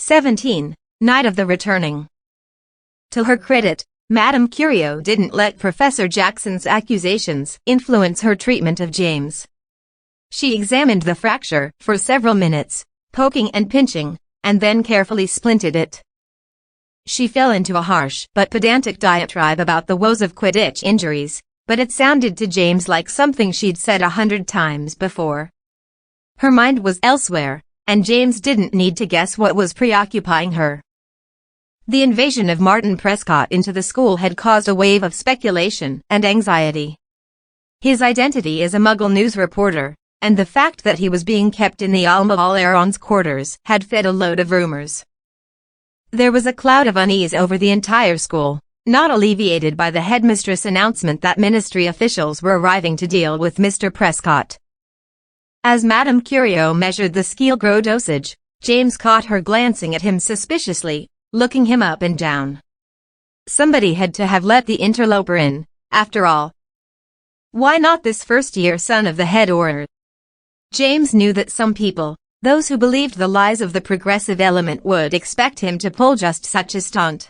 17. Night of the Returning. To her credit, Madame Curio didn't let Professor Jackson's accusations influence her treatment of James. She examined the fracture for several minutes, poking and pinching, and then carefully splinted it. She fell into a harsh but pedantic diatribe about the woes of Quidditch injuries, but it sounded to James like something she'd said 100 times before. Her mind was elsewhere, and James didn't need to guess what was preoccupying her. The invasion of Martin Prescott into the school had caused a wave of speculation and anxiety. His identity as a Muggle news reporter, and the fact that he was being kept in the Alma All-Aarons quarters had fed a load of rumors. There was a cloud of unease over the entire school, not alleviated by the headmistress' announcement that ministry officials were arriving to deal with Mr. Prescott. As Madame Curio measured the Skeel-Gro dosage, James caught her glancing at him suspiciously, looking him up and down. Somebody had to have let the interloper in, after all. Why not this first-year son of the head orator? James knew that some people, those who believed the lies of the progressive element, would expect him to pull just such a stunt.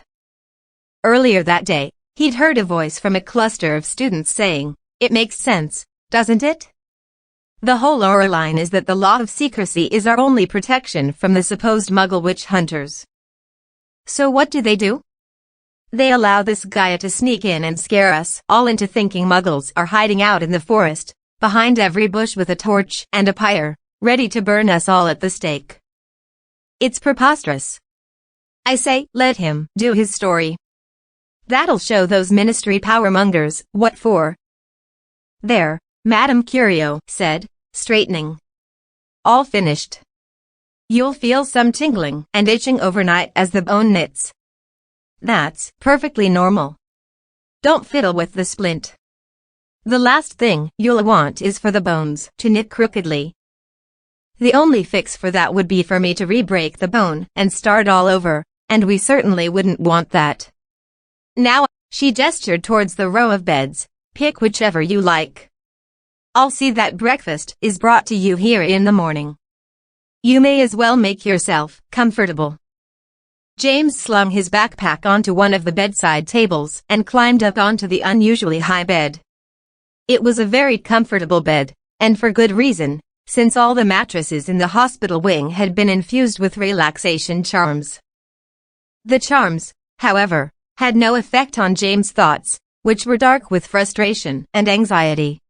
Earlier that day, he'd heard a voice from a cluster of students saying, "It makes sense, doesn't it? The whole line is that the law of secrecy is our only protection from the supposed Muggle witch hunters. So what do? They allow this guy to sneak in and scare us all into thinking Muggles are hiding out in the forest, behind every bush with a torch and a pyre, ready to burn us all at the stake. It's preposterous. I say, let him do his story. That'll show those ministry powermongers what for." "There," Madame Curio said, straightening. "All finished. You'll feel some tingling and itching overnight as the bone knits. That's perfectly normal. Don't fiddle with the splint. The last thing you'll want is for the bones to knit crookedly. The only fix for that would be for me to re-break the bone and start all over, and we certainly wouldn't want that. Now," she gestured towards the row of beds, "pick whichever you like. I'll see that breakfast is brought to you here in the morning. You may as well make yourself comfortable." James slung his backpack onto one of the bedside tables and climbed up onto the unusually high bed. It was a very comfortable bed, and for good reason, since all the mattresses in the hospital wing had been infused with relaxation charms. The charms, however, had no effect on James' thoughts, which were dark with frustration and anxiety.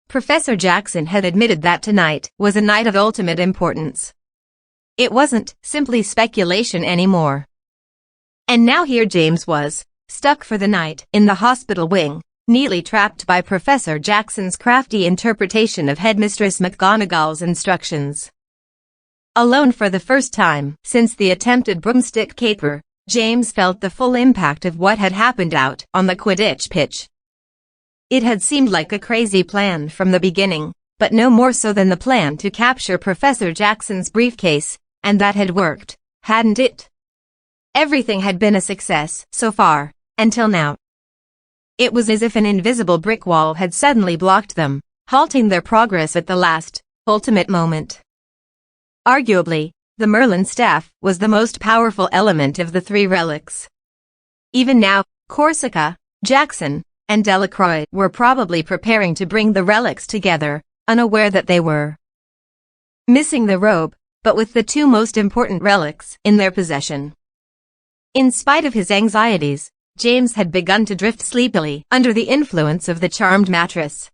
Professor Jackson had admitted that tonight was a night of ultimate importance. It wasn't simply speculation anymore. And now here James was, stuck for the night in the hospital wing, neatly trapped by Professor Jackson's crafty interpretation of Headmistress McGonagall's instructions. Alone for the first time since the attempted broomstick caper, James felt the full impact of what had happened out on the Quidditch pitch. It had seemed like a crazy plan from the beginning, but no more so than the plan to capture Professor Jackson's briefcase, and that had worked, hadn't it? Everything had been a success so far, until now. It was as if an invisible brick wall had suddenly blocked them, halting their progress at the last, ultimate moment. Arguably, the Merlin staff was the most powerful element of the three relics. Even now, Corsica, Jackson, and Delacroix were probably preparing to bring the relics together, unaware that they were missing the robe, but with the two most important relics in their possession. In spite of his anxieties, James had begun to drift sleepily under the influence of the charmed mattress.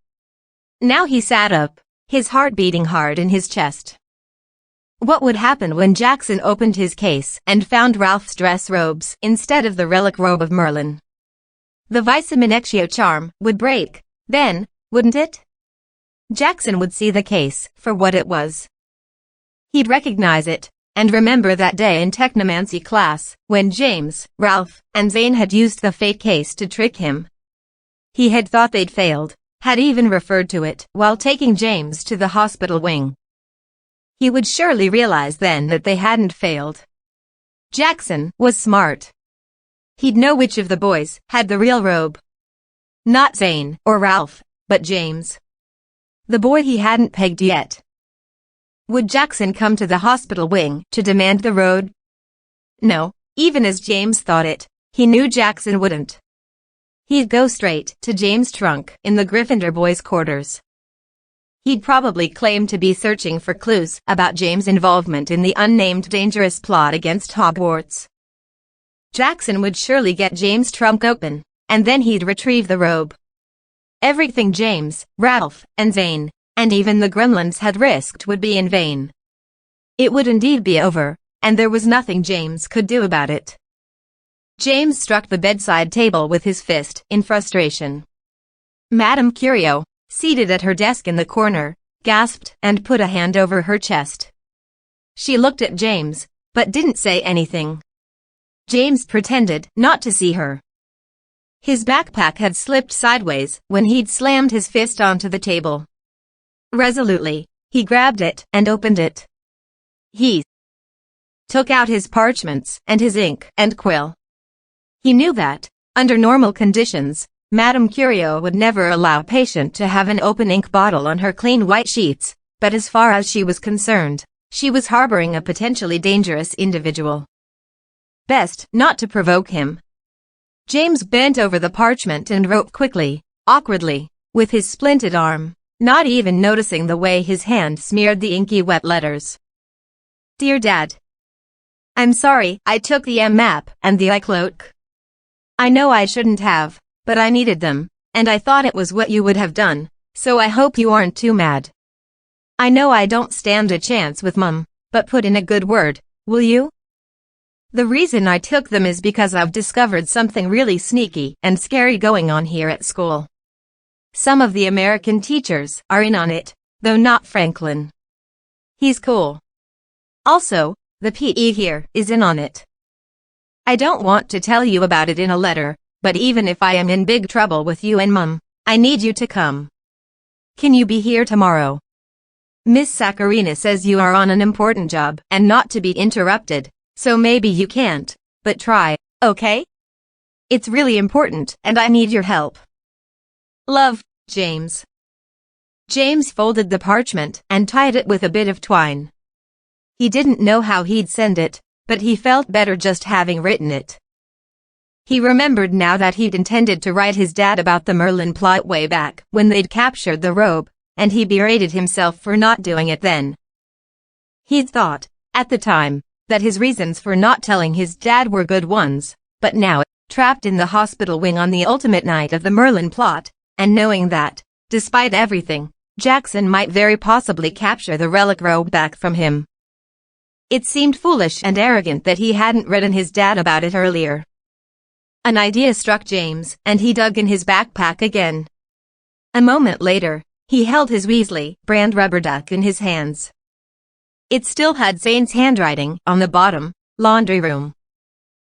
Now he sat up, his heart beating hard in his chest. What would happen when Jackson opened his case and found Ralph's dress robes instead of the relic robe of Merlin? The Viceminectio charm would break, then, wouldn't it? Jackson would see the case for what it was. He'd recognize it, and remember that day in technomancy class, when James, Ralph, and Zane had used the fake case to trick him. He had thought they'd failed, had even referred to it while taking James to the hospital wing. He would surely realize then that they hadn't failed. Jackson was smart. He'd know which of the boys had the real robe. Not Zane or Ralph, but James. The boy he hadn't pegged yet. Would Jackson come to the hospital wing to demand the robe? No, even as James thought it, he knew Jackson wouldn't. He'd go straight to James' trunk in the Gryffindor boys' quarters. He'd probably claim to be searching for clues about James' involvement in the unnamed dangerous plot against Hogwarts. Jackson would surely get James' trunk open, and then he'd retrieve the robe. Everything James, Ralph, and Zane, and even the gremlins had risked would be in vain. It would indeed be over, and there was nothing James could do about it. James struck the bedside table with his fist in frustration. Madame Curio, seated at her desk in the corner, gasped and put a hand over her chest. She looked at James, but didn't say anything. James pretended not to see her. His backpack had slipped sideways when he'd slammed his fist onto the table. Resolutely, he grabbed it and opened it. He took out his parchments and his ink and quill. He knew that, under normal conditions, Madame Curio would never allow a patient to have an open ink bottle on her clean white sheets, but as far as she was concerned, she was harboring a potentially dangerous individual. Best not to provoke him. James bent over the parchment and wrote quickly, awkwardly, with his splinted arm, not even noticing the way his hand smeared the inky wet letters. Dear Dad. I'm sorry I took the map and the eye cloak. I know I shouldn't have, but I needed them, and I thought it was what you would have done, so I hope you aren't too mad. I know I don't stand a chance with Mum, but put in a good word, will you? The reason I took them is because I've discovered something really sneaky and scary going on here at school. Some of the American teachers are in on it, though not Franklin. He's cool. Also, the PE here is in on it. I don't want to tell you about it in a letter, but even if I am in big trouble with you and Mum, I need you to come. Can you be here tomorrow? Miss Saccharina says you are on an important job and not to be interrupted. So maybe you can't, but try, okay? It's really important, and I need your help. Love, James. James folded the parchment and tied it with a bit of twine. He didn't know how he'd send it, but he felt better just having written it. He remembered now that he'd intended to write his dad about the Merlin plot way back when they'd captured the robe, and he berated himself for not doing it then. He'd thought, at the time, that his reasons for not telling his dad were good ones, but now, trapped in the hospital wing on the ultimate night of the Merlin plot, and knowing that, despite everything, Jackson might very possibly capture the relic robe back from him. It seemed foolish and arrogant that he hadn't written his dad about it earlier. An idea struck James, and he dug in his backpack again. A moment later, he held his Weasley brand rubber duck in his hands. It still had Zane's handwriting on the bottom, laundry room.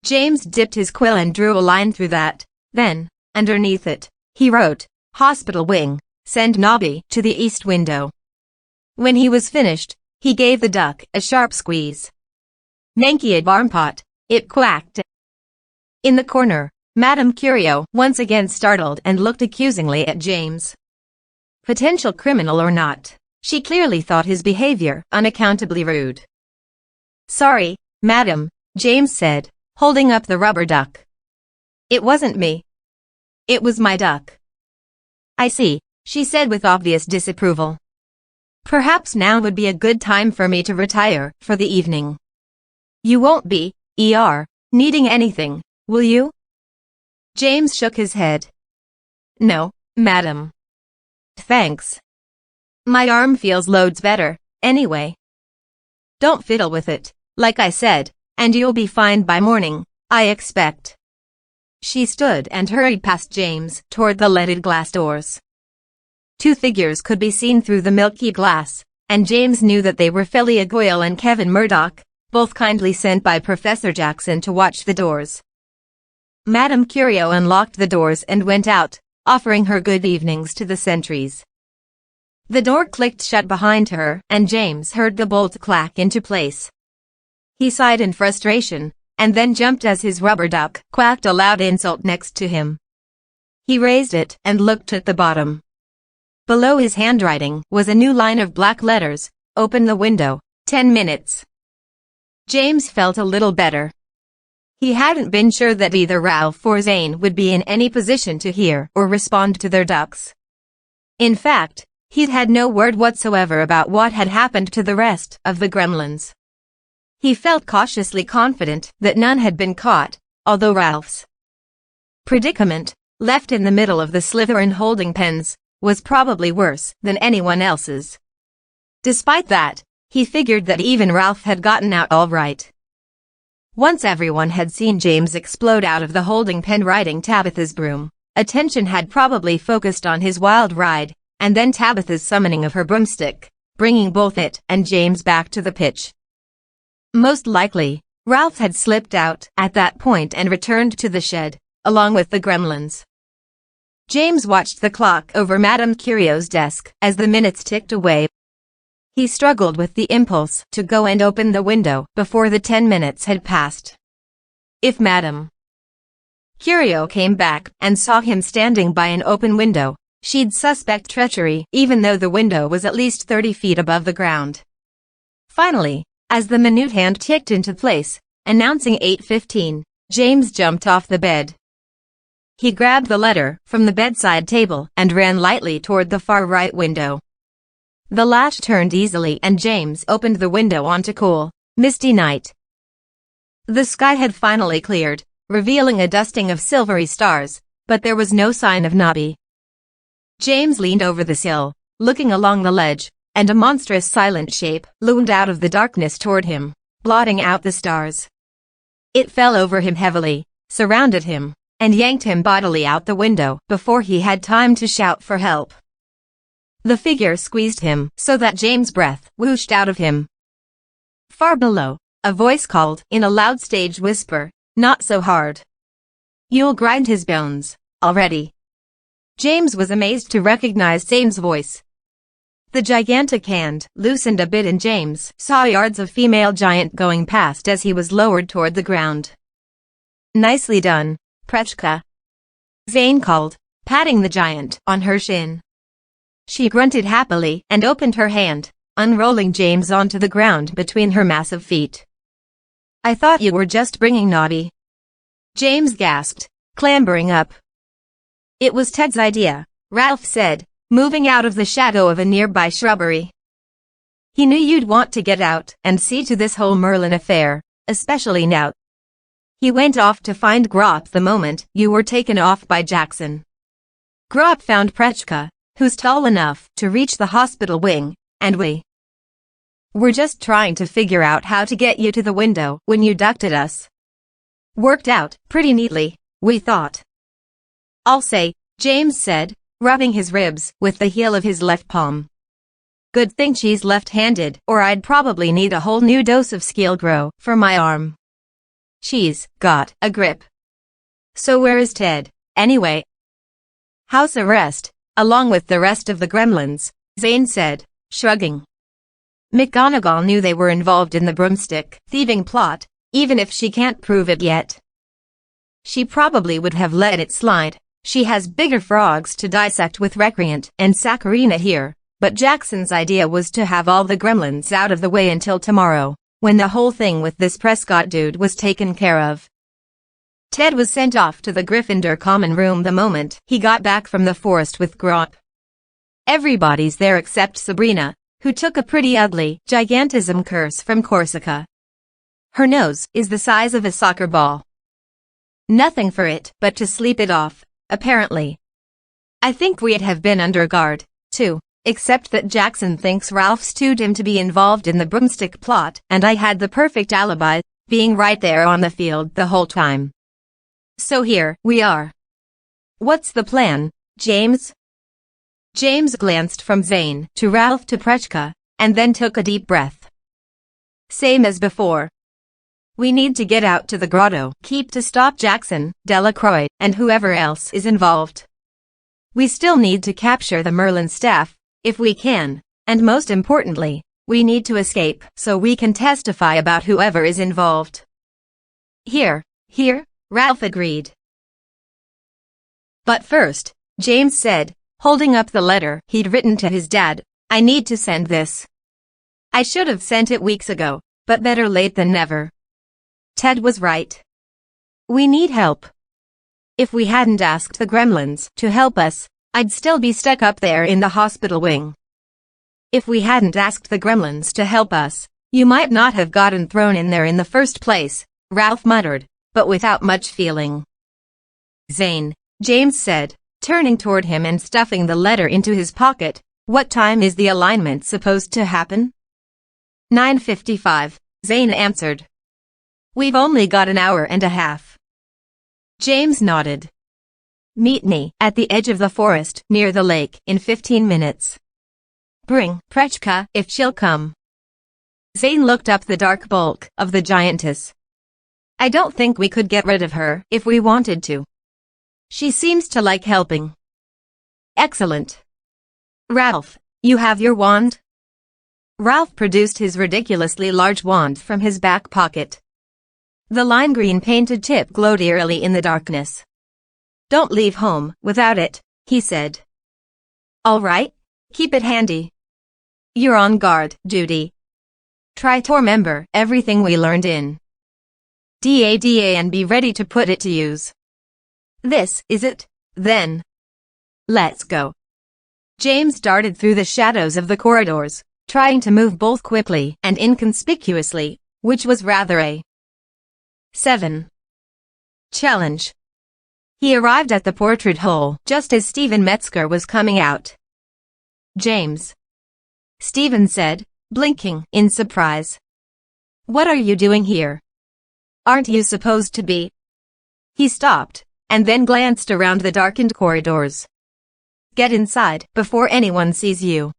James dipped his quill and drew a line through that. Then, underneath it, he wrote, Hospital Wing, send Nobby to the east window. When he was finished, he gave the duck a sharp squeeze. Nanky a barmpot, it quacked. In the corner, Madame Curio once again startled and looked accusingly at James. Potential criminal or not, she clearly thought his behavior unaccountably rude. Sorry, madam, James said, holding up the rubber duck. It wasn't me. It was my duck. I see, she said with obvious disapproval. Perhaps now would be a good time for me to retire for the evening. You won't be, needing anything, will you? James shook his head. No, madam. Thanks. My arm feels loads better, anyway. Don't fiddle with it, like I said, and you'll be fine by morning, I expect. She stood and hurried past James toward the leaded glass doors. Two figures could be seen through the milky glass, and James knew that they were Phelia Goyle and Kevin Murdoch, both kindly sent by Professor Jackson to watch the doors. Madame Curio unlocked the doors and went out, offering her good evenings to the sentries. The door clicked shut behind her, and James heard the bolt clack into place. He sighed in frustration, and then jumped as his rubber duck quacked a loud insult next to him. He raised it and looked at the bottom. Below his handwriting was a new line of black letters, open the window, 10 minutes. James felt a little better. He hadn't been sure that either Ralph or Zane would be in any position to hear or respond to their ducks. In fact, he'd had no word whatsoever about what had happened to the rest of the gremlins. He felt cautiously confident that none had been caught, although Ralph's predicament, left in the middle of the Slytherin holding pens, was probably worse than anyone else's. Despite that, he figured that even Ralph had gotten out all right. Once everyone had seen James explode out of the holding pen riding Tabitha's broom, attention had probably focused on his wild ride, and then Tabitha's summoning of her broomstick, bringing both it and James back to the pitch. Most likely, Ralph had slipped out at that point and returned to the shed, along with the gremlins. James watched the clock over Madame Curio's desk as the minutes ticked away. He struggled with the impulse to go and open the window before the 10 minutes had passed. If Madame Curio came back and saw him standing by an open window, she'd suspect treachery even though the window was at least 30 feet above the ground. Finally, as the minute hand ticked into place, announcing 8:15, James jumped off the bed. He grabbed the letter from the bedside table and ran lightly toward the far right window. The latch turned easily and James opened the window onto cool, misty night. The sky had finally cleared, revealing a dusting of silvery stars, but there was no sign of Nobby. James leaned over the sill, looking along the ledge, and a monstrous silent shape loomed out of the darkness toward him, blotting out the stars. It fell over him heavily, surrounded him, and yanked him bodily out the window before he had time to shout for help. The figure squeezed him so that James' breath whooshed out of him. Far below, a voice called in a loud stage whisper, "Not so hard. You'll grind his bones, already." James was amazed to recognize Zane's voice. The gigantic hand loosened a bit and James saw yards of female giant going past as he was lowered toward the ground. "Nicely done, Prejudice," Zane called, patting the giant on her shin. She grunted happily and opened her hand, unrolling James onto the ground between her massive feet. "I thought you were just bringing Nobby," James gasped, clambering up. "It was Ted's idea," Ralph said, moving out of the shadow of a nearby shrubbery. "He knew you'd want to get out and see to this whole Merlin affair, especially now. He went off to find Grop the moment you were taken off by Jackson. Grop found Prejudice, who's tall enough to reach the hospital wing, and we were just trying to figure out how to get you to the window when you ducked at us. Worked out pretty neatly, we thought." "I'll say," James said, rubbing his ribs with the heel of his left palm. "Good thing she's left-handed, or I'd probably need a whole new dose of skill grow for my arm. She's got a grip." "So where is Ted, anyway?" "House arrest, along with the rest of the gremlins," Zane said, shrugging. "McGonagall knew they were involved in the broomstick thieving plot, even if she can't prove it yet. She probably would have let it slide. She has bigger frogs to dissect with Recreant and Saccharina here, but Jackson's idea was to have all the gremlins out of the way until tomorrow, when the whole thing with this Prescott dude was taken care of." Ted was sent off to the Gryffindor common room the moment he got back from the forest with Grop. Everybody's there except Sabrina, who took a pretty ugly gigantism curse from Corsica. Her nose is the size of a soccer ball. Nothing for it but to sleep it off, apparently. I think we'd have been under guard, too, except that Jackson thinks Ralph stewed him to be involved in the broomstick plot and I had the perfect alibi, being right there on the field the whole time. So here we are. What's the plan, James? James glanced from Zane to Ralph to Prejudice, and then took a deep breath. Same as before. We need to get out to the grotto, keep to stop Jackson, Delacroix, and whoever else is involved. We still need to capture the Merlin staff, if we can, and most importantly, we need to escape so we can testify about whoever is involved. Here, Ralph agreed. But first, James said, holding up the letter he'd written to his dad, I need to send this. I should have sent it weeks ago, but better late than never. Ted was right. We need help. If we hadn't asked the gremlins to help us, I'd still be stuck up there in the hospital wing. If we hadn't asked the gremlins to help us, you might not have gotten thrown in there in the first place, Ralph muttered, but without much feeling. Zane, James said, turning toward him and stuffing the letter into his pocket. What time is the alignment supposed to happen? 9:55, Zane answered. We've only got an hour and a half. James nodded. Meet me at the edge of the forest near the lake in 15 minutes. Bring Prechka if she'll come. Zane looked up the dark bulk of the giantess. I don't think we could get rid of her if we wanted to. She seems to like helping. Excellent. Ralph, you have your wand? Ralph produced his ridiculously large wand from his back pocket. The lime green painted tip glowed eerily in the darkness. Don't leave home without it, he said. All right, keep it handy. You're on guard duty. Try to remember everything we learned in DADA and be ready to put it to use. This is it, then. Let's go. James darted through the shadows of the corridors, trying to move both quickly and inconspicuously, which was rather a 7 challenge. He arrived at the portrait hole just as Stephen Metzger was coming out. James, Stephen said, blinking in surprise. What are you doing here? Aren't you supposed to be? He stopped, and then glanced around the darkened corridors. Get inside before anyone sees you.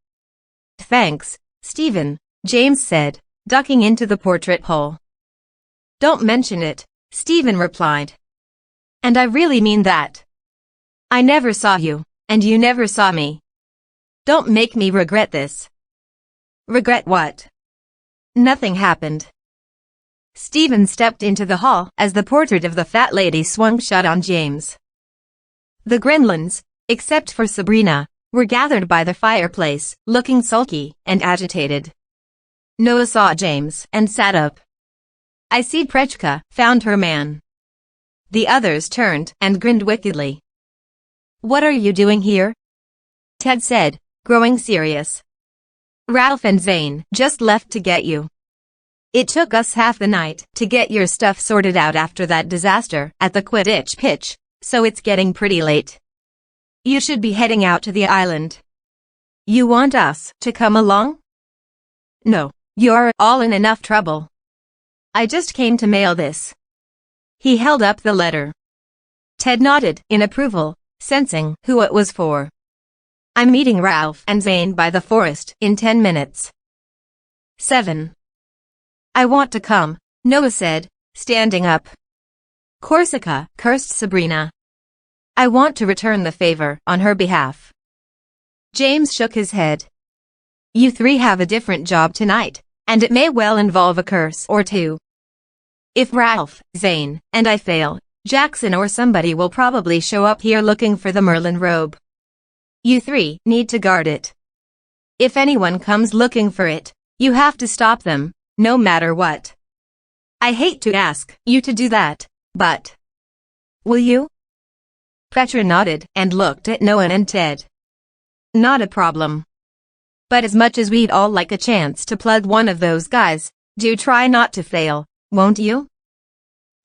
Thanks, Stephen, James said, ducking into the portrait hole. Don't mention it, Stephen replied. And I really mean that. I never saw you, and you never saw me. Don't make me regret this. Regret what? Nothing happened. Stephen stepped into the hall as the portrait of the fat lady swung shut on James. The gremlins, except for Sabrina, were gathered by the fireplace, looking sulky and agitated. Noah saw James and sat up. I see Prechka found her man. The others turned and grinned wickedly. What are you doing here? Ted said, growing serious. Ralph and Zane just left to get you. It took us half the night to get your stuff sorted out after that disaster at the Quidditch pitch, so it's getting pretty late. You should be heading out to the island. You want us to come along? No, you're all in enough trouble. I just came to mail this. He held up the letter. Ted nodded in approval, sensing who it was for. I'm meeting Ralph and Zane by the forest in 10 minutes. 7. I want to come, Noah said, standing up. Corsica, cursed Sabrina. I want to return the favor on her behalf. James shook his head. You three have a different job tonight, and it may well involve a curse or two. If Ralph, Zane, and I fail, Jackson or somebody will probably show up here looking for the Merlin robe. You three need to guard it. If anyone comes looking for it, you have to stop them, no matter what. I hate to ask you to do that, but will you? Petra nodded and looked at Noah and Ted. Not a problem. But as much as we'd all like a chance to plug one of those guys, do try not to fail, won't you?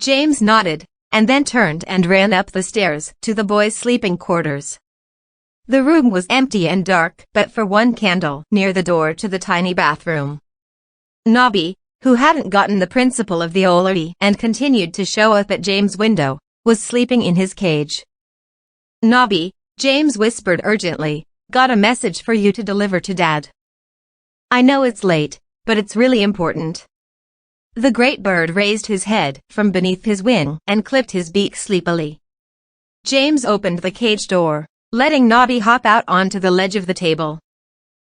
James nodded, and then turned and ran up the stairs to the boys' sleeping quarters. The room was empty and dark, but for one candle near the door to the tiny bathroom. Nobby, who hadn't gotten the principle of the Ollery and continued to show up at James' window, was sleeping in his cage. Nobby, James whispered urgently, got a message for you to deliver to Dad. I know it's late, but it's really important. The great bird raised his head from beneath his wing and clipped his beak sleepily. James opened the cage door, letting Nobby hop out onto the ledge of the table.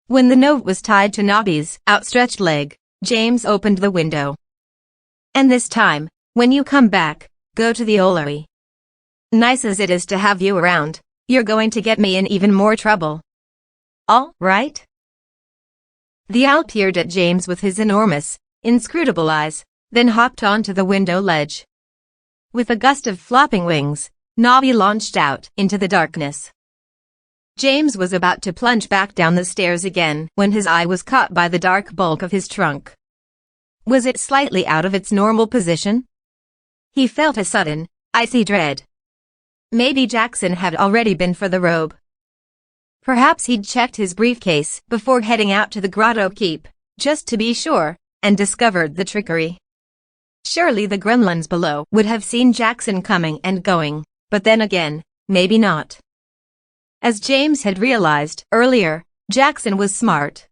When the note was tied to Nobby's outstretched leg, James opened the window. And this time, when you come back, go to the Ollery. Nice as it is to have you around, you're going to get me in even more trouble. All right? The owl peered at James with his enormous, inscrutable eyes, then hopped onto the window ledge. With a gust of flopping wings, Nobby launched out into the darkness. James was about to plunge back down the stairs again when his eye was caught by the dark bulk of his trunk. Was it slightly out of its normal position? He felt a sudden, icy dread. Maybe Jackson had already been for the robe. Perhaps he'd checked his briefcase before heading out to the grotto keep, just to be sure, and discovered the trickery. Surely the gremlins below would have seen Jackson coming and going, but then again, maybe not. As James had realized earlier, Jackson was smart.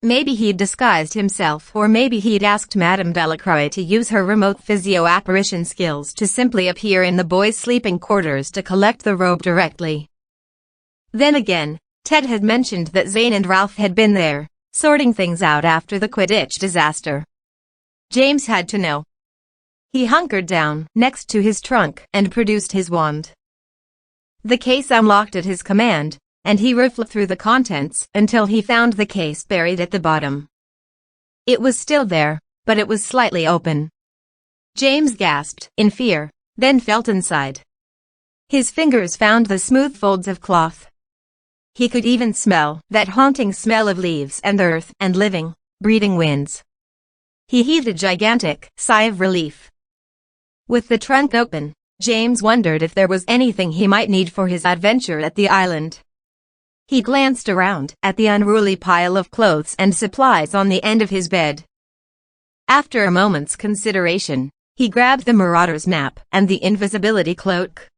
Maybe he'd disguised himself, or maybe he'd asked Madame Delacroix to use her remote physio-apparition skills to simply appear in the boys' sleeping quarters to collect the robe directly. Then again, Ted had mentioned that Zane and Ralph had been there, sorting things out after the Quidditch disaster. James had to know. He hunkered down next to his trunk and produced his wand. The case unlocked at his command, and he riffled through the contents until he found the case buried at the bottom. It was still there, but it was slightly open. James gasped in fear, then felt inside. His fingers found the smooth folds of cloth. He could even smell that haunting smell of leaves and earth and living, breathing winds. He heaved a gigantic sigh of relief. With the trunk open, James wondered if there was anything he might need for his adventure at the island. He glanced around at the unruly pile of clothes and supplies on the end of his bed. After a moment's consideration, he grabbed the Marauder's map and the invisibility cloak.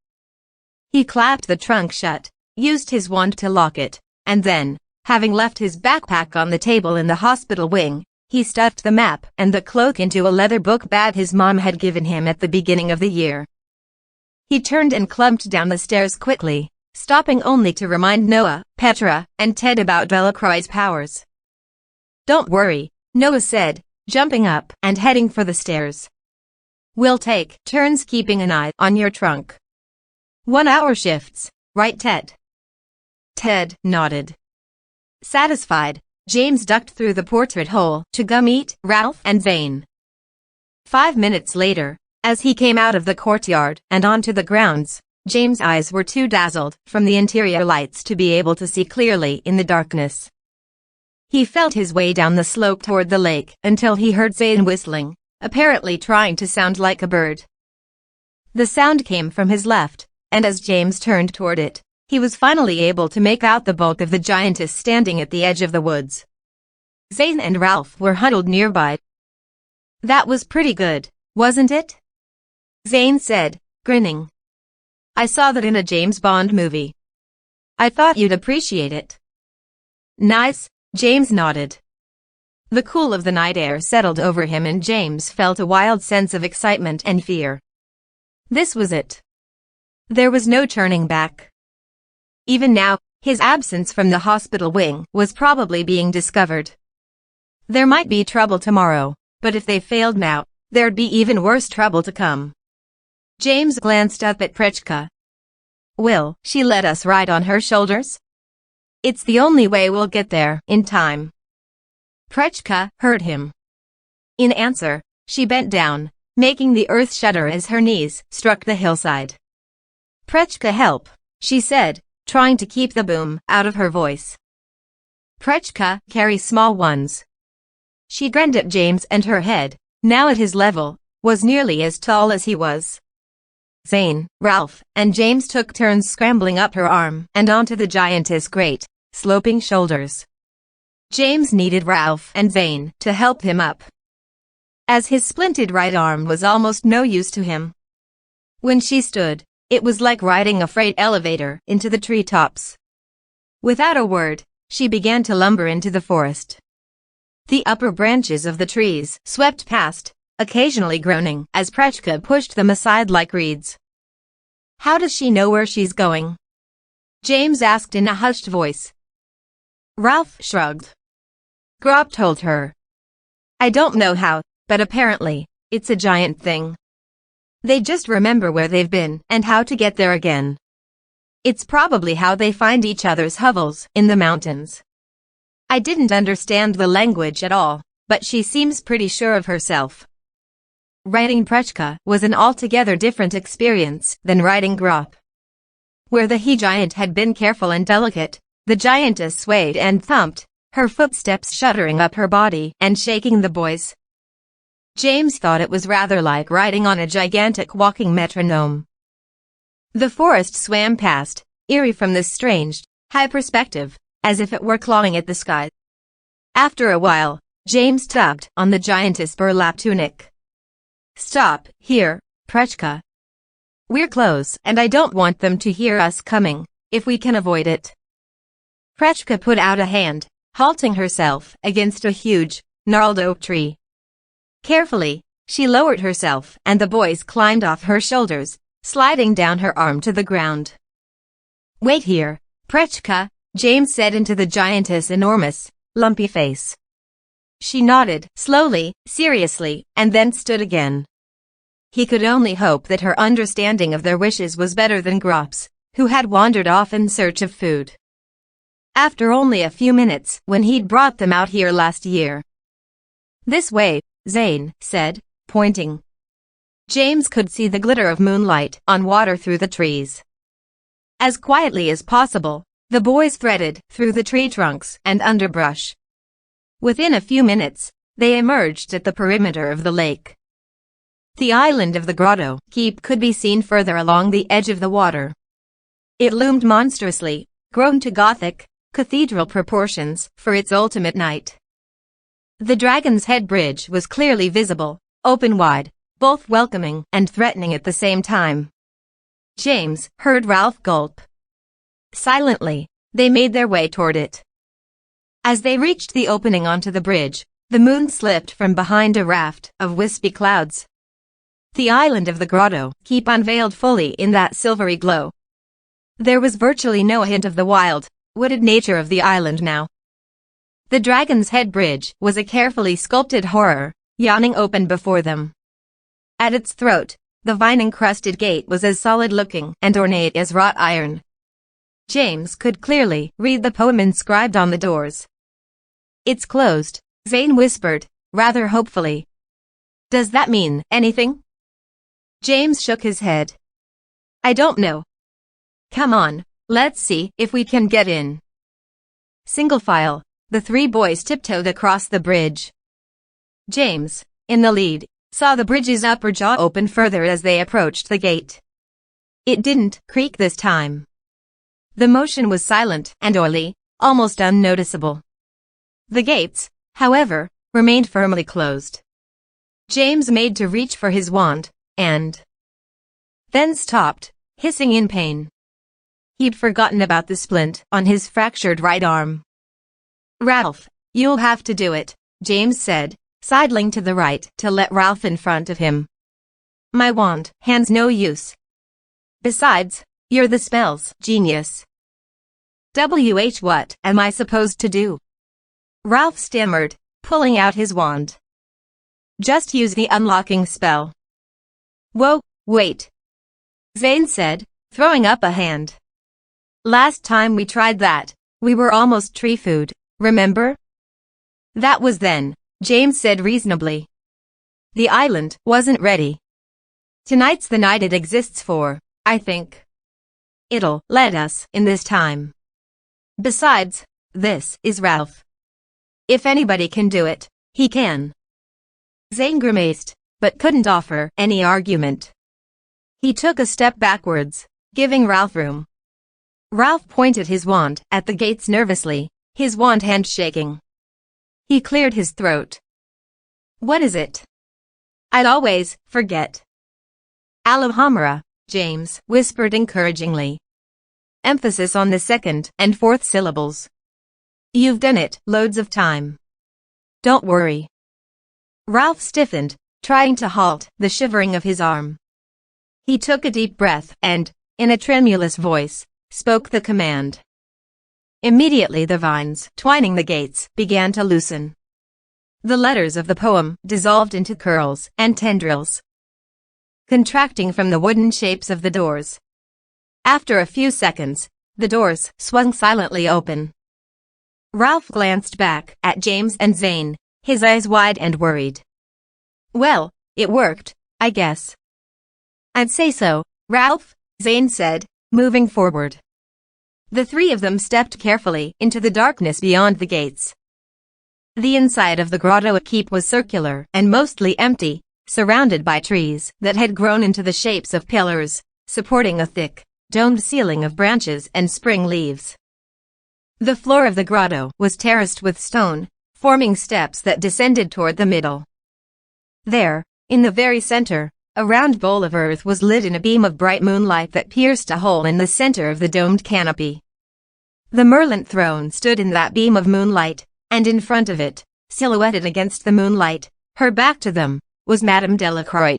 He clapped the trunk shut, used his wand to lock it, and then, having left his backpack on the table in the hospital wing, he stuffed the map and the cloak into a leather book bag his mom had given him at the beginning of the year. He turned and clumped down the stairs quickly, stopping only to remind Noah, Petra, and Ted about Delacroix's powers. "Don't worry," Noah said, jumping up and heading for the stairs. "We'll take turns keeping an eye on your trunk. 1-hour shifts, right, Ted?" Ted nodded. Satisfied, James ducked through the portrait hole to go meet Ralph and Zane. 5 minutes later, as he came out of the courtyard and onto the grounds, James' eyes were too dazzled from the interior lights to be able to see clearly in the darkness. He felt his way down the slope toward the lake until he heard Zane whistling, apparently trying to sound like a bird. The sound came from his left, and as James turned toward it, he was finally able to make out the bulk of the giantess standing at the edge of the woods. Zane and Ralph were huddled nearby. "That was pretty good, wasn't it?" Zane said, grinning. "I saw that in a James Bond movie. I thought you'd appreciate it." "Nice," James nodded. The cool of the night air settled over him and James felt a wild sense of excitement and fear. This was it. There was no turning back. Even now, his absence from the hospital wing was probably being discovered. There might be trouble tomorrow, but if they failed now, there'd be even worse trouble to come. James glanced up at Prechka. "Will she let us ride on her shoulders? It's the only way we'll get there in time." Prechka heard him. In answer, she bent down, making the earth shudder as her knees struck the hillside. "Prechka, help," she said, trying to keep the boom out of her voice. "Prechka, carry small ones." She grinned at James and her head, now at his level, was nearly as tall as he was. Zane, Ralph, and James took turns scrambling up her arm and onto the giantess' great, sloping shoulders. James needed Ralph and Zane to help him up, as his splinted right arm was almost no use to him. When she stood, it was like riding a freight elevator into the treetops. Without a word, she began to lumber into the forest. The upper branches of the trees swept past, occasionally groaning as Prechka pushed them aside like reeds. "How does she know where she's going?" James asked in a hushed voice. Ralph shrugged. Grop told her. "I don't know how, but apparently, it's a giant thing. They just remember where they've been and how to get there again. It's probably how they find each other's hovels in the mountains." I didn't understand the language at all, but she seems pretty sure of herself. Riding Prejudice was an altogether different experience than riding Grop. Where the he-giant had been careful and delicate, the giantess swayed and thumped, her footsteps shuddering up her body and shaking the boys. James thought it was rather like riding on a gigantic walking metronome. The forest swam past, eerie from this strange, high perspective, as if it were clawing at the sky. After a while, James tugged on the giantess' burlap tunic. "Stop, here, Prejudice. We're close and I don't want them to hear us coming, if we can avoid it." Prejudice put out a hand, halting herself against a huge, gnarled oak tree. Carefully, she lowered herself and the boys climbed off her shoulders, sliding down her arm to the ground. "Wait here, Prejudice," James said into the giantess' enormous, lumpy face. She nodded, slowly, seriously, and then stood again. He could only hope that her understanding of their wishes was better than Grop's, who had wandered off in search of food. After only a few minutes, when he'd brought them out here last year. "This way," Zane said, pointing. James could see the glitter of moonlight on water through the trees. As quietly as possible, the boys threaded through the tree trunks and underbrush. Within a few minutes, they emerged at the perimeter of the lake. The island of the grotto keep could be seen further along the edge of the water. It loomed monstrously, grown to Gothic, cathedral proportions for its ultimate night. The Dragon's Head Bridge was clearly visible, open wide, both welcoming and threatening at the same time. James heard Ralph gulp. Silently, they made their way toward it. As they reached the opening onto the bridge, the moon slipped from behind a raft of wispy clouds. The island of the grotto keep unveiled fully in that silvery glow. There was virtually no hint of the wild, wooded nature of the island now. The Dragon's Head Bridge was a carefully sculpted horror, yawning open before them. At its throat, the vine-encrusted gate was as solid-looking and ornate as wrought iron. James could clearly read the poem inscribed on the doors. "It's closed," Zane whispered, rather hopefully. "Does that mean anything?" James shook his head. "I don't know. Come on, let's see if we can get in." Single file, the three boys tiptoed across the bridge. James, in the lead, saw the bridge's upper jaw open further as they approached the gate. It didn't creak this time. The motion was silent and oily, almost unnoticeable. The gates, however, remained firmly closed. James made to reach for his wand, and then stopped, hissing in pain. He'd forgotten about the splint on his fractured right arm. "Ralph, you'll have to do it," James said, sidling to the right to let Ralph in front of him. "My wand hand's no use. Besides, you're the spell's genius." What am I supposed to do?" Ralph stammered, pulling out his wand. "Just use the unlocking spell." "Whoa, wait," Zane said, throwing up a hand. "Last time we tried that, we were almost tree food, remember?" "That was then," James said reasonably. "The island wasn't ready. Tonight's the night it exists for, I think. It'll let us in this time. Besides, this is Ralph. If anybody can do it, he can." Zane grimaced, but couldn't offer any argument. He took a step backwards, giving Ralph room. Ralph pointed his wand at the gates nervously, his wand hand shaking. He cleared his throat. "What is it?" "I'd always forget." "Alhambra," James whispered encouragingly. Emphasis on the second and fourth syllables. "You've done it loads of time. Don't worry." Ralph stiffened, trying to halt the shivering of his arm. He took a deep breath and, in a tremulous voice, spoke the command. Immediately the vines twining the gates began to loosen. The letters of the poem dissolved into curls and tendrils, contracting from the wooden shapes of the doors. After a few seconds, the doors swung silently open. Ralph glanced back at James and Zane, his eyes wide and worried. "Well, It worked, I guess. I'd say so, Ralph, Zane said, moving forward. The three of them stepped carefully into the darkness beyond the gates. The inside of the grotto keep was circular and mostly empty, surrounded by trees that had grown into the shapes of pillars, supporting a thick, domed ceiling of branches and spring leaves. The floor of the grotto was terraced with stone, forming steps that descended toward the middle. There, in the very center, a round bowl of earth was lit in a beam of bright moonlight that pierced a hole in the center of the domed canopy. The Merlin throne stood in that beam of moonlight, and in front of it, silhouetted against the moonlight, her back to them, was Madame Delacroix.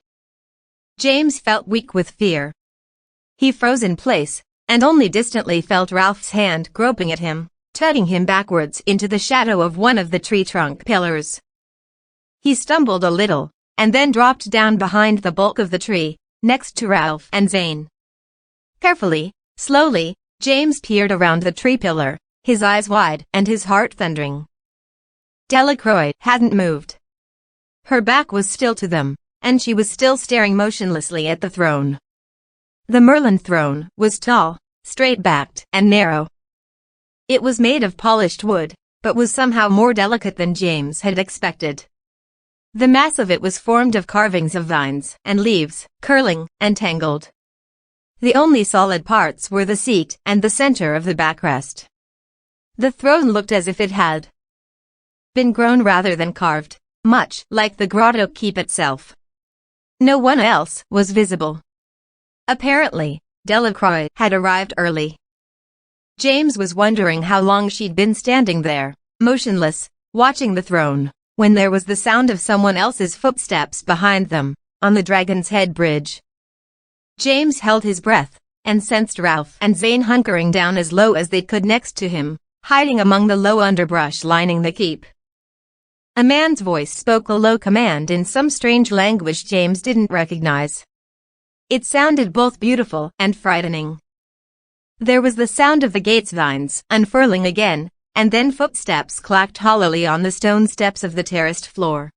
James felt weak with fear. He froze in place, and only distantly felt Ralph's hand groping at him, tugging him backwards into the shadow of one of the tree trunk pillars. He stumbled a little, and then dropped down behind the bulk of the tree, next to Ralph and Zane. Carefully, slowly, James peered around the tree pillar, his eyes wide and his heart thundering. Delacroix hadn't moved. Her back was still to them, and she was still staring motionlessly at the throne. The Merlin throne was tall, straight-backed, and narrow. It was made of polished wood, but was somehow more delicate than James had expected. The mass of it was formed of carvings of vines and leaves, curling and tangled. The only solid parts were the seat and the center of the backrest. The throne looked as if it had been grown rather than carved, much like the grotto keep itself. No one else was visible. Apparently, Delacroix had arrived early. James was wondering how long she'd been standing there, motionless, watching the throne, when there was the sound of someone else's footsteps behind them, on the Dragon's Head Bridge. James held his breath, and sensed Ralph and Zane hunkering down as low as they could next to him, hiding among the low underbrush lining the keep. A man's voice spoke a low command in some strange language James didn't recognize. It sounded both beautiful and frightening. There was the sound of the gate's vines unfurling again, and then footsteps clacked hollowly on the stone steps of the terraced floor.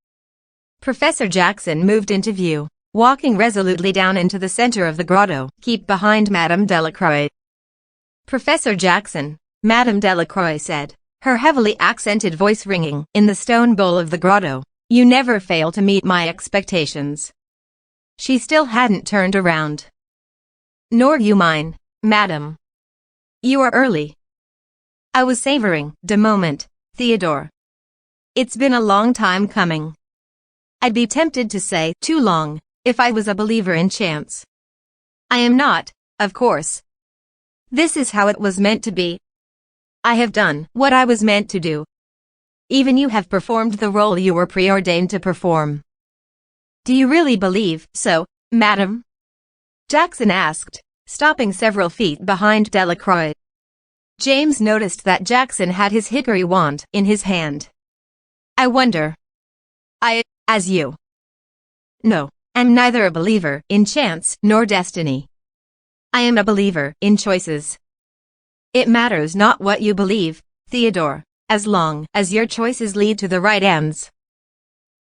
Professor Jackson moved into view, walking resolutely down into the center of the grotto, keep behind Madame Delacroix. Professor Jackson, Madame Delacroix said, her heavily accented voice ringing in the stone bowl of the grotto, you never fail to meet my expectations. She still hadn't turned around. Nor you mine, madam. You are early. I was savoring the moment, Theodore. It's been a long time coming. I'd be tempted to say too long, if I was a believer in chance. I am not, of course. This is how it was meant to be. I have done what I was meant to do. Even you have performed the role you were preordained to perform. Do you really believe so, madam? Jackson asked, stopping several feet behind Delacroix. James noticed that Jackson had his hickory wand in his hand. I wonder. As you. No, I'm neither a believer in chance nor destiny. I am a believer in choices. It matters not what you believe, Theodore, as long as your choices lead to the right ends.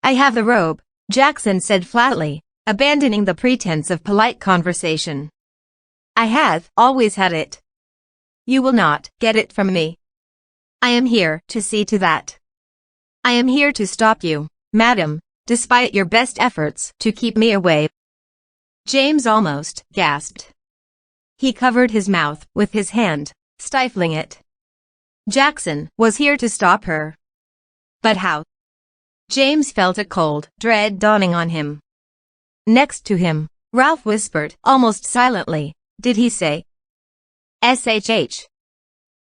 I have the robe, Jackson said flatly, abandoning the pretense of polite conversation. I have always had it. You will not get it from me. I am here to see to that. I am here to stop you, madam, despite your best efforts to keep me away. James almost gasped. He covered his mouth with his hand, stifling it. Jackson was here to stop her. But how? James felt a cold dread dawning on him. Next to him, Ralph whispered, almost silently, did he say? SHH.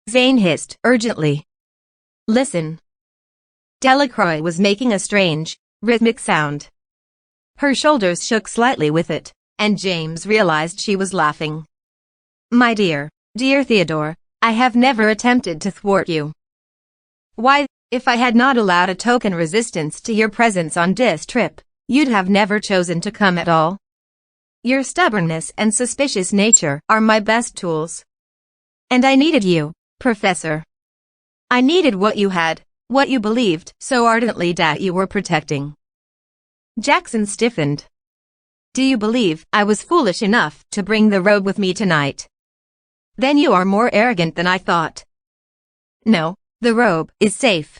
Zane hissed, urgently. Listen. Delacroix was making a strange, rhythmic sound. Her shoulders shook slightly with it, and James realized she was laughing. My dear Theodore, I have never attempted to thwart you. Why, if I had not allowed a token resistance to your presence on this trip, you'd have never chosen to come at all. Your stubbornness and suspicious nature are my best tools. And I needed you, Professor. I needed what you had, what you believed so ardently that you were protecting. Jackson stiffened. Do you believe I was foolish enough to bring the robe with me tonight? Then you are more arrogant than I thought. No, the robe is safe.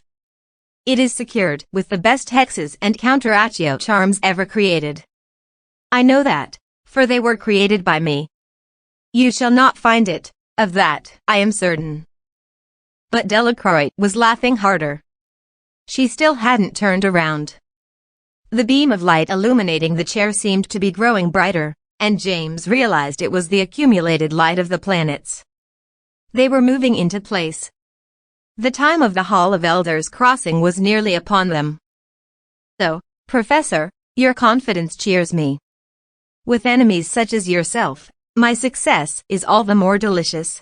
It is secured with the best hexes and counter-accio charms ever created. I know that, for they were created by me. You shall not find it, of that I am certain. But Delacroix was laughing harder. She still hadn't turned around. The beam of light illuminating the chair seemed to be growing brighter, and James realized it was the accumulated light of the planets. They were moving into place. The time of the Hall of Elders crossing was nearly upon them. So, Professor, your confidence cheers me. With enemies such as yourself, my success is all the more delicious.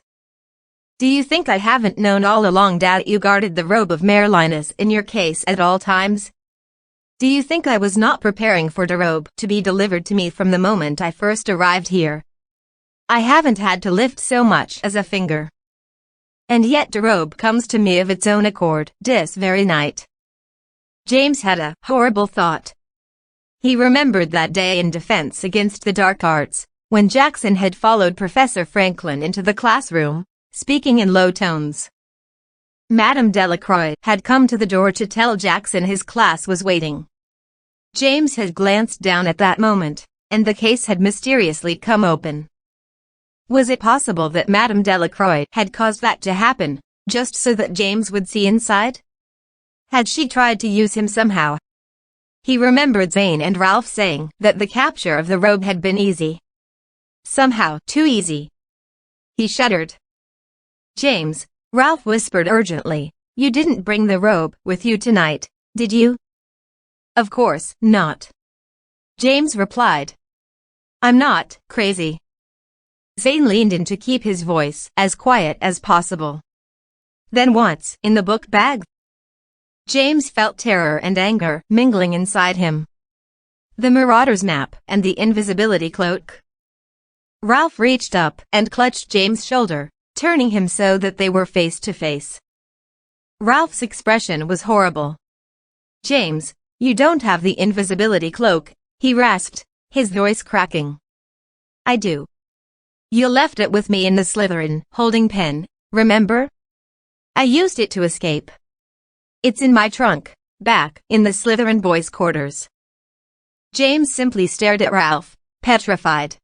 Do you think I haven't known all along that you guarded the robe of Merlinus in your case at all times? Do you think I was not preparing for the robe to be delivered to me from the moment I first arrived here? I haven't had to lift so much as a finger. And yet the robe comes to me of its own accord this very night. James had a horrible thought. He remembered that day in Defense Against the Dark Arts, when Jackson had followed Professor Franklin into the classroom, speaking in low tones. Madame Delacroix had come to the door to tell Jackson his class was waiting. James had glanced down at that moment, and the case had mysteriously come open. Was it possible that Madame Delacroix had caused that to happen, just so that James would see inside? Had she tried to use him somehow? He remembered Zane and Ralph saying that the capture of the robe had been easy. Somehow too easy. He shuddered. James, Ralph whispered urgently, you didn't bring the robe with you tonight, did you? Of course not. James replied. I'm not crazy. Zane leaned in to keep his voice as quiet as possible. Then what's in the book bag? James felt terror and anger mingling inside him. The Marauder's map and the invisibility cloak. Ralph reached up and clutched James' shoulder, turning him so that they were face to face. Ralph's expression was horrible. James, you don't have the invisibility cloak, he rasped, his voice cracking. I do. You left it with me in the Slytherin holding pen, remember? I used it to escape. It's in my trunk, back in the Slytherin boys' quarters. James simply stared at Ralph, petrified.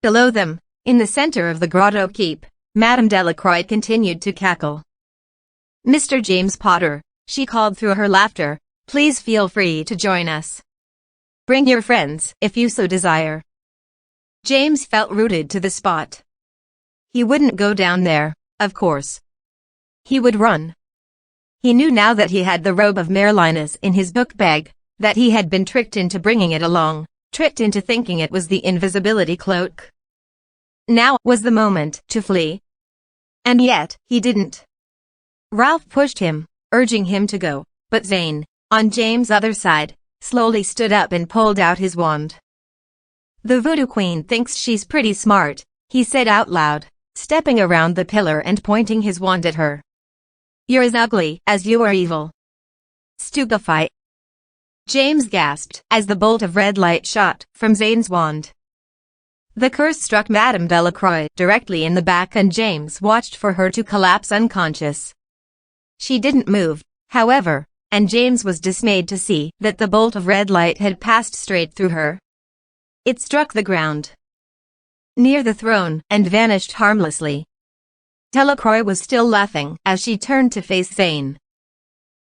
Below them, in the center of the grotto keep, Madame Delacroix continued to cackle. Mr. James Potter, she called through her laughter, please feel free to join us. Bring your friends, if you so desire. James felt rooted to the spot. He wouldn't go down there, of course. He would run. He knew now that he had the robe of Merlinus in his book bag, that he had been tricked into bringing it along, tricked into thinking it was the invisibility cloak. Now was the moment to flee. And yet, he didn't. Ralph pushed him, urging him to go, but Zane, on James' other side, slowly stood up and pulled out his wand. The Voodoo Queen thinks she's pretty smart, he said out loud, stepping around the pillar and pointing his wand at her. You're as ugly as you are evil. Stupefied. James gasped as the bolt of red light shot from Zane's wand. The curse struck Madame Delacroix directly in the back and James watched for her to collapse unconscious. She didn't move, however, and James was dismayed to see that the bolt of red light had passed straight through her. It struck the ground near the throne and vanished harmlessly. Delacroix was still laughing as she turned to face Zane.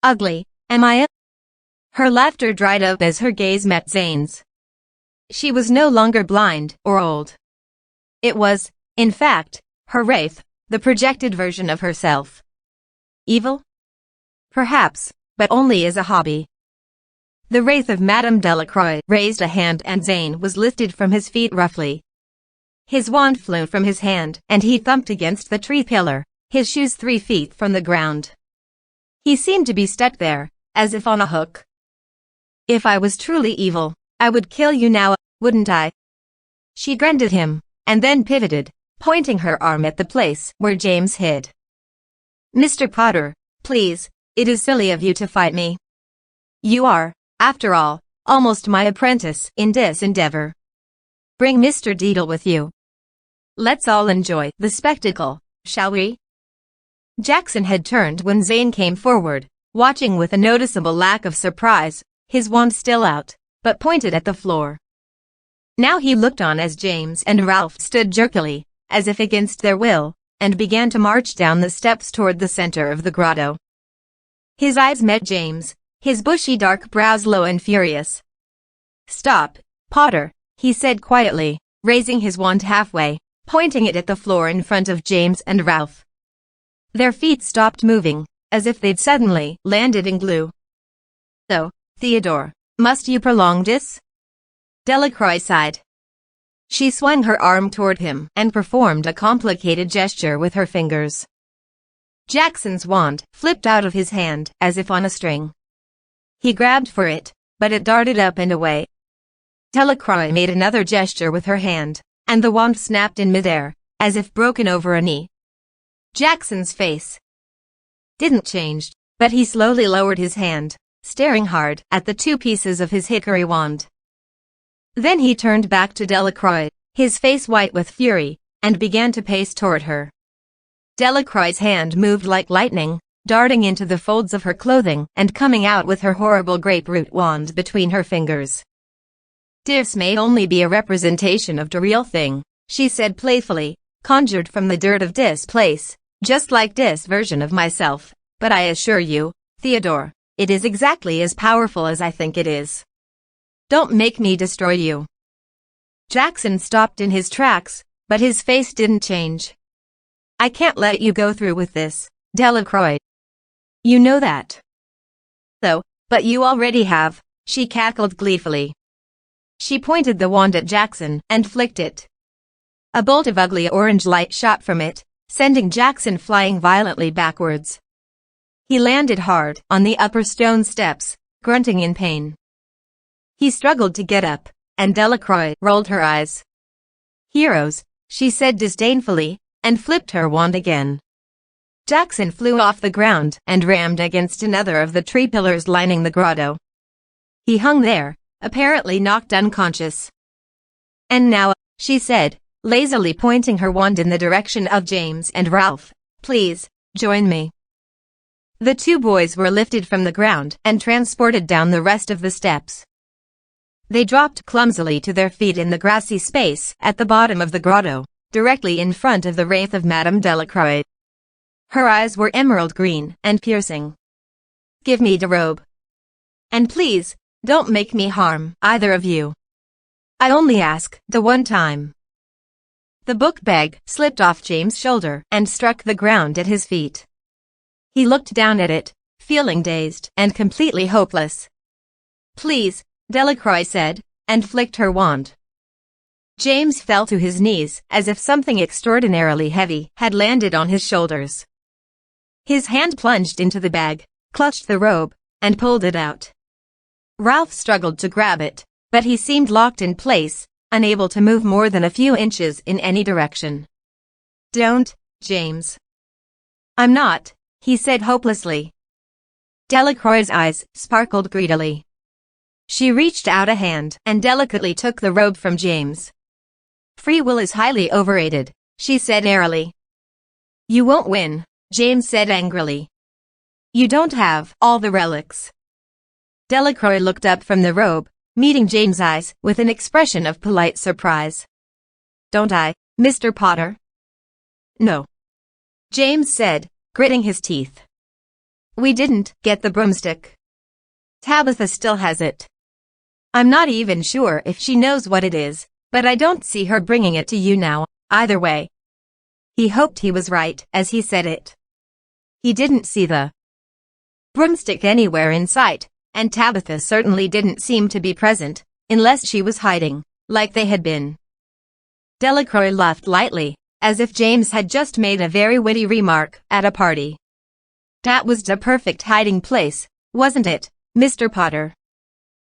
Ugly, am I? Her laughter dried up as her gaze met Zane's. She was no longer blind or old. It was, in fact, her wraith, the projected version of herself. Evil? Perhaps, but only as a hobby. The wraith of Madame Delacroix raised a hand and Zane was lifted from his feet roughly. His wand flew from his hand and he thumped against the tree pillar, his shoes 3 feet from the ground. He seemed to be stuck there, as if on a hook. If I was truly evil, I would kill you now, wouldn't I? She grinned at him, and then pivoted, pointing her arm at the place where James hid. Mr. Potter, please, it is silly of you to fight me. You are, after all, almost my apprentice in this endeavor. Bring Mr. Deedle with you. Let's all enjoy the spectacle, shall we? Jackson had turned when Zane came forward, watching with a noticeable lack of surprise, his wand still out, but pointed at the floor. Now he looked on as James and Ralph stood jerkily, as if against their will, and began to march down the steps toward the center of the grotto. His eyes met James, his bushy dark brows low and furious. "Stop, Potter," he said quietly, raising his wand halfway, pointing it at the floor in front of James and Ralph. Their feet stopped moving, as if they'd suddenly landed in glue. "So, Theodore, must you prolong this?" Delacroix sighed. She swung her arm toward him and performed a complicated gesture with her fingers. Jackson's wand flipped out of his hand as if on a string. He grabbed for it, but it darted up and away. Delacroix made another gesture with her hand, and the wand snapped in midair, as if broken over a knee. Jackson's face didn't change, but he slowly lowered his hand, staring hard at the two pieces of his hickory wand. Then he turned back to Delacroix, his face white with fury, and began to pace toward her. Delacroix's hand moved like lightning, darting into the folds of her clothing and coming out with her horrible grapefruit wand between her fingers. "This may only be a representation of the real thing," she said playfully, "conjured from the dirt of this place, just like this version of myself, but I assure you, Theodore, it is exactly as powerful as I think it is. Don't make me destroy you." Jackson stopped in his tracks, but his face didn't change. "I can't let you go through with this, Delacroix. You know that." "So, but you already have," she cackled gleefully. She pointed the wand at Jackson and flicked it. A bolt of ugly orange light shot from it, sending Jackson flying violently backwards. He landed hard on the upper stone steps, grunting in pain. He struggled to get up, and Delacroix rolled her eyes. "Heroes," she said disdainfully, and flipped her wand again. Jackson flew off the ground and rammed against another of the tree pillars lining the grotto. He hung there, apparently knocked unconscious. "And now," she said, lazily pointing her wand in the direction of James and Ralph, "please, join me." The two boys were lifted from the ground and transported down the rest of the steps. They dropped clumsily to their feet in the grassy space at the bottom of the grotto, directly in front of the wraith of Madame Delacroix. Her eyes were emerald green and piercing. "Give me the robe. And please, don't make me harm either of you. I only ask the one time." The book bag slipped off James' shoulder and struck the ground at his feet. He looked down at it, feeling dazed and completely hopeless. "Please," Delacroix said, and flicked her wand. James fell to his knees as if something extraordinarily heavy had landed on his shoulders. His hand plunged into the bag, clutched the robe, and pulled it out. Ralph struggled to grab it, but he seemed locked in place, unable to move more than a few inches in any direction. "Don't, James." "I'm not," he said hopelessly. Delacroix's eyes sparkled greedily. She reached out a hand and delicately took the robe from James. "Free will is highly overrated," she said airily. "You won't win," James said angrily. "You don't have all the relics." Delacroix looked up from the robe, meeting James' eyes with an expression of polite surprise. "Don't I, Mr. Potter?" "No," James said, gritting his teeth. "We didn't get the broomstick. Tabitha still has it. I'm not even sure if she knows what it is, but I don't see her bringing it to you now, either way." He hoped he was right as he said it. He didn't see the broomstick anywhere in sight, and Tabitha certainly didn't seem to be present, unless she was hiding, like they had been. Delacroix laughed lightly, as if James had just made a very witty remark at a party. "That was the perfect hiding place, wasn't it, Mr. Potter?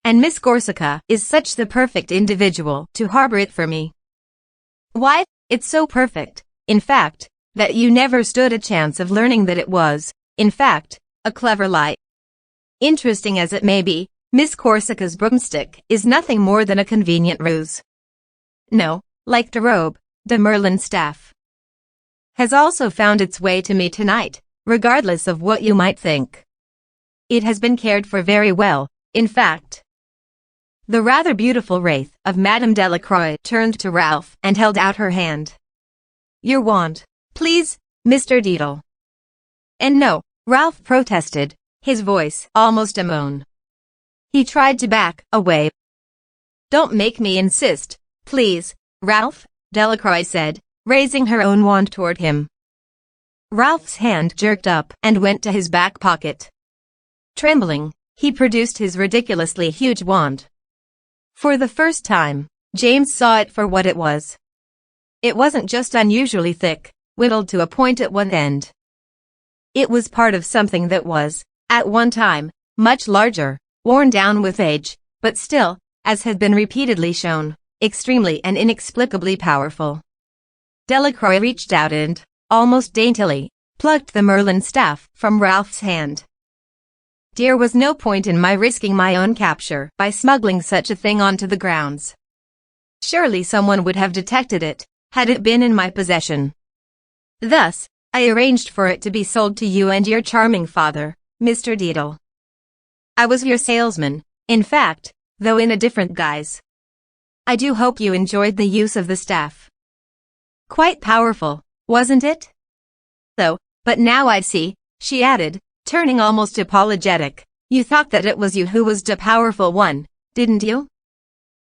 And Miss Corsica is such the perfect individual to harbor it for me. Why, it's so perfect, in fact, that you never stood a chance of learning that it was, in fact, a clever lie. Interesting as it may be, Miss Corsica's broomstick is nothing more than a convenient ruse. No, like the robe, de Merlin's staff has also found its way to me tonight, regardless of what you might think. It has been cared for very well, in fact. The rather beautiful wraith of Madame Delacroix turned to Ralph and held out her hand. Your wand, please, Mr. Deedle. And no, Ralph protested, his voice almost a moan. He tried to back away. Don't make me insist, please, Ralph, Delacroix said, raising her own wand toward him. Ralph's hand jerked up and went to his back pocket. Trembling, he produced his ridiculously huge wand. For the first time, James saw it for what it was. It wasn't just unusually thick, whittled to a point at one end. It was part of something that was, at one time, much larger, worn down with age, but still, as had been repeatedly shown, extremely and inexplicably powerful. Delacroix reached out and, almost daintily, plucked the Merlin staff from Ralph's hand. There was no point in my risking my own capture by smuggling such a thing onto the grounds. Surely someone would have detected it, had it been in my possession. Thus, I arranged for it to be sold to you and your charming father, Mr. Deedle. I was your salesman, in fact, though in a different guise. I do hope you enjoyed the use of the staff. Quite powerful, wasn't it? Though, but now I see, she added, turning almost apologetic. You thought that it was you who was the powerful one, didn't you?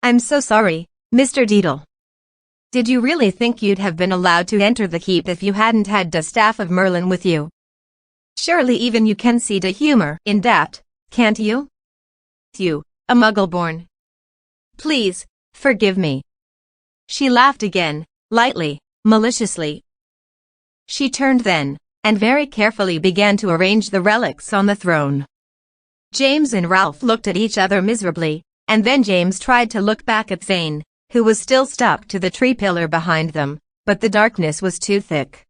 I'm so sorry, Mr. Deedle. Did you really think you'd have been allowed to enter the keep if you hadn't had the staff of Merlin with you? Surely even you can see the humor in that, can't you? You, a muggle-born. Please, forgive me. She laughed again, lightly, maliciously. She turned then, and very carefully began to arrange the relics on the throne. James and Ralph looked at each other miserably, and then James tried to look back at Fane, who was still stuck to the tree pillar behind them, but the darkness was too thick.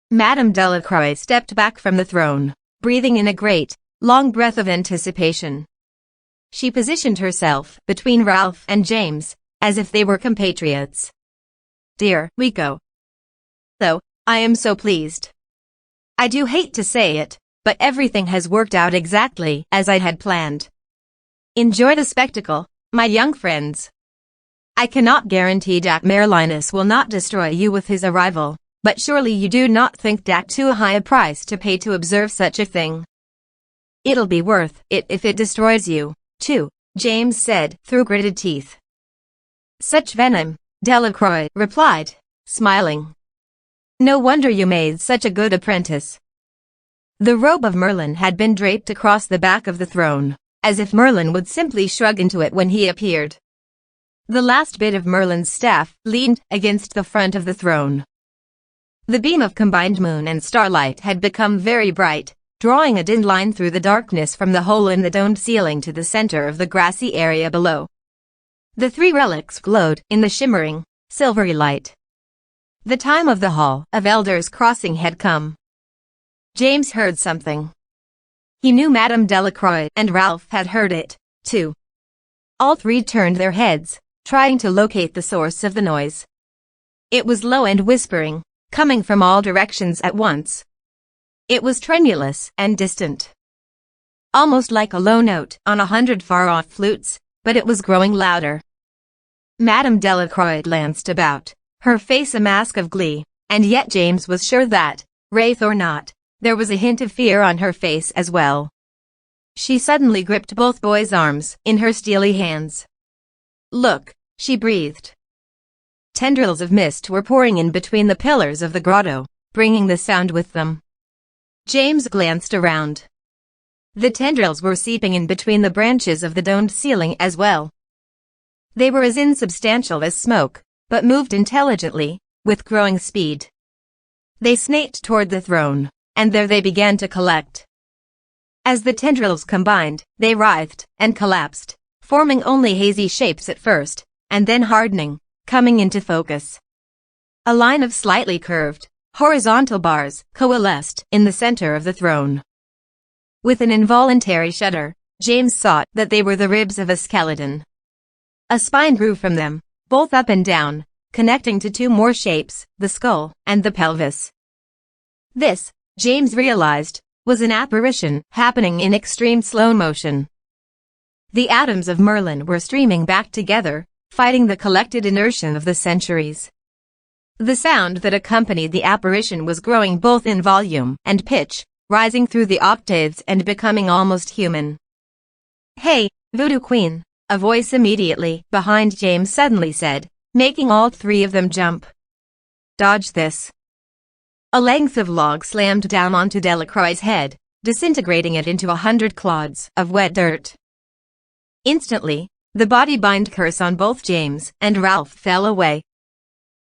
Madame Delacroix stepped back from the throne, breathing in a great, long breath of anticipation. She positioned herself between Ralph and James, as if they were compatriots. Dear, we go. Though, I am so pleased. I do hate to say it, but everything has worked out exactly as I had planned. Enjoy the spectacle, my young friends. I cannot guarantee that Merlinus will not destroy you with his arrival, but surely you do not think that too high a price to pay to observe such a thing. It'll be worth it if it destroys you, too, James said through gritted teeth. Such venom, Delacroix replied, smiling. No wonder you made such a good apprentice. The robe of Merlin had been draped across the back of the throne, as if Merlin would simply shrug into it when he appeared. The last bit of Merlin's staff leaned against the front of the throne. The beam of combined moon and starlight had become very bright, drawing a dim line through the darkness from the hole in the domed ceiling to the center of the grassy area below. The three relics glowed in the shimmering, silvery light. The time of the Hall of Elders crossing had come. James heard something. He knew Madame Delacroix and Ralph had heard it, too. All three turned their heads, trying to locate the source of the noise. It was low and whispering, coming from all directions at once. It was tremulous and distant. Almost like a low note on 100 far-off flutes, but it was growing louder. Madame Delacroix glanced about, her face a mask of glee, and yet James was sure that, wraith or not, there was a hint of fear on her face as well. She suddenly gripped both boys' arms in her steely hands. Look, she breathed. Tendrils of mist were pouring in between the pillars of the grotto, bringing the sound with them. James glanced around. The tendrils were seeping in between the branches of the domed ceiling as well. They were as insubstantial as smoke, but moved intelligently, with growing speed. They snaked toward the throne, and there they began to collect. As the tendrils combined, they writhed and collapsed, forming only hazy shapes at first, and then hardening, coming into focus. A line of slightly curved, horizontal bars coalesced in the center of the throne. With an involuntary shudder, James saw that they were the ribs of a skeleton. A spine grew from them, both up and down, connecting to two more shapes, the skull and the pelvis. This, James realized, was an apparition happening in extreme slow motion. The atoms of Merlin were streaming back together, fighting the collected inertia of the centuries. The sound that accompanied the apparition was growing both in volume and pitch, rising through the octaves and becoming almost human. "Hey, Voodoo Queen," a voice immediately behind James suddenly said, making all three of them jump. "Dodge this." A length of log slammed down onto Delacroix's head, disintegrating it into 100 clods of wet dirt. Instantly, the body-bind curse on both James and Ralph fell away.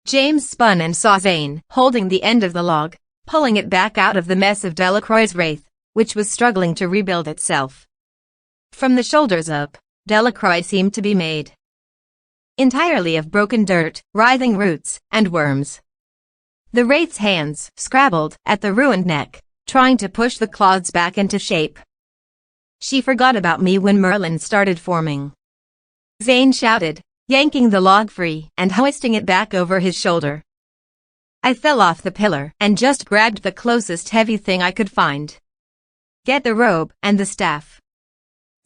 James spun and saw Zane holding the end of the log, pulling it back out of the mess of Delacroix's wraith, which was struggling to rebuild itself. From the shoulders up, Delacroix seemed to be made entirely of broken dirt, writhing roots, and worms. The wraith's hands scrabbled at the ruined neck, trying to push the clods back into shape. "She forgot about me when Merlin started forming," Zane shouted, yanking the log free and hoisting it back over his shoulder. "I fell off the pillar and just grabbed the closest heavy thing I could find. Get the robe and the staff."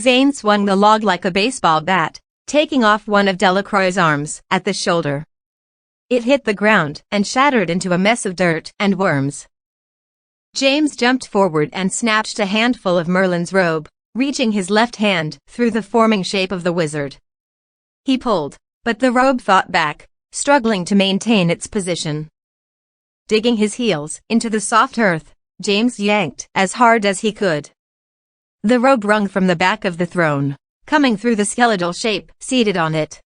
Zane swung the log like a baseball bat, taking off one of Delacroix's arms at the shoulder. It hit the ground and shattered into a mess of dirt and worms. James jumped forward and snatched a handful of Merlin's robe, reaching his left hand through the forming shape of the wizard. He pulled, but the robe fought back, struggling to maintain its position. Digging his heels into the soft earth, James yanked as hard as he could. The robe wrung from the back of the throne, coming through the skeletal shape seated on it.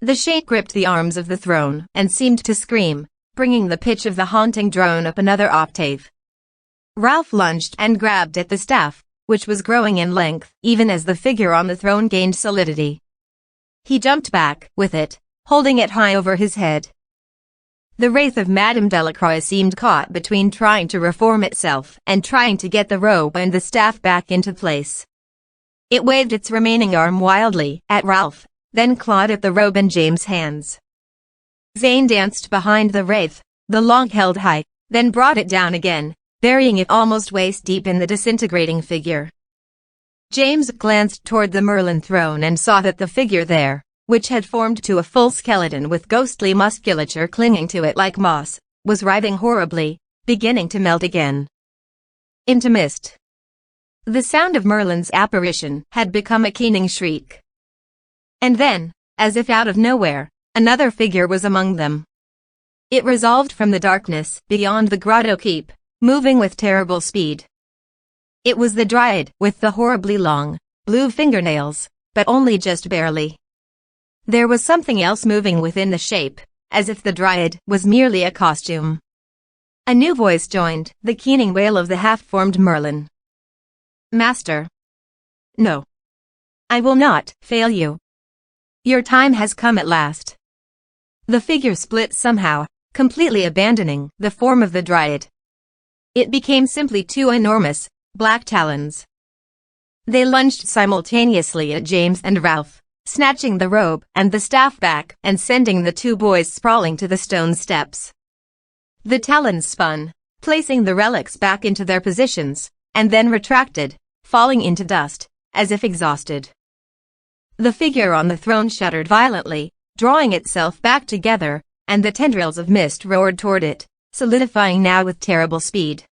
The shape gripped the arms of the throne and seemed to scream, bringing the pitch of the haunting drone up another octave. Ralph lunged and grabbed at the staff, which was growing in length even as the figure on the throne gained solidity. He jumped back with it, holding it high over his head. The wraith of Madame Delacroix seemed caught between trying to reform itself and trying to get the robe and the staff back into place. It waved its remaining arm wildly at Ralph, then clawed at the robe in James' hands. Zane danced behind the wraith, the log held high, then brought it down again, burying it almost waist-deep in the disintegrating figure. James glanced toward the Merlin throne and saw that the figure there, which had formed to a full skeleton with ghostly musculature clinging to it like moss, was writhing horribly, beginning to melt again into mist. The sound of Merlin's apparition had become a keening shriek. And then, as if out of nowhere, another figure was among them. It resolved from the darkness beyond the grotto keep, moving with terrible speed. It was the Dryad with the horribly long, blue fingernails, but only just barely. There was something else moving within the shape, as if the Dryad was merely a costume. A new voice joined the keening wail of the half-formed Merlin. "Master. No. I will not fail you. Your time has come at last." The figure split somehow, completely abandoning the form of the Dryad. It became simply two enormous, black talons. They lunged simultaneously at James and Ralph, snatching the robe and the staff back and sending the two boys sprawling to the stone steps. The talons spun, placing the relics back into their positions, and then retracted, falling into dust, as if exhausted. The figure on the throne shuddered violently, drawing itself back together, and the tendrils of mist roared toward it, solidifying now with terrible speed.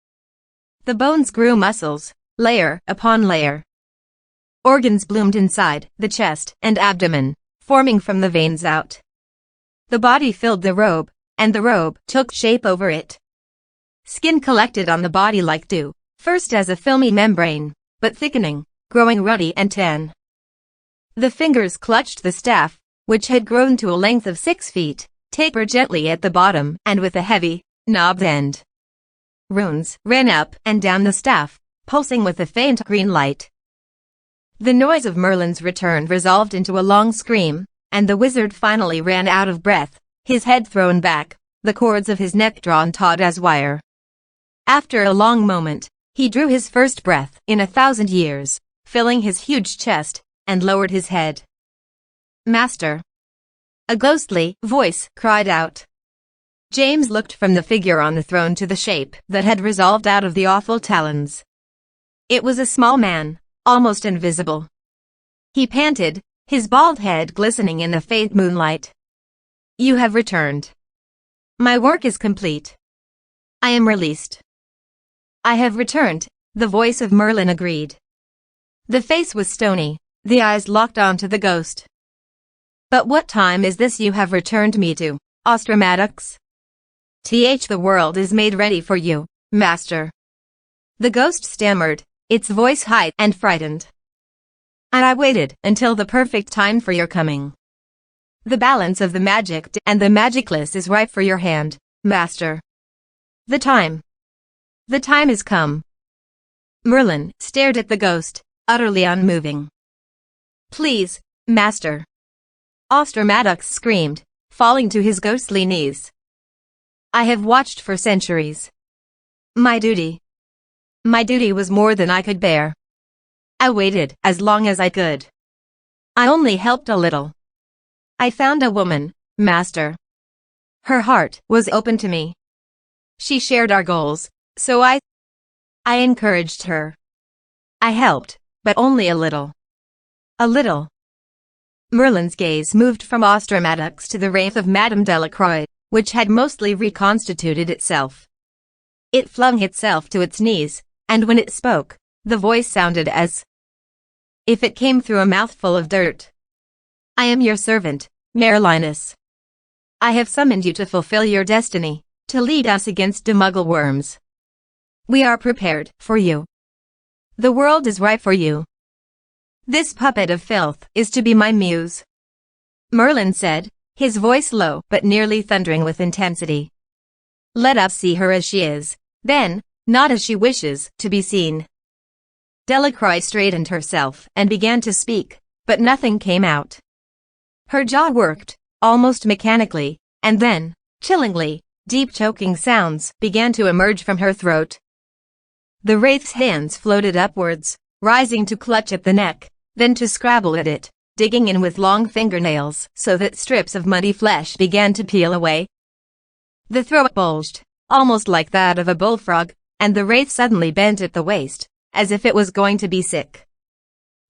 The bones grew muscles, layer upon layer. Organs bloomed inside the chest and abdomen, forming from the veins out. The body filled the robe, and the robe took shape over it. Skin collected on the body like dew, first as a filmy membrane, but thickening, growing ruddy and tan. The fingers clutched the staff, which had grown to a length of 6 feet, tapered gently at the bottom and with a heavy, knobbed end. Runes ran up and down the staff, pulsing with a faint green light. The noise of Merlin's return resolved into a long scream, and the wizard finally ran out of breath, his head thrown back, the cords of his neck drawn taut as wire. After a long moment, he drew his first breath in 1,000 years, filling his huge chest, and lowered his head. "Master!" a ghostly voice cried out. James looked from the figure on the throne to the shape that had resolved out of the awful talons. It was a small man, almost invisible. He panted, his bald head glistening in the faint moonlight. "You have returned. My work is complete. I am released." "I have returned," the voice of Merlin agreed. The face was stony, the eyes locked onto the ghost. "But what time is this you have returned me to, Austramadox?" "The world is made ready for you, master." The ghost stammered, its voice high and frightened. "And I waited until the perfect time for your coming. The balance of the magic and the magicless is ripe for your hand, master. The time is come." Merlin stared at the ghost, utterly unmoving. "Please, master," Austramadox screamed, falling to his ghostly knees. "I have watched for centuries. My duty was more than I could bear. I waited as long as I could. I only helped a little. I found a woman, master. Her heart was open to me. She shared our goals, so I encouraged her. I helped, but only a little. A little." Merlin's gaze moved from Austramadox to the wraith of Madame Delacroix, which had mostly reconstituted itself. It flung itself to its knees, and when it spoke, the voice sounded as if it came through a mouthful of dirt. "I am your servant, Merlinus. I have summoned you to fulfill your destiny, to lead us against the Muggle worms. We are prepared for you. The world is ripe for you. This puppet of filth is to be my muse," Merlin said, his voice low but nearly thundering with intensity. "Let us see her as she is, then, not as she wishes to be seen." Delacroix straightened herself and began to speak, but nothing came out. Her jaw worked, almost mechanically, and then, chillingly, deep choking sounds began to emerge from her throat. The wraith's hands floated upwards, rising to clutch at the neck, then to scrabble at it, digging in with long fingernails so that strips of muddy flesh began to peel away. The throat bulged, almost like that of a bullfrog, and the wraith suddenly bent at the waist, as if it was going to be sick.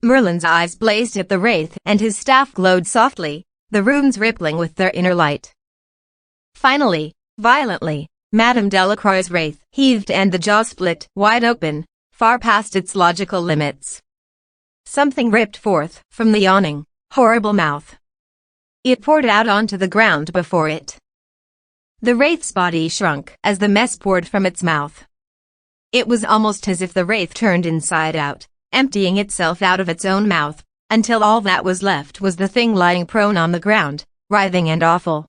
Merlin's eyes blazed at the wraith and his staff glowed softly, the runes rippling with their inner light. Finally, violently, Madame Delacroix's wraith heaved and the jaw split wide open, far past its logical limits. Something ripped forth from the yawning, horrible mouth. It poured out onto the ground before it. The wraith's body shrunk as the mess poured from its mouth. It was almost as if the wraith turned inside out, emptying itself out of its own mouth, until all that was left was the thing lying prone on the ground, writhing and awful.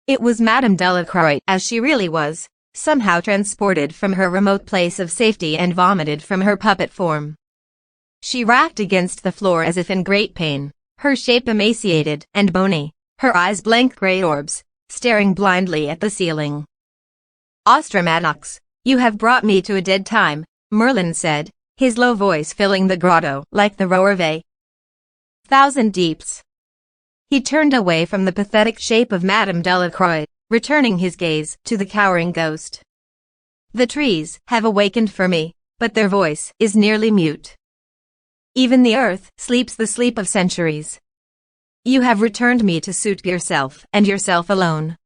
It was Madame Delacroix as she really was, somehow transported from her remote place of safety and vomited from her puppet form. She racked against the floor as if in great pain, her shape emaciated and bony, her eyes blank gray orbs, staring blindly at the ceiling. "Austramadox, you have brought me to a dead time," Merlin said, his low voice filling the grotto like the roar of a thousand deeps. He turned away from the pathetic shape of Madame Delacroix, returning his gaze to the cowering ghost. "The trees have awakened for me, but their voice is nearly mute. Even the earth sleeps the sleep of centuries. You have returned me to suit yourself and yourself alone.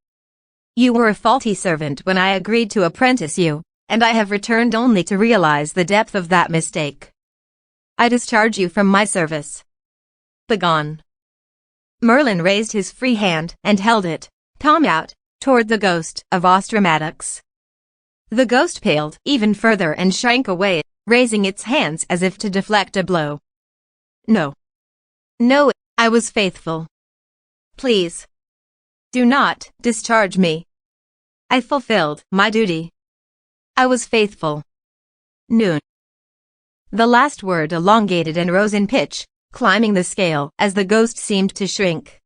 You were a faulty servant when I agreed to apprentice you, and I have returned only to realize the depth of that mistake. I discharge you from my service. Begone." Merlin raised his free hand and held it, palm out, toward the ghost of Austramadox. The ghost paled even further and shrank away, raising its hands as if to deflect a blow. "No. No, I was faithful. Please. Do not discharge me. I fulfilled my duty. I was faithful." Noon. The last word elongated and rose in pitch, climbing the scale as the ghost seemed to shrink.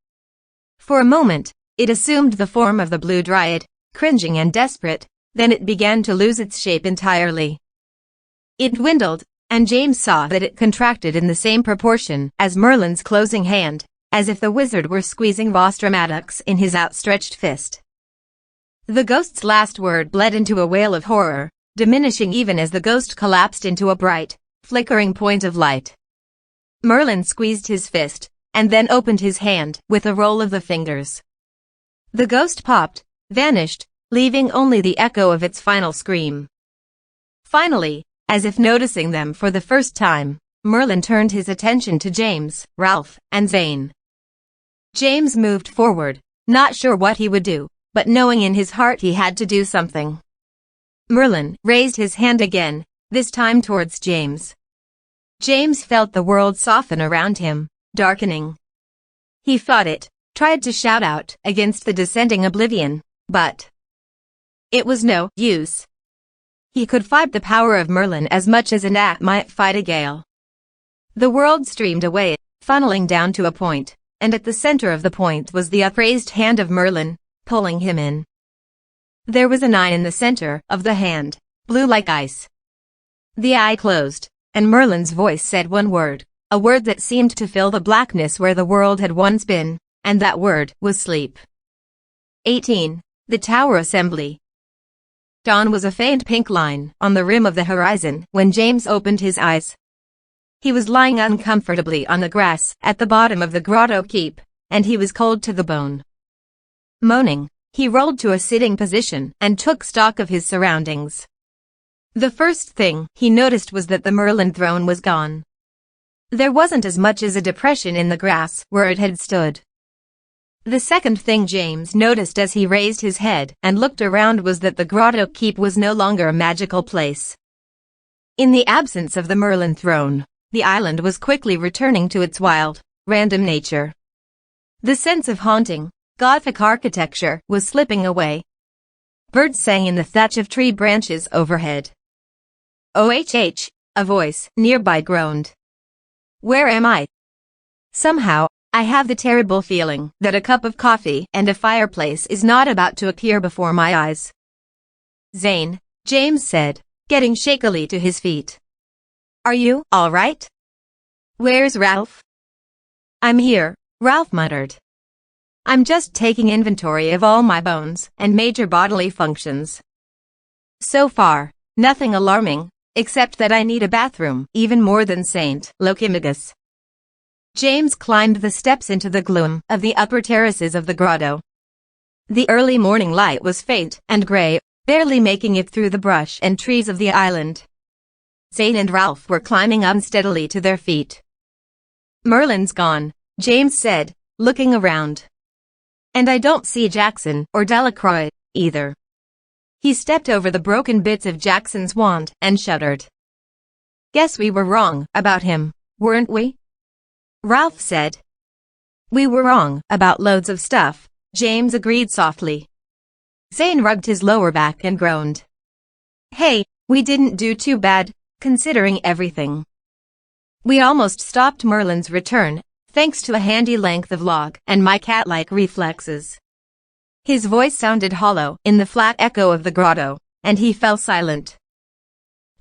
For a moment, it assumed the form of the blue dryad, cringing and desperate, then it began to lose its shape entirely. It dwindled, and James saw that it contracted in the same proportion as Merlin's closing hand, as if the wizard were squeezing Vos Dramaticus in his outstretched fist. The ghost's last word bled into a wail of horror, diminishing even as the ghost collapsed into a bright, flickering point of light. Merlin squeezed his fist, and then opened his hand with a roll of the fingers. The ghost popped, vanished, leaving only the echo of its final scream. Finally, as if noticing them for the first time, Merlin turned his attention to James, Ralph, and Zane. James moved forward, not sure what he would do, but knowing in his heart he had to do something. Merlin raised his hand again, this time towards James. James felt the world soften around him, darkening. He fought it, tried to shout out against the descending oblivion, but it was no use. He could fight the power of Merlin as much as a gnat might fight a gale. The world streamed away, funneling down to a point, and at the center of the point was the upraised hand of Merlin, pulling him in. There was an eye in the center of the hand, blue like ice. The eye closed, and Merlin's voice said one word, a word that seemed to fill the blackness where the world had once been, and that word was sleep. 18. The Tower Assembly. Dawn was a faint pink line on the rim of the horizon when James opened his eyes. He was lying uncomfortably on the grass at the bottom of the grotto keep, and he was cold to the bone. Moaning, he rolled to a sitting position and took stock of his surroundings. The first thing he noticed was that the Merlin throne was gone. There wasn't as much as a depression in the grass where it had stood. The second thing James noticed as he raised his head and looked around was that the grotto keep was no longer a magical place. In the absence of the Merlin throne, the island was quickly returning to its wild, random nature. The sense of haunting, Gothic architecture was slipping away. Birds sang in the thatch of tree branches overhead. "Oh-h-h," a voice nearby groaned. "Where am I?" Somehow, I have the terrible feeling that a cup of coffee and a fireplace is not about to appear before my eyes. "Zane," James said, getting shakily to his feet. "Are you all right?" "Where's Ralph?" "I'm here," Ralph muttered. "I'm just taking inventory of all my bones and major bodily functions. So far, nothing alarming, except that I need a bathroom even more than Saint Lochimigus." James climbed the steps into the gloom of the upper terraces of the grotto. The early morning light was faint and gray, barely making it through the brush and trees of the island. Zane and Ralph were climbing unsteadily to their feet. "Merlin's gone," James said, looking around. "And I don't see Jackson or Delacroix, either." He stepped over the broken bits of Jackson's wand and shuddered. "Guess we were wrong about him, weren't we?" Ralph said. "We were wrong about loads of stuff," James agreed softly. Zane rubbed his lower back and groaned. "Hey, we didn't do too bad, considering everything. We almost stopped Merlin's return, thanks to a handy length of log and my cat-like reflexes." His voice sounded hollow in the flat echo of the grotto, and he fell silent.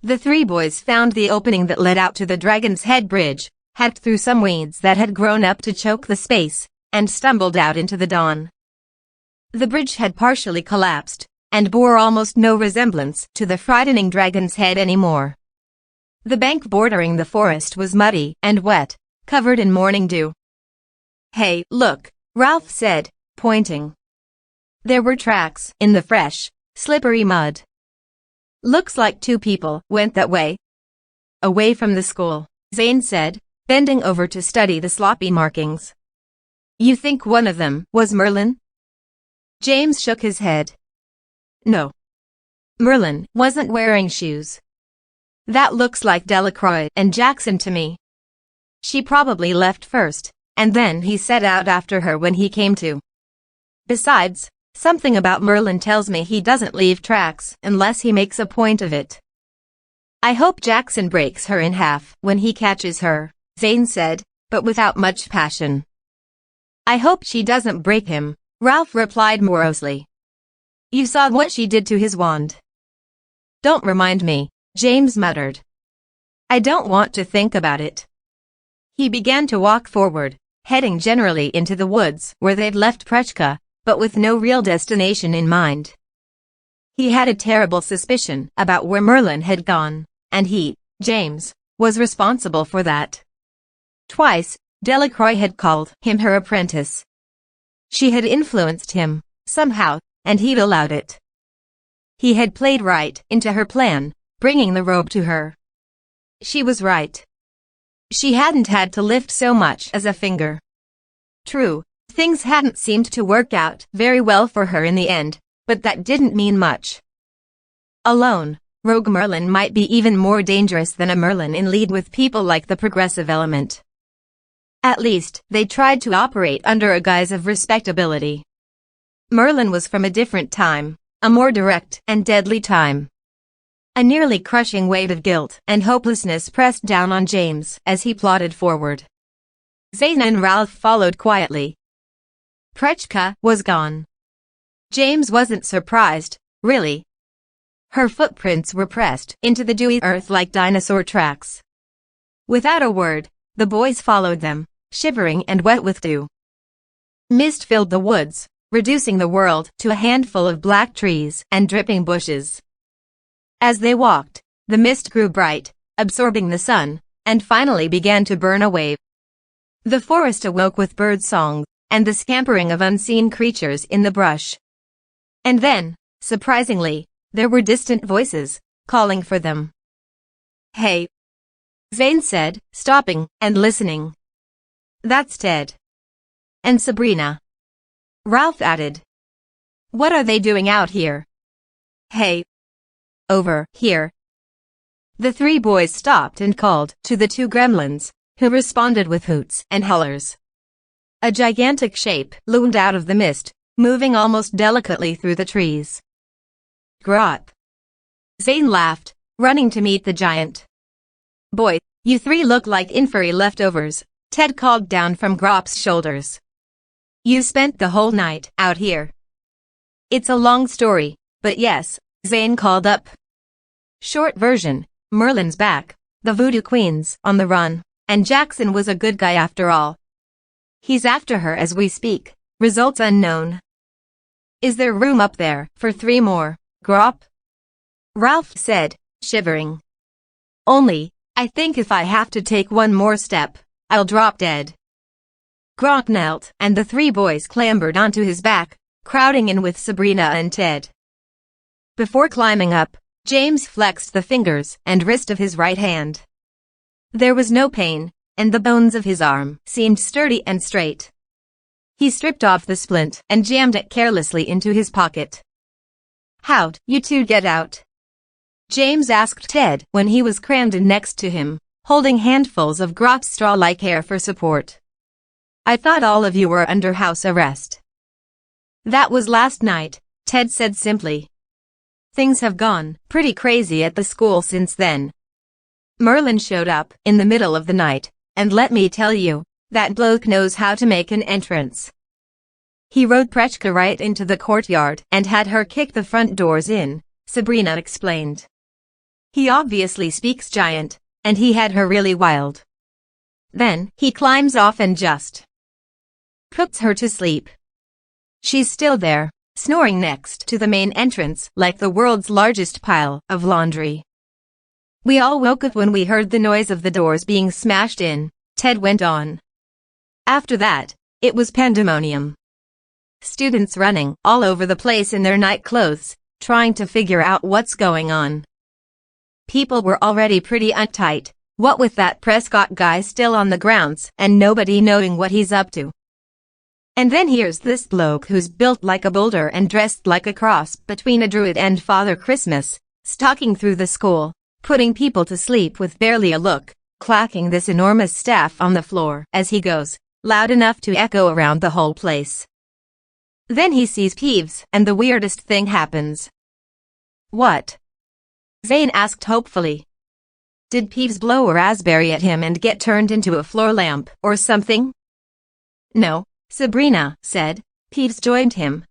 The three boys found the opening that led out to the Dragon's Head Bridge, hacked through some weeds that had grown up to choke the space, and stumbled out into the dawn. The bridge had partially collapsed, and bore almost no resemblance to the frightening Dragon's Head anymore. The bank bordering the forest was muddy and wet, covered in morning dew. "Hey, look," Ralph said, pointing. There were tracks in the fresh, slippery mud. "Looks like two people went that way." "Away from the school," Zane said, bending over to study the sloppy markings. "You think one of them was Merlin?" James shook his head. "No. Merlin wasn't wearing shoes. That looks like Delacroix and Jackson to me. She probably left first, and then he set out after her when he came to. Besides, something about Merlin tells me he doesn't leave tracks unless he makes a point of it." "I hope Jackson breaks her in half when he catches her," Zane said, but without much passion. "I hope she doesn't break him," Ralph replied morosely. "You saw what she did to his wand." "Don't remind me," James muttered. I don't want to think about it. He began to walk forward, heading generally into the woods where they'd left Prejudice, but with no real destination in mind. He had a terrible suspicion about where Merlin had gone, and he, James, was responsible for that. Twice, Delacroix had called him her apprentice. She had influenced him, somehow, and he'd allowed it. He had played right into her plan, bringing the robe to her. She was right. She hadn't had to lift so much as a finger. True, things hadn't seemed to work out very well for her in the end, but that didn't mean much. Alone, Rogue Merlin might be even more dangerous than a Merlin in league with people like the progressive element. At least, they tried to operate under a guise of respectability. Merlin was from a different time, a more direct and deadly time. A nearly crushing weight of guilt and hopelessness pressed down on James as he plodded forward. Zane and Ralph followed quietly. Prejudice was gone. James wasn't surprised, really. Her footprints were pressed into the dewy earth like dinosaur tracks. Without a word, the boys followed them, shivering and wet with dew. Mist filled the woods, reducing the world to a handful of black trees and dripping bushes. As they walked, the mist grew bright, absorbing the sun, and finally began to burn away. The forest awoke with bird song and the scampering of unseen creatures in the brush. And then, surprisingly, there were distant voices, calling for them. "Hey," Zane said, stopping and listening. "That's Ted. And Sabrina." Ralph added. "What are they doing out here?" "Hey. Over here." The three boys stopped and called to the two gremlins, who responded with hoots and hollers. A gigantic shape loomed out of the mist, moving almost delicately through the trees. "Grot." Zane laughed, running to meet the giant. "Boy, you three look like inferi leftovers," Ted called down from Grop's shoulders. "You spent the whole night out here." "It's a long story, but yes," Zane called up. Short version, Merlin's back, the Voodoo Queen's on the run, and Jackson was a good guy after all. He's after her as we speak, results unknown. "Is there room up there for 3 more, Grop?" Ralph said, shivering. "Only, I think if I have to take one more step, I'll drop dead." Grop knelt, and the 3 boys clambered onto his back, crowding in with Sabrina and Ted. Before climbing up, James flexed the fingers and wrist of his right hand. There was no pain, and the bones of his arm seemed sturdy and straight. He stripped off the splint and jammed it carelessly into his pocket. "How'd you two get out?" James asked Ted when he was crammed in next to him, holding handfuls of Grop's straw-like hair for support. "I thought all of you were under house arrest." "That was last night," Ted said simply. "Things have gone pretty crazy at the school since then. Merlin showed up in the middle of the night, and let me tell you, that bloke knows how to make an entrance. He rode Prejudice right into the courtyard and had her kick the front doors in," Sabrina explained. "He obviously speaks giant, and he had her really wild. Then he climbs off and just puts her to sleep. She's still there, snoring next to the main entrance like the world's largest pile of laundry." "We all woke up when we heard the noise of the doors being smashed in," Ted went on. "After that, it was pandemonium. Students running all over the place in their night clothes, trying to figure out what's going on. People were already pretty uptight, what with that Prescott guy still on the grounds and nobody knowing what he's up to. And then here's this bloke who's built like a boulder and dressed like a cross between a druid and Father Christmas, stalking through the school, putting people to sleep with barely a look, clacking this enormous staff on the floor as he goes, loud enough to echo around the whole place. Then he sees Peeves, and the weirdest thing happens." "What?" Zane asked hopefully. "Did Peeves blow a raspberry at him and get turned into a floor lamp or something?" "No," Sabrina said. "Peeves joined him.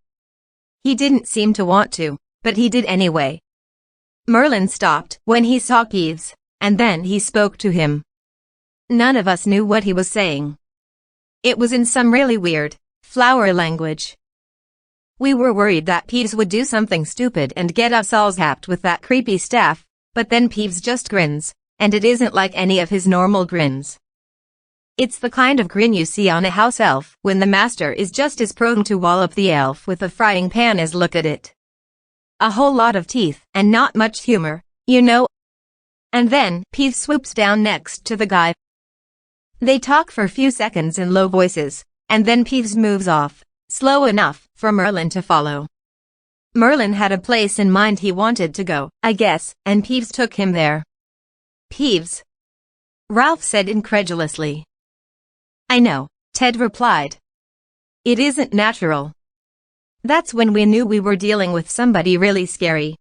He didn't seem to want to, but he did anyway. Merlin stopped when he saw Peeves, and then he spoke to him. None of us knew what he was saying. It was in some really weird, flower language. We were worried that Peeves would do something stupid and get us all zapped with that creepy stuff, but then Peeves just grins, and it isn't like any of his normal grins. It's the kind of grin you see on a house elf when the master is just as prone to wallop the elf with a frying pan as look at it. A whole lot of teeth, and not much humor, you know. And then, Peeves swoops down next to the guy. They talk for a few seconds in low voices, and then Peeves moves off, slow enough for Merlin to follow. Merlin had a place in mind he wanted to go, I guess, and Peeves took him there. Peeves? Ralph said incredulously. I know, Ted replied. It isn't natural. That's when we knew we were dealing with somebody really scary.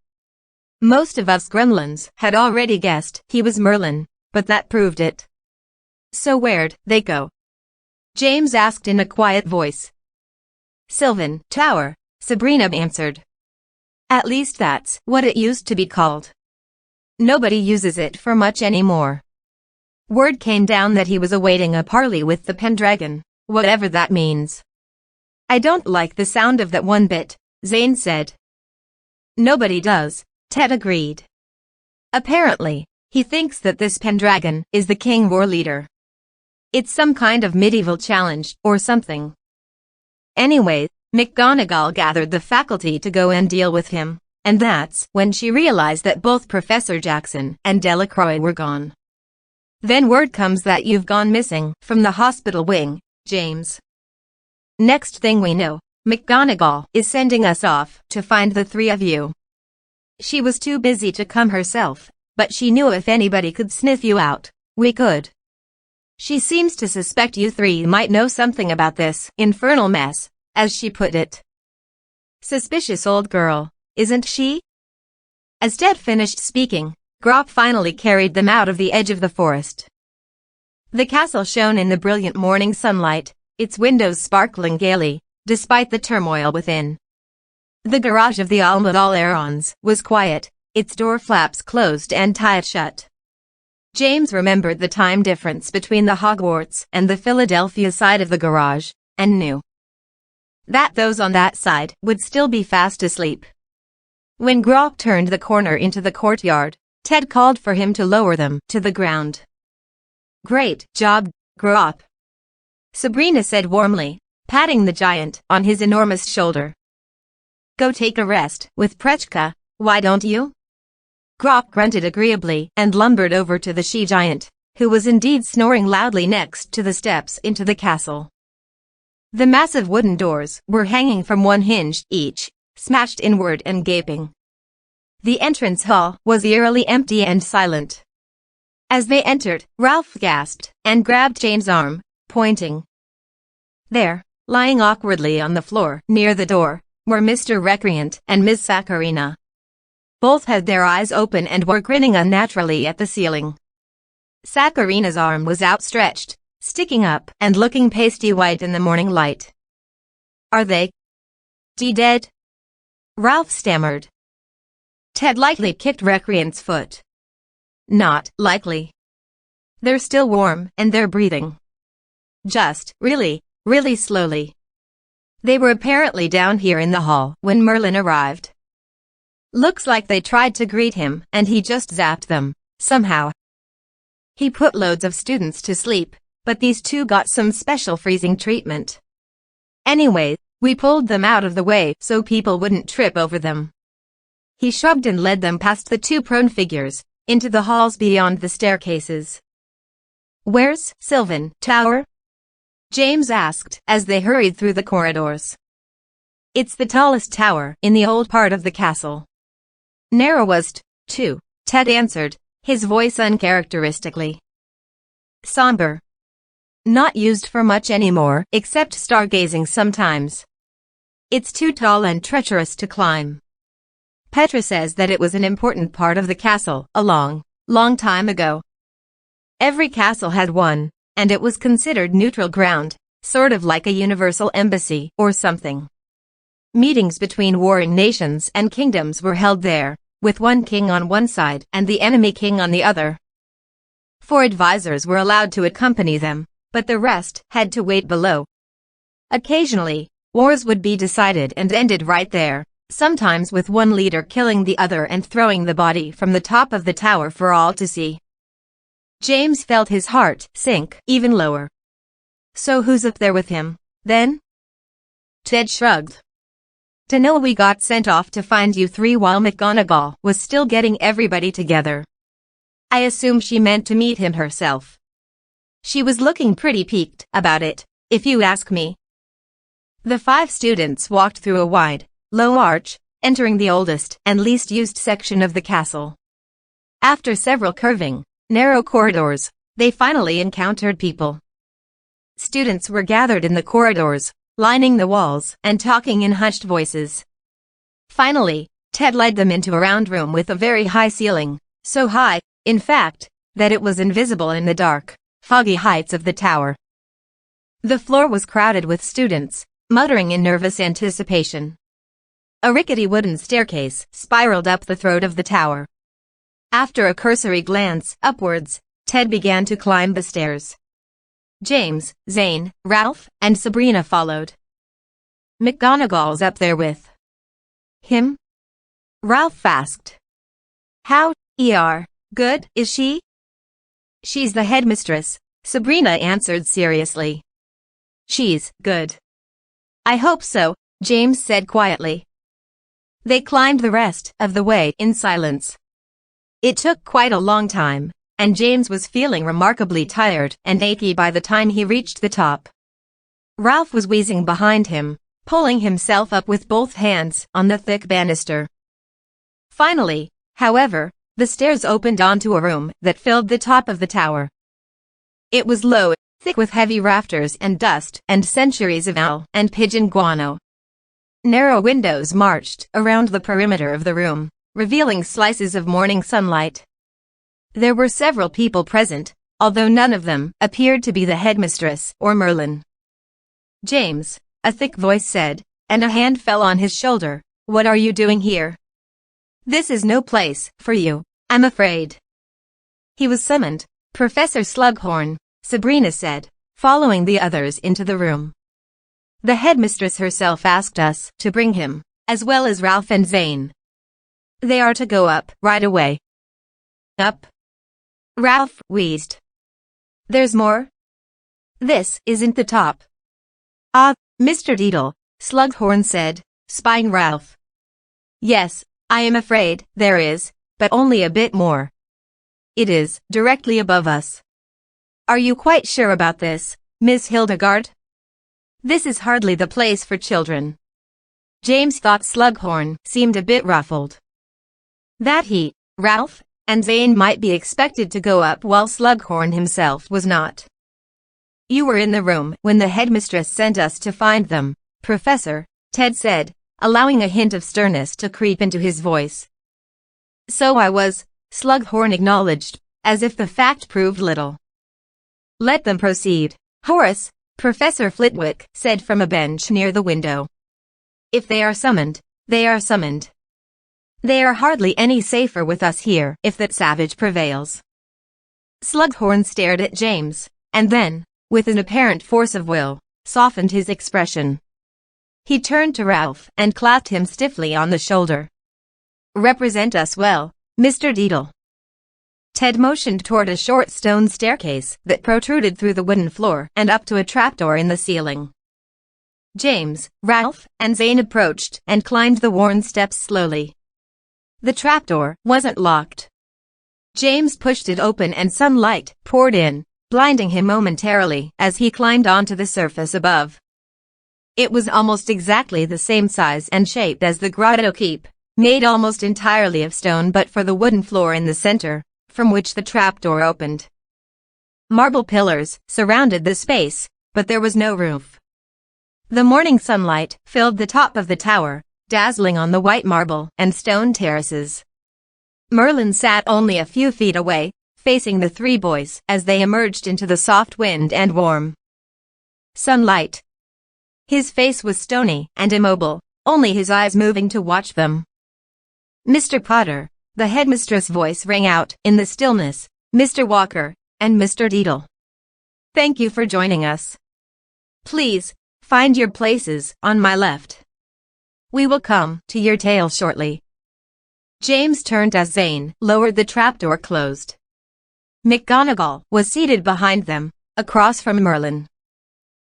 Most of us gremlins had already guessed he was Merlin, but that proved it. So where'd they go? James asked in a quiet voice. Sylvan Tower, Sabrina answered. At least that's what it used to be called. Nobody uses it for much anymore. Word came down that he was awaiting a parley with the Pendragon, whatever that means. I don't like the sound of that one bit, Zane said. Nobody does, Ted agreed. Apparently, he thinks that this Pendragon is the king war leader. It's some kind of medieval challenge, or something. Anyway, McGonagall gathered the faculty to go and deal with him, and that's when she realized that both Professor Jackson and Delacroix were gone. Then word comes that you've gone missing from the hospital wing, James. Next thing we know, McGonagall is sending us off to find the three of you. She was too busy to come herself, but she knew if anybody could sniff you out, we could. She seems to suspect you three might know something about this infernal mess, as she put it. Suspicious old girl, isn't she? As Ted finished speaking, Grop finally carried them out of the edge of the forest. The castle shone in the brilliant morning sunlight, its windows sparkling gaily, despite the turmoil within. The garage of the Almedal-Arons was quiet, its door flaps closed and tied shut. James remembered the time difference between the Hogwarts and the Philadelphia side of the garage, and knew that those on that side would still be fast asleep. When Grop turned the corner into the courtyard, Ted called for him to lower them to the ground. Great job, Grop, Sabrina said warmly, patting the giant on his enormous shoulder. Go take a rest with Prechka, why don't you? Grop grunted agreeably and lumbered over to the she-giant, who was indeed snoring loudly next to the steps into the castle. The massive wooden doors were hanging from one hinge each, smashed inward and gaping. The entrance hall was eerily empty and silent. As they entered, Ralph gasped and grabbed James' arm, pointing. There, lying awkwardly on the floor near the door, were Mr. Recreant and Miss Saccharina. Both had their eyes open and were grinning unnaturally at the ceiling. Saccharina's arm was outstretched, sticking up and looking pasty white in the morning light. Are they dead? Ralph stammered. Ted lightly kicked Recreant's foot. Not likely. They're still warm and they're breathing. Just, really slowly. They were apparently down here in the hall when Merlin arrived. Looks like they tried to greet him and he just zapped them, somehow. He put loads of students to sleep, but these two got some special freezing treatment. Anyway, we pulled them out of the way so people wouldn't trip over them. He shrugged and led them past the two prone figures, into the halls beyond the staircases. Where's Sylvan Tower? James asked as they hurried through the corridors. It's the tallest tower in the old part of the castle. Narrowest, too, Ted answered, his voice uncharacteristically somber. Not used for much anymore, except stargazing sometimes. It's too tall and treacherous to climb. Petra says that it was an important part of the castle a long time ago. Every castle had one, and it was considered neutral ground, sort of like a universal embassy or something. Meetings between warring nations and kingdoms were held there, with one king on one side and the enemy king on the other. 4 advisors were allowed to accompany them, but the rest had to wait below. Occasionally, wars would be decided and ended right there, sometimes with one leader killing the other and throwing the body from the top of the tower for all to see. James felt his heart sink even lower. So who's up there with him, then? Ted shrugged. To know we got sent off to find you 3 while McGonagall was still getting everybody together. I assume she meant to meet him herself. She was looking pretty piqued about it, if you ask me. The 5 students walked through a wide, low arch, entering the oldest and least used section of the castle. After several curving, narrow corridors, they finally encountered people. Students were gathered in the corridors, lining the walls and talking in hushed voices. Finally, Ted led them into a round room with a very high ceiling, so high, in fact, that it was invisible in the dark, foggy heights of the tower. The floor was crowded with students, muttering in nervous anticipation. A rickety wooden staircase spiraled up the throat of the tower. After a cursory glance upwards, Ted began to climb the stairs. James, Zane, Ralph, and Sabrina followed. McGonagall's up there with him? Ralph asked. How good is she? She's the headmistress, Sabrina answered seriously. She's good. I hope so, James said quietly. They climbed the rest of the way in silence. It took quite a long time, and James was feeling remarkably tired and achy by the time he reached the top. Ralph was wheezing behind him, pulling himself up with both hands on the thick banister. Finally, however, the stairs opened onto a room that filled the top of the tower. It was low, thick with heavy rafters and dust and centuries of owl and pigeon guano. Narrow windows marched around the perimeter of the room, revealing slices of morning sunlight. There were several people present, although none of them appeared to be the headmistress or Merlin. James, a thick voice said, and a hand fell on his shoulder. What are you doing here? This is no place for you, I'm afraid. He was summoned, Professor Slughorn, Sabrina said, following the others into the room. The headmistress herself asked us to bring him, as well as Ralph and Zane. They are to go up right away. Up? Ralph wheezed. There's more? This isn't the top. Ah, Mr. Deedle, Slughorn said, spying Ralph. Yes, I am afraid there is, but only a bit more. It is directly above us. Are you quite sure about this, Miss Hildegard? This is hardly the place for children. James thought Slughorn seemed a bit ruffled. That he, Ralph, and Zane might be expected to go up while Slughorn himself was not. You were in the room when the headmistress sent us to find them, Professor, Ted said, allowing a hint of sternness to creep into his voice. So I was, Slughorn acknowledged, as if the fact proved little. Let them proceed, Horace, Professor Flitwick said from a bench near the window. If they are summoned, they are summoned. They are hardly any safer with us here if that savage prevails. Slughorn stared at James, and then, with an apparent force of will, softened his expression. He turned to Ralph and clapped him stiffly on the shoulder. Represent us well, Mr. Deedle. Ted motioned toward a short stone staircase that protruded through the wooden floor and up to a trapdoor in the ceiling. James, Ralph, and Zane approached and climbed the worn steps slowly. The trapdoor wasn't locked. James pushed it open and sunlight poured in, blinding him momentarily as he climbed onto the surface above. It was almost exactly the same size and shape as the grotto keep, made almost entirely of stone but for the wooden floor in the center, from which the trapdoor opened. Marble pillars surrounded the space, but there was no roof. The morning sunlight filled the top of the tower, dazzling on the white marble and stone terraces. Merlin sat only a few feet away, facing the 3 boys as they emerged into the soft wind and warm sunlight. His face was stony and immobile, only his eyes moving to watch them. Mr. Potter, the headmistress' voice rang out in the stillness. Mr. Walker, and Mr. Deedle. Thank you for joining us. Please, find your places on my left. We will come to your tale shortly. James turned as Zane lowered the trapdoor closed. McGonagall was seated behind them, across from Merlin.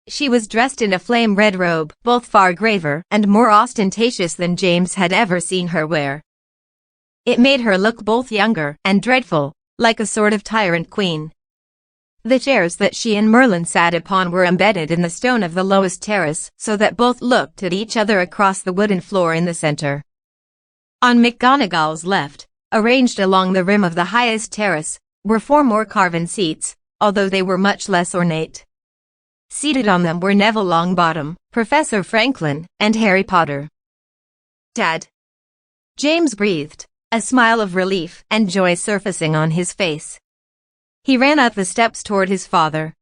She was dressed in a flame-red robe, both far graver and more ostentatious than James had ever seen her wear. It made her look both younger and dreadful, like a sort of tyrant queen. The chairs that she and Merlin sat upon were embedded in the stone of the lowest terrace, so that both looked at each other across the wooden floor in the center. On McGonagall's left, arranged along the rim of the highest terrace, were 4 more carven seats, although they were much less ornate. Seated on them were Neville Longbottom, Professor Franklin, and Harry Potter. "Dad," James breathed, a smile of relief and joy surfacing on his face. He ran up the steps toward his father.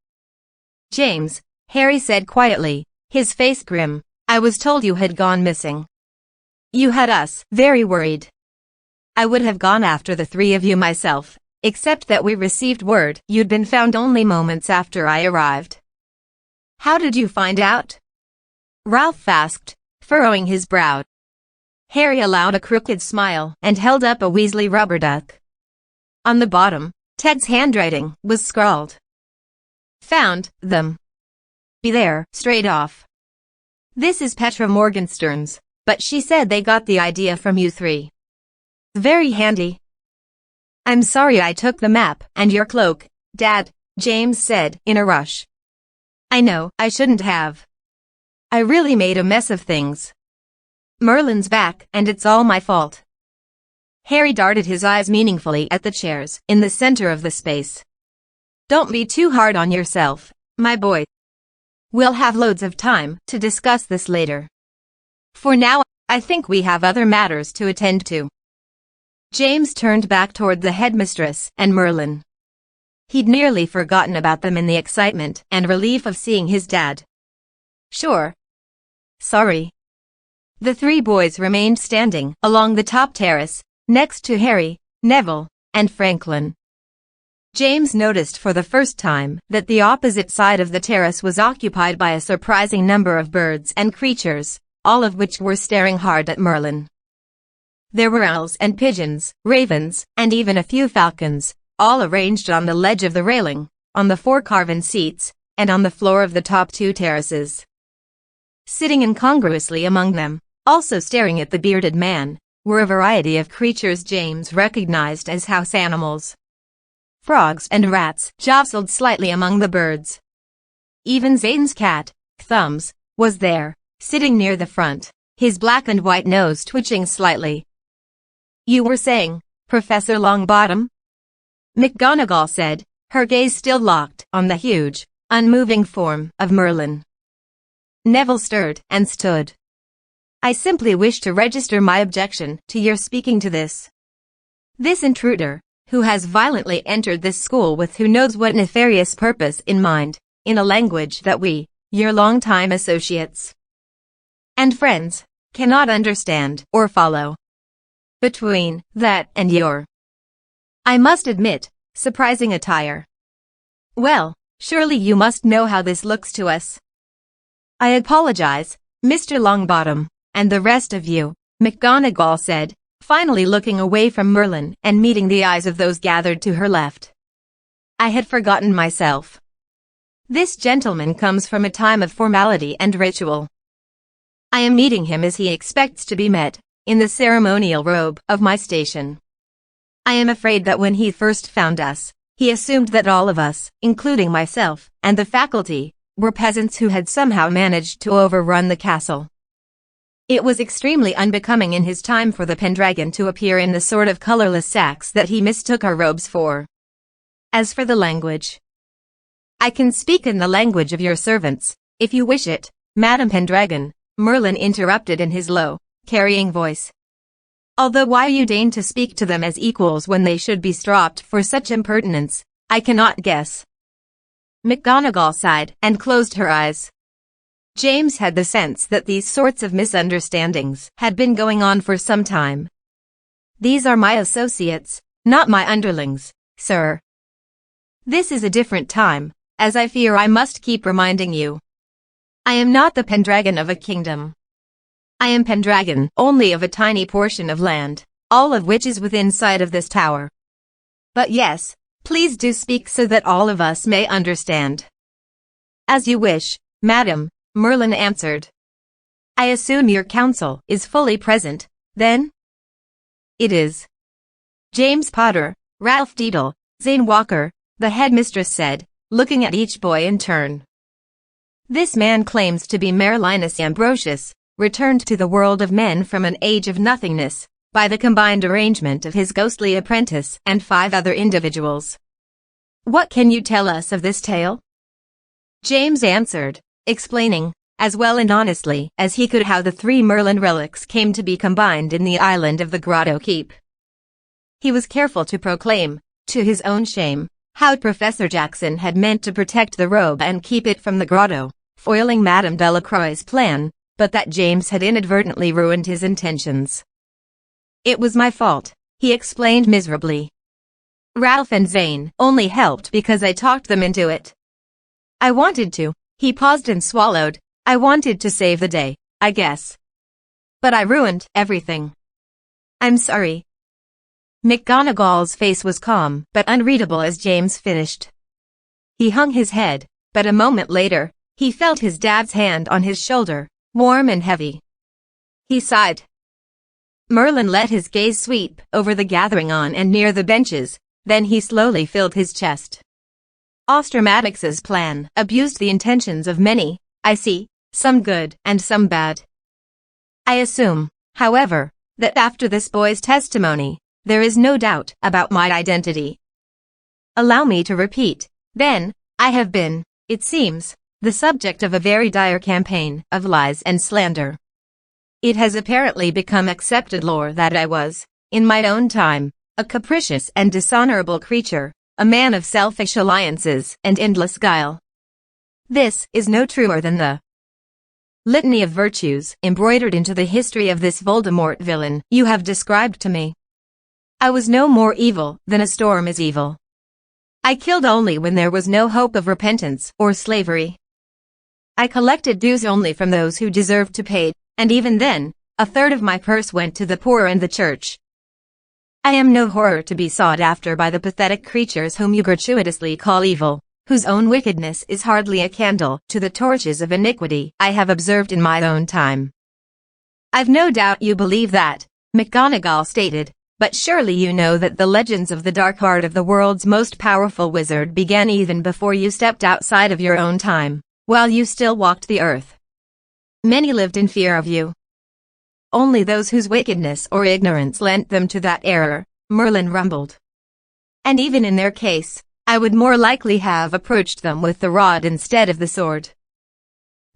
"James," Harry said quietly, his face grim, "I was told you had gone missing. You had us very worried. I would have gone after the 3 of you myself, except that we received word you'd been found only moments after I arrived." "How did you find out?" Ralph asked, furrowing his brow. Harry allowed a crooked smile and held up a Weasley rubber duck. On the bottom, Ted's handwriting was scrawled. "Found them. Be there, straight off. This is Petra Morgenstern's, but she said they got the idea from you 3. Very handy." "I'm sorry I took the map and your cloak, Dad," James said in a rush. "I know, I shouldn't have. I really made a mess of things. Merlin's back, and it's all my fault." Harry darted his eyes meaningfully at the chairs in the center of the space. "Don't be too hard on yourself, my boy. We'll have loads of time to discuss this later. For now, I think we have other matters to attend to." James turned back toward the headmistress and Merlin. He'd nearly forgotten about them in the excitement and relief of seeing his dad. "Sure. Sorry." The 3 boys remained standing along the top terrace, next to Harry, Neville, and Franklin. James noticed for the first time that the opposite side of the terrace was occupied by a surprising number of birds and creatures, all of which were staring hard at Merlin. There were owls and pigeons, ravens, and even a few falcons, all arranged on the ledge of the railing, on the 4 carven seats, and on the floor of the top 2 terraces. Sitting incongruously among them, also staring at the bearded man, were a variety of creatures James recognized as house animals. Frogs and rats jostled slightly among the birds. Even Zane's cat, Thumbs, was there, sitting near the front, his black and white nose twitching slightly. "You were saying, Professor Longbottom?" McGonagall said, her gaze still locked on the huge, unmoving form of Merlin. Neville stirred and stood. "I simply wish to register my objection to your speaking to this intruder, who has violently entered this school with who knows what nefarious purpose in mind, in a language that we, your longtime associates and friends, cannot understand or follow. Between that and your, I must admit, surprising attire. Well, surely you must know how this looks to us." "I apologize, Mr. Longbottom, and the rest of you," McGonagall said, finally looking away from Merlin and meeting the eyes of those gathered to her left. "I had forgotten myself. This gentleman comes from a time of formality and ritual. I am meeting him as he expects to be met, in the ceremonial robe of my station. I am afraid that when he first found us, he assumed that all of us, including myself and the faculty, were peasants who had somehow managed to overrun the castle. It was extremely unbecoming in his time for the Pendragon to appear in the sort of colorless sacks that he mistook our robes for. As for the language, I can speak in the language of your servants, if you wish it, Madam Pendragon," Merlin interrupted in his low, carrying voice. "Although why you deign to speak to them as equals when they should be stropped for such impertinence, I cannot guess." McGonagall sighed and closed her eyes. James had the sense that these sorts of misunderstandings had been going on for some time. "These are my associates, not my underlings, sir." This is a different time, as I fear I must keep reminding you. I am not the Pendragon of a kingdom. I am Pendragon only of a tiny portion of land, all of which is within sight of this tower. But yes, please do speak so that all of us may understand. As you wish, madam, Merlin answered. I assume your council is fully present, then? It is. James Potter, Ralph Deedle, Zane Walker, the headmistress said, looking at each boy in turn. This man claims to be Merlinus Ambrosius, returned to the world of men from an age of nothingness, by the combined arrangement of his ghostly apprentice and 5 other individuals. What can you tell us of this tale? James answered, explaining, as well and honestly as he could, how the 3 Merlin relics came to be combined in the island of the Grotto Keep. He was careful to proclaim, to his own shame, how Professor Jackson had meant to protect the robe and keep it from the grotto, foiling Madame Delacroix's plan, but that James had inadvertently ruined his intentions. It was my fault, he explained miserably. Ralph and Zane only helped because I talked them into it. I wanted to, he paused and swallowed, I wanted to save the day, I guess. But I ruined everything. I'm sorry. McGonagall's face was calm but unreadable as James finished. He hung his head, but a moment later, he felt his dad's hand on his shoulder, warm and heavy. He sighed. Merlin let his gaze sweep over the gathering on and near the benches, then he slowly filled his chest. Austermatix's plan abused the intentions of many, I see, some good and some bad. I assume, however, that after this boy's testimony, there is no doubt about my identity. Allow me to repeat, then, I have been, it seems, the subject of a very dire campaign of lies and slander. It has apparently become accepted lore that I was, in my own time, a capricious and dishonorable creature, a man of selfish alliances and endless guile. This is no truer than the litany of virtues embroidered into the history of this Voldemort villain you have described to me. I was no more evil than a storm is evil. I killed only when there was no hope of repentance or slavery. I collected dues only from those who deserved to pay, and even then, 1/3 of my purse went to the poor and the church. I am no horror to be sought after by the pathetic creatures whom you gratuitously call evil, whose own wickedness is hardly a candle to the torches of iniquity I have observed in my own time. I've no doubt you believe that, McGonagall stated, but surely you know that the legends of the dark heart of the world's most powerful wizard began even before you stepped outside of your own time, while you still walked the earth. Many lived in fear of you. Only those whose wickedness or ignorance lent them to that error, Merlin rumbled. And even in their case, I would more likely have approached them with the rod instead of the sword.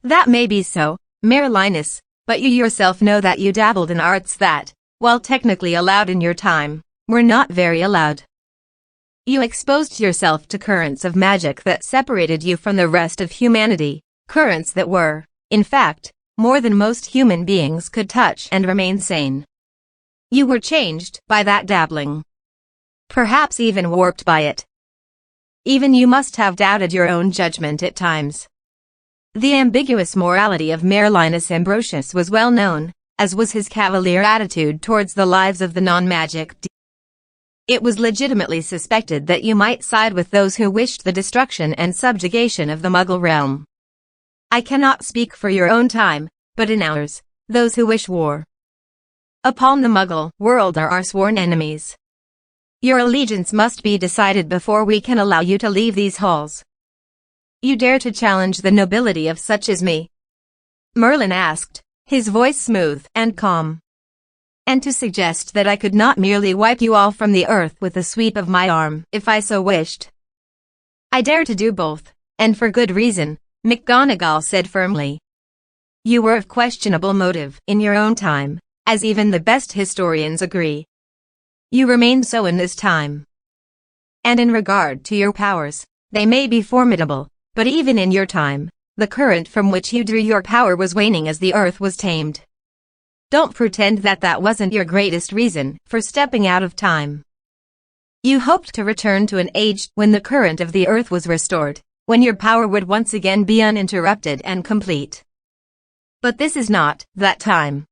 That may be so, Merlinus, but you yourself know that you dabbled in arts that, while technically allowed in your time, were not very allowed. You exposed yourself to currents of magic that separated you from the rest of humanity, currents that were, in fact, more than most human beings could touch and remain sane. You were changed by that dabbling. Perhaps even warped by it. Even you must have doubted your own judgment at times. The ambiguous morality of Merlinus Ambrosius was well known, as was his cavalier attitude towards the lives of the non-magic. It was legitimately suspected that you might side with those who wished the destruction and subjugation of the Muggle realm. I cannot speak for your own time, but in ours, those who wish war upon the Muggle world are our sworn enemies. Your allegiance must be decided before we can allow you to leave these halls. You dare to challenge the nobility of such as me? Merlin asked, his voice smooth and calm. And to suggest that I could not merely wipe you all from the earth with a sweep of my arm, if I so wished. I dare to do both, and for good reason, McGonagall said firmly. You were of questionable motive in your own time, as even the best historians agree. You remain so in this time. And in regard to your powers, they may be formidable, but even in your time, the current from which you drew your power was waning as the earth was tamed. Don't pretend that that wasn't your greatest reason for stepping out of time. You hoped to return to an age when the current of the earth was restored, when your power would once again be uninterrupted and complete. But this is not that time.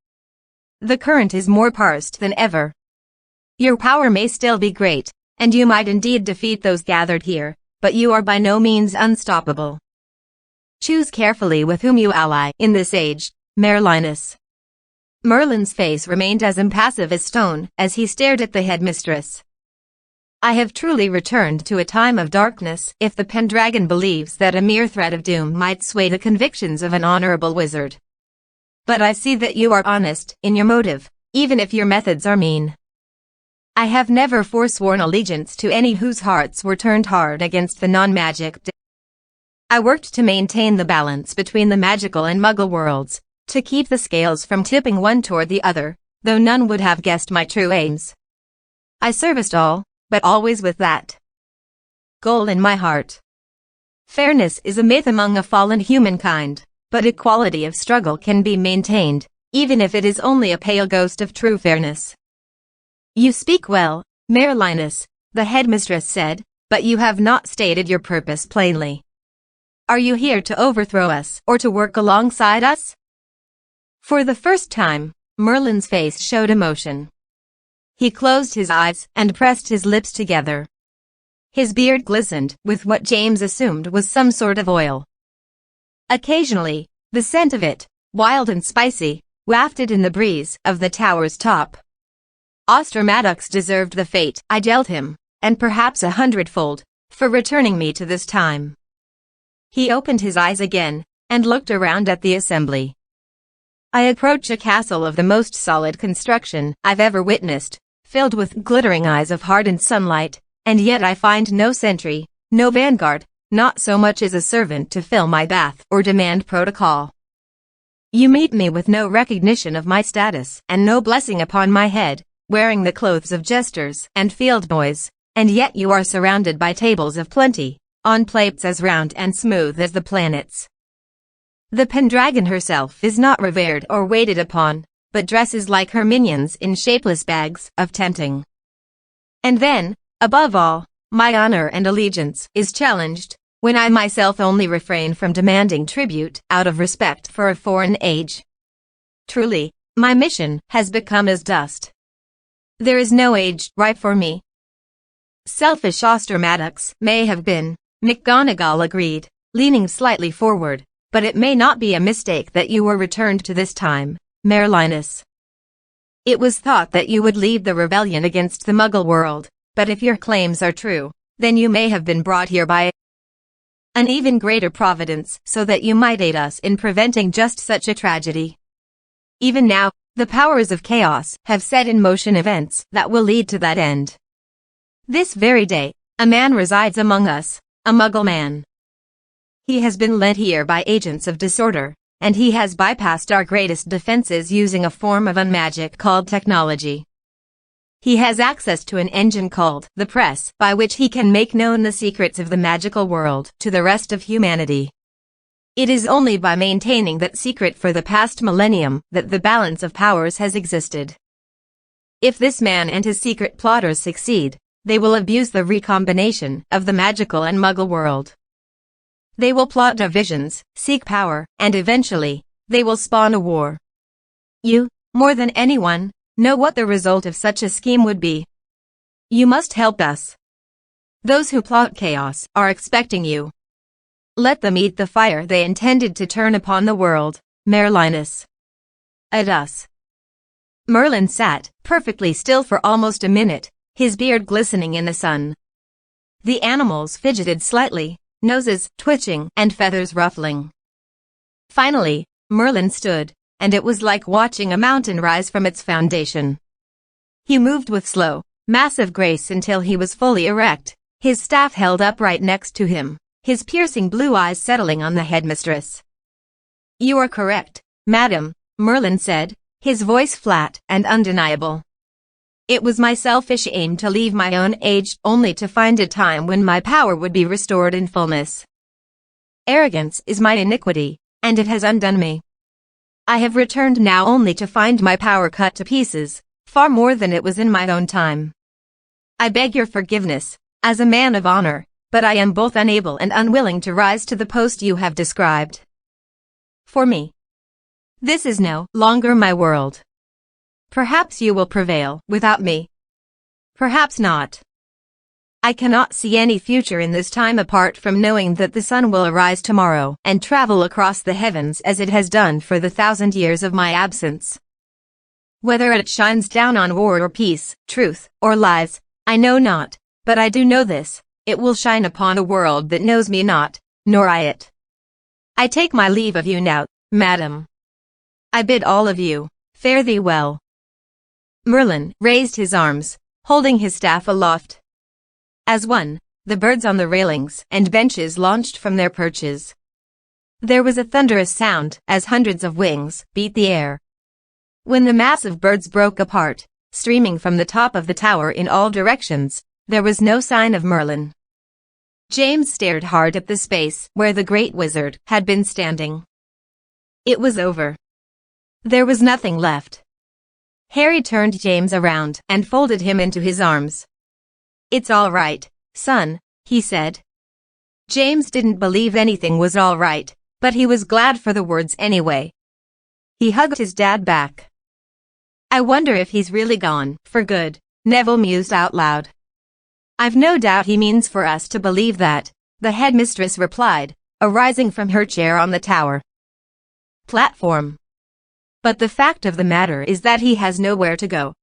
The current is more parsed than ever. Your power may still be great, and you might indeed defeat those gathered here, but you are by no means unstoppable. Choose carefully with whom you ally in this age, Merlinus. Merlin's face remained as impassive as stone as he stared at the headmistress. I have truly returned to a time of darkness if the Pendragon believes that a mere threat of doom might sway the convictions of an honorable wizard. But I see that you are honest in your motive, even if your methods are mean. I have never forsworn allegiance to any whose hearts were turned hard against the non-magic. I worked to maintain the balance between the magical and muggle worlds, to keep the scales from tipping one toward the other, though none would have guessed my true aims. I serviced all, but always with that goal in my heart. Fairness is a myth among a fallen humankind, but equality of struggle can be maintained, even if it is only a pale ghost of true fairness. You speak well, Merlinus, the headmistress said, but you have not stated your purpose plainly. Are you here to overthrow us or to work alongside us? For the first time, Merlin's face showed emotion. He closed his eyes and pressed his lips together. His beard glistened with what James assumed was some sort of oil. Occasionally, the scent of it, wild and spicy, wafted in the breeze of the tower's top. Oster Maddox deserved the fate I dealt him, and perhaps 100-fold, for returning me to this time. He opened his eyes again, and looked around at the assembly. I approach a castle of the most solid construction I've ever witnessed, filled with glittering eyes of hardened sunlight, and yet I find no sentry, no vanguard, not so much as a servant to fill my bath or demand protocol. You meet me with no recognition of my status and no blessing upon my head, wearing the clothes of jesters and field boys, and yet you are surrounded by tables of plenty, on plates as round and smooth as the planets. The Pendragon herself is not revered or waited upon, but dresses like her minions in shapeless bags of tempting. And then, above all, my honor and allegiance is challenged, when I myself only refrain from demanding tribute out of respect for a foreign age. Truly, my mission has become as dust. There is no age ripe for me. Selfish Oster Maddox may have been, McGonagall agreed, leaning slightly forward, but it may not be a mistake that you were returned to this time, Merlinus. It was thought that you would lead the rebellion against the Muggle world, but if your claims are true, then you may have been brought here by an even greater providence so that you might aid us in preventing just such a tragedy. Even now, the powers of chaos have set in motion events that will lead to that end. This very day, a man resides among us, a Muggle man. He has been led here by agents of disorder, and he has bypassed our greatest defenses using a form of unmagic called technology. He has access to an engine called the press, by which he can make known the secrets of the magical world to the rest of humanity. It is only by maintaining that secret for the past millennium that the balance of powers has existed. If this man and his secret plotters succeed, they will abuse the recombination of the magical and Muggle world. They will plot divisions, seek power, and eventually, they will spawn a war. You, more than anyone, know what the result of such a scheme would be. You must help us. Those who plot chaos are expecting you. Let them eat the fire they intended to turn upon the world, Merlinus. At us. Merlin sat, perfectly still for almost a minute, his beard glistening in the sun. The animals fidgeted slightly, noses twitching and feathers ruffling. Finally, Merlin stood, and it was like watching a mountain rise from its foundation. He moved with slow, massive grace until he was fully erect, his staff held upright next to him, his piercing blue eyes settling on the headmistress. You are correct, madam, Merlin said, his voice flat and undeniable. It was my selfish aim to leave my own age only to find a time when my power would be restored in fullness. Arrogance is my iniquity, and it has undone me. I have returned now only to find my power cut to pieces, far more than it was in my own time. I beg your forgiveness, as a man of honor, but I am both unable and unwilling to rise to the post you have described. For me, this is no longer my world. Perhaps you will prevail without me. Perhaps not. I cannot see any future in this time apart from knowing that the sun will arise tomorrow and travel across the heavens as it has done for the 1,000 years of my absence. Whether it shines down on war or peace, truth or lies, I know not, but I do know this, it will shine upon a world that knows me not, nor I it. I take my leave of you now, madam. I bid all of you, fare thee well. Merlin raised his arms, holding his staff aloft. As one, the birds on the railings and benches launched from their perches. There was a thunderous sound as hundreds of wings beat the air. When the mass of birds broke apart, streaming from the top of the tower in all directions, there was no sign of Merlin. James stared hard at the space where the great wizard had been standing. It was over. There was nothing left. Harry turned James around and folded him into his arms. "It's all right, son," he said. James didn't believe anything was all right, but he was glad for the words anyway. He hugged his dad back. "I wonder if he's really gone, for good," Neville mused out loud. "I've no doubt he means for us to believe that," the headmistress replied, arising from her chair on the tower platform. "But the fact of the matter is that he has nowhere to go.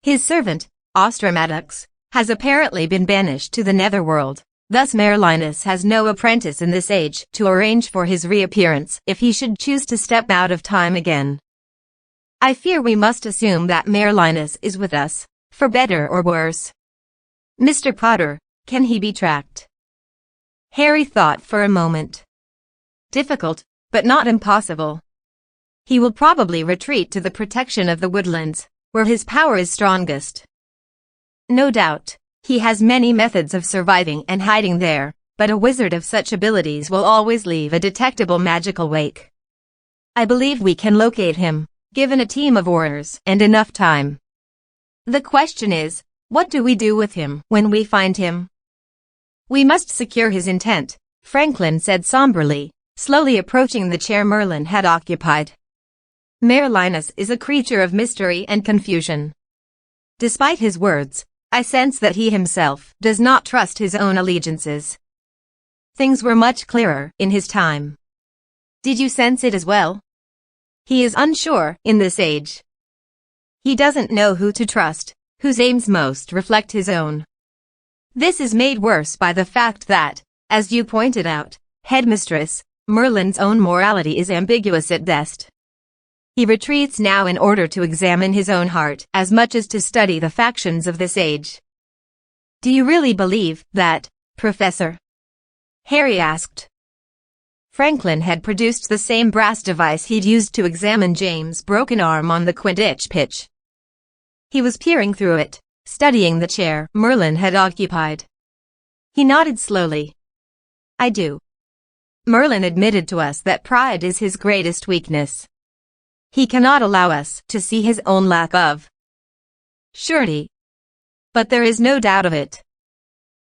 His servant, Ostramadux, has apparently been banished to the netherworld, thus Merlinus has no apprentice in this age to arrange for his reappearance if he should choose to step out of time again. I fear we must assume that Merlinus is with us, for better or worse. Mr. Potter, can he be tracked?" Harry thought for a moment. Difficult, but not impossible. He will probably retreat to the protection of the woodlands, where his power is strongest. No doubt, he has many methods of surviving and hiding there, but a wizard of such abilities will always leave a detectable magical wake. I believe we can locate him, given a team of warriors and enough time. The question is, what do we do with him when we find him? "We must secure his intent," Franklin said somberly, slowly approaching the chair Merlin had occupied. "Merlinus is a creature of mystery and confusion. Despite his words, I sense that he himself does not trust his own allegiances. Things were much clearer in his time. Did you sense it as well? He is unsure in this age. He doesn't know who to trust, whose aims most reflect his own. This is made worse by the fact that, as you pointed out, headmistress, Merlin's own morality is ambiguous at best. He retreats now in order to examine his own heart as much as to study the factions of this age." "Do you really believe that, Professor?" Harry asked. Franklin had produced the same brass device he'd used to examine James' broken arm on the Quidditch pitch. He was peering through it, studying the chair Merlin had occupied. He nodded slowly. "I do. Merlin admitted to us that pride is his greatest weakness. He cannot allow us to see his own lack of surety. But there is no doubt of it.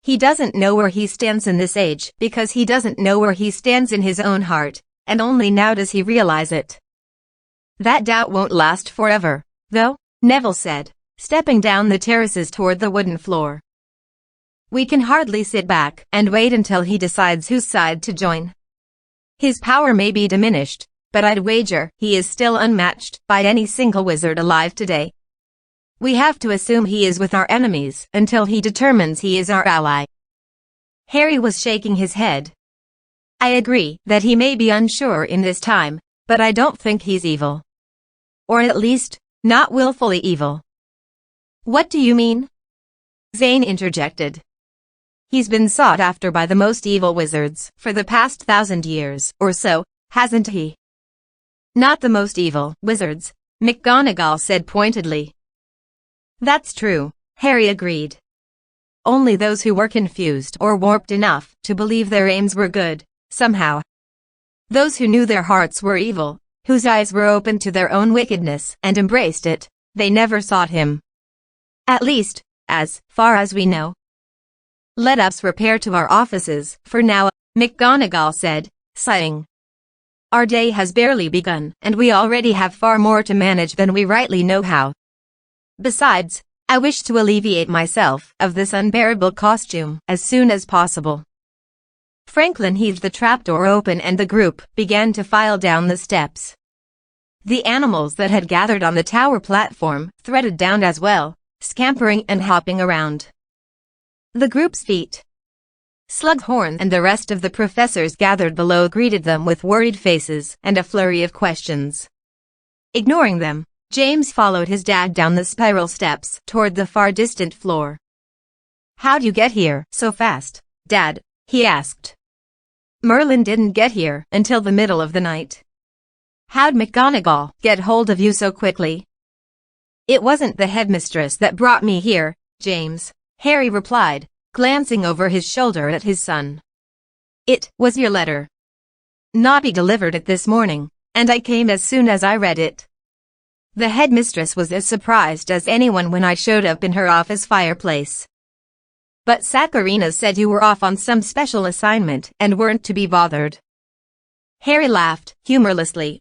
He doesn't know where he stands in this age because he doesn't know where he stands in his own heart, and only now does he realize it. That doubt won't last forever, though," Neville said, stepping down the terraces toward the wooden floor. "We can hardly sit back and wait until he decides whose side to join. His power may be diminished, but I'd wager he is still unmatched by any single wizard alive today. We have to assume he is with our enemies until he determines he is our ally." Harry was shaking his head. "I agree that he may be unsure in this time, but I don't think he's evil. Or at least, not willfully evil." "What do you mean?" Zane interjected. "He's been sought after by the most evil wizards for the past 1,000 years or so, hasn't he?" "Not the most evil wizards," McGonagall said pointedly. "That's true," Harry agreed. "Only those who were confused or warped enough to believe their aims were good, somehow. Those who knew their hearts were evil, whose eyes were open to their own wickedness and embraced it, they never sought him. At least, as far as we know. Let us repair to our offices, for now, McGonagall said, sighing. Our day has barely begun, and we already have far more to manage than we rightly know how. Besides, I wish to alleviate myself of this unbearable costume as soon as possible. Franklin heaved the trapdoor open and the group began to file down the steps. The animals that had gathered on the tower platform threaded down as well, scampering and hopping around. The group's feet. Slughorn and the rest of the professors gathered below greeted them with worried faces and a flurry of questions. Ignoring them, James followed his dad down the spiral steps toward the far distant floor. "How'd you get here so fast, Dad?" he asked. "Merlin didn't get here until the middle of the night." "How'd McGonagall get hold of you so quickly?" "It wasn't the headmistress that brought me here, James," Harry replied, glancing over his shoulder at his son. "It was your letter. Nobby delivered it this morning, and I came as soon as I read it." The headmistress was as surprised as anyone when I showed up in her office fireplace. "But Saccharina said you were off on some special assignment and weren't to be bothered." Harry laughed humorlessly.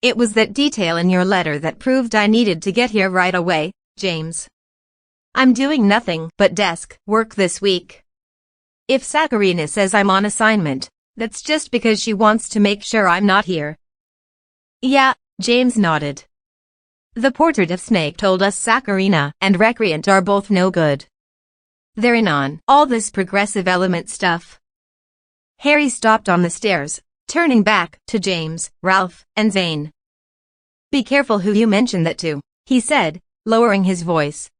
"It was that detail in your letter that proved I needed to get here right away, James. I'm doing nothing but desk work this week. If Saccharina says I'm on assignment, that's just because she wants to make sure I'm not here." "Yeah," James nodded. "The portrait of Snape told us Saccharina and Recreant are both no good. They're in on all this progressive element stuff." Harry stopped on the stairs, turning back to James, Ralph, and Zane. "Be careful who you mention that to," he said, lowering his voice.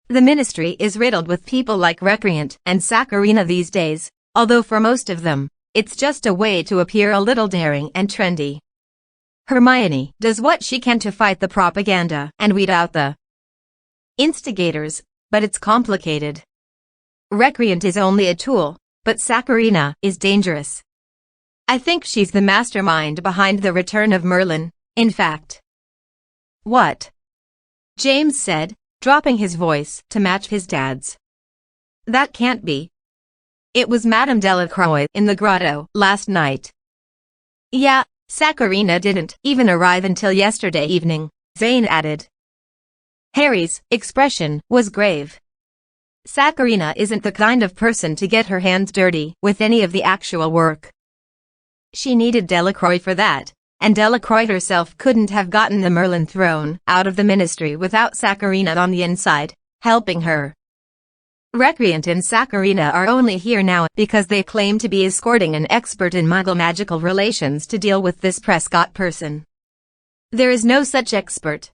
"The ministry is riddled with people like Recreant and Saccharina these days, although for most of them, it's just a way to appear a little daring and trendy. Hermione does what she can to fight the propaganda and weed out the instigators, but it's complicated. Recreant is only a tool, but Saccharina is dangerous. I think she's the mastermind behind the return of Merlin, in fact." "What?" James said, dropping his voice to match his dad's. "That can't be. It was Madame Delacroix in the grotto last night." "Yeah, Saccharina didn't even arrive until yesterday evening," Zane added. Harry's expression was grave. "Saccharina isn't the kind of person to get her hands dirty with any of the actual work. She needed Delacroix for that, and Delacroix herself couldn't have gotten the Merlin throne out of the ministry without Saccharina on the inside, helping her. Recreant and Saccharina are only here now because they claim to be escorting an expert in Muggle magical relations to deal with this Prescott person. There is no such expert.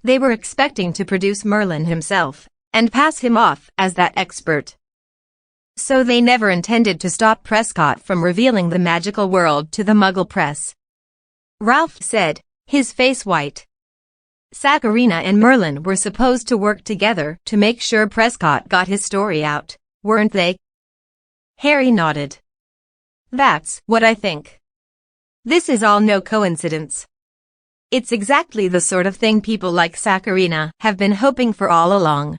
They were expecting to produce Merlin himself and pass him off as that expert. So they never intended to stop Prescott from revealing the magical world to the Muggle press," Ralph said, his face white. "Saccharina and Merlin were supposed to work together to make sure Prescott got his story out, weren't they?" Harry nodded. "That's what I think. This is all no coincidence. It's exactly the sort of thing people like Saccharina have been hoping for all along.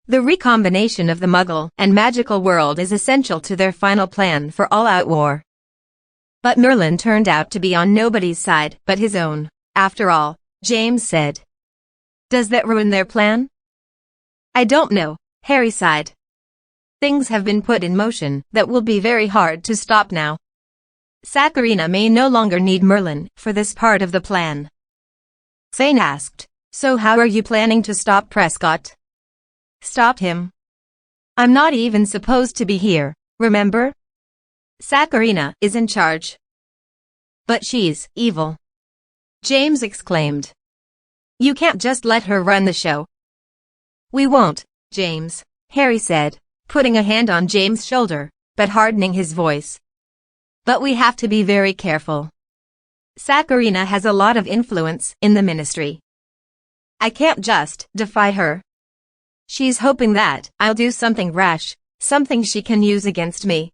The recombination of the Muggle and magical world is essential to their final plan for all-out war. But Merlin turned out to be on nobody's side but his own, after all," James said. "Does that ruin their plan?" "I don't know," Harry sighed. "Things have been put in motion that will be very hard to stop now. Saccharina may no longer need Merlin for this part of the plan." Zane asked, "So how are you planning to stop Prescott?" "Stop him? I'm not even supposed to be here, remember? Saccharina is in charge." "But she's evil," James exclaimed. "You can't just let her run the show." "We won't, James," Harry said, putting a hand on James' shoulder, but hardening his voice. "But we have to be very careful. Saccharina has a lot of influence in the ministry. I can't just defy her. She's hoping that I'll do something rash, something she can use against me.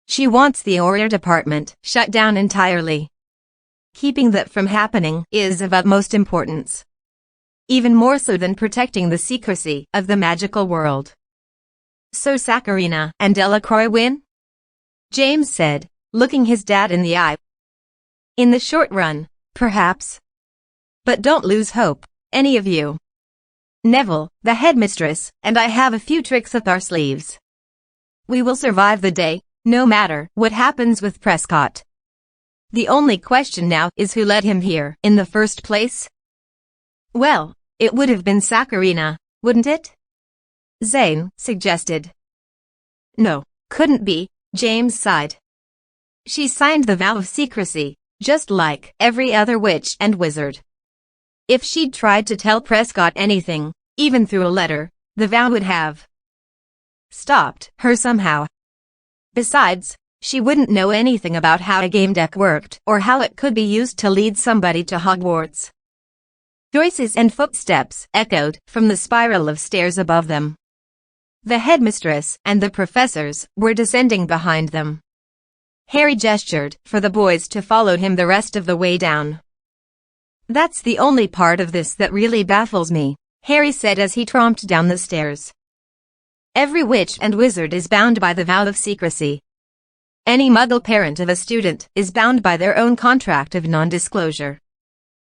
She wants the Auror department shut down entirely. Keeping that from happening is of utmost importance." even more so than protecting the secrecy of the magical world. So Saccharina and Delacroix win? James said, looking his dad in the eye. In the short run, perhaps. But don't lose hope, any of you. Neville, the headmistress, and I have a few tricks up our sleeves. We will survive the day, no matter what happens with Prescott. The only question now is who led him here in the first place? Well, it would have been Saccharina, wouldn't it? Zane suggested. No, couldn't be, James sighed. She signed the vow of secrecy, just like every other witch and wizard. If she'd tried to tell Prescott anything, even through a letter, the vow would have stopped her somehow. Besides, she wouldn't know anything about how a game deck worked or how it could be used to lead somebody to Hogwarts. Voices and footsteps echoed from the spiral of stairs above them. The headmistress and the professors were descending behind them. Harry gestured for the boys to follow him the rest of the way down. That's the only part of this that really baffles me, Harry said as he tromped down the stairs. Every witch and wizard is bound by the vow of secrecy. Any Muggle parent of a student is bound by their own contract of non-disclosure.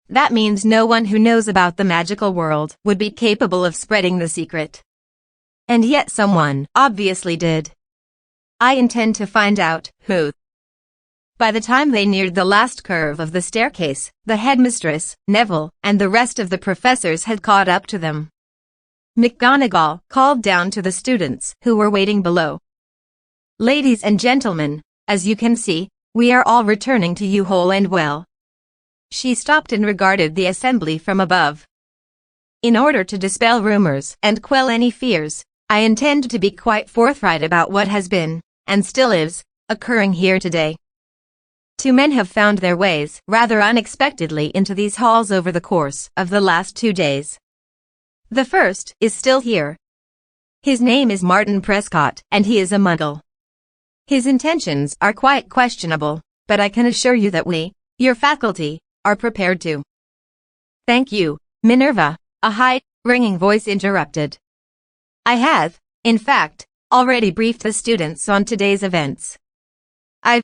That means no one who knows about the magical world would be capable of spreading the secret. And yet someone obviously did. I intend to find out who. By the time they neared the last curve of the staircase, the headmistress, Neville, and the rest of the professors had caught up to them. McGonagall called down to the students who were waiting below. Ladies and gentlemen, as you can see, we are all returning to you whole and well. She stopped and regarded the assembly from above. In order to dispel rumors and quell any fears, I intend to be quite forthright about what has been, and still is, occurring here today. 2 men have found their ways rather unexpectedly into these halls over the course of the last 2 days. The first is still here. His name is Martin Prescott, and he is a Muggle. His intentions are quite questionable, but I can assure you that we, your faculty, are prepared to. Thank you, Minerva, a high, ringing voice interrupted. I have, in fact, already briefed the students on today's events. I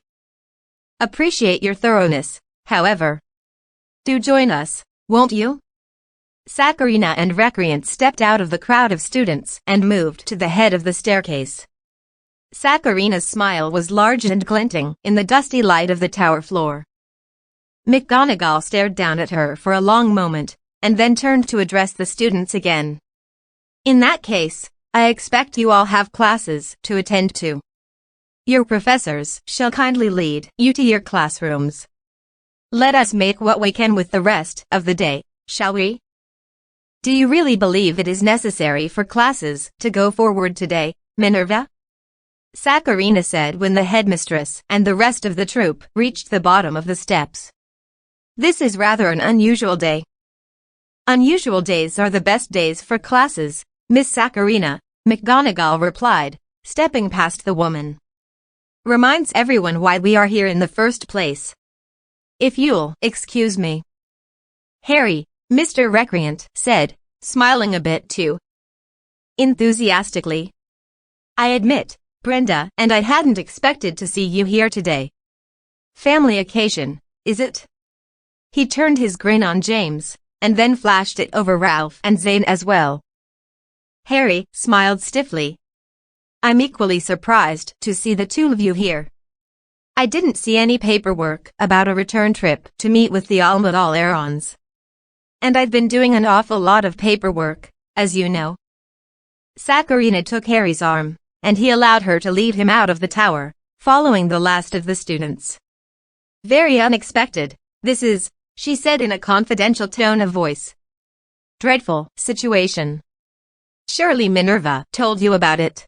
appreciate your thoroughness, however. Do join us, won't you? Saccharina and Recreant stepped out of the crowd of students and moved to the head of the staircase. Saccharina's smile was large and glinting in the dusty light of the tower floor. McGonagall stared down at her for a long moment, and then turned to address the students again. In that case, I expect you all have classes to attend to. Your professors shall kindly lead you to your classrooms. Let us make what we can with the rest of the day, shall we? Do you really believe it is necessary for classes to go forward today, Minerva? Saccharina said when the headmistress and the rest of the troop reached the bottom of the steps. This is rather an unusual day. Unusual days are the best days for classes, Miss Saccharina, McGonagall replied, stepping past the woman. Reminds everyone why we are here in the first place. If you'll excuse me. Harry, Mr. Recreant said, smiling a bit too enthusiastically. I admit, Brenda and I hadn't expected to see you here today. Family occasion, is it? He turned his grin on James, and then flashed it over Ralph and Zane as well. Harry smiled stiffly. I'm equally surprised to see the 2 of you here. I didn't see any paperwork about a return trip to meet with the Almudal-Arons. And I've been doing an awful lot of paperwork, as you know. Saccharina took Harry's arm, and he allowed her to lead him out of the tower, following the last of the students. Very unexpected, this is, she said in a confidential tone of voice. Dreadful situation. Surely Minerva told you about it.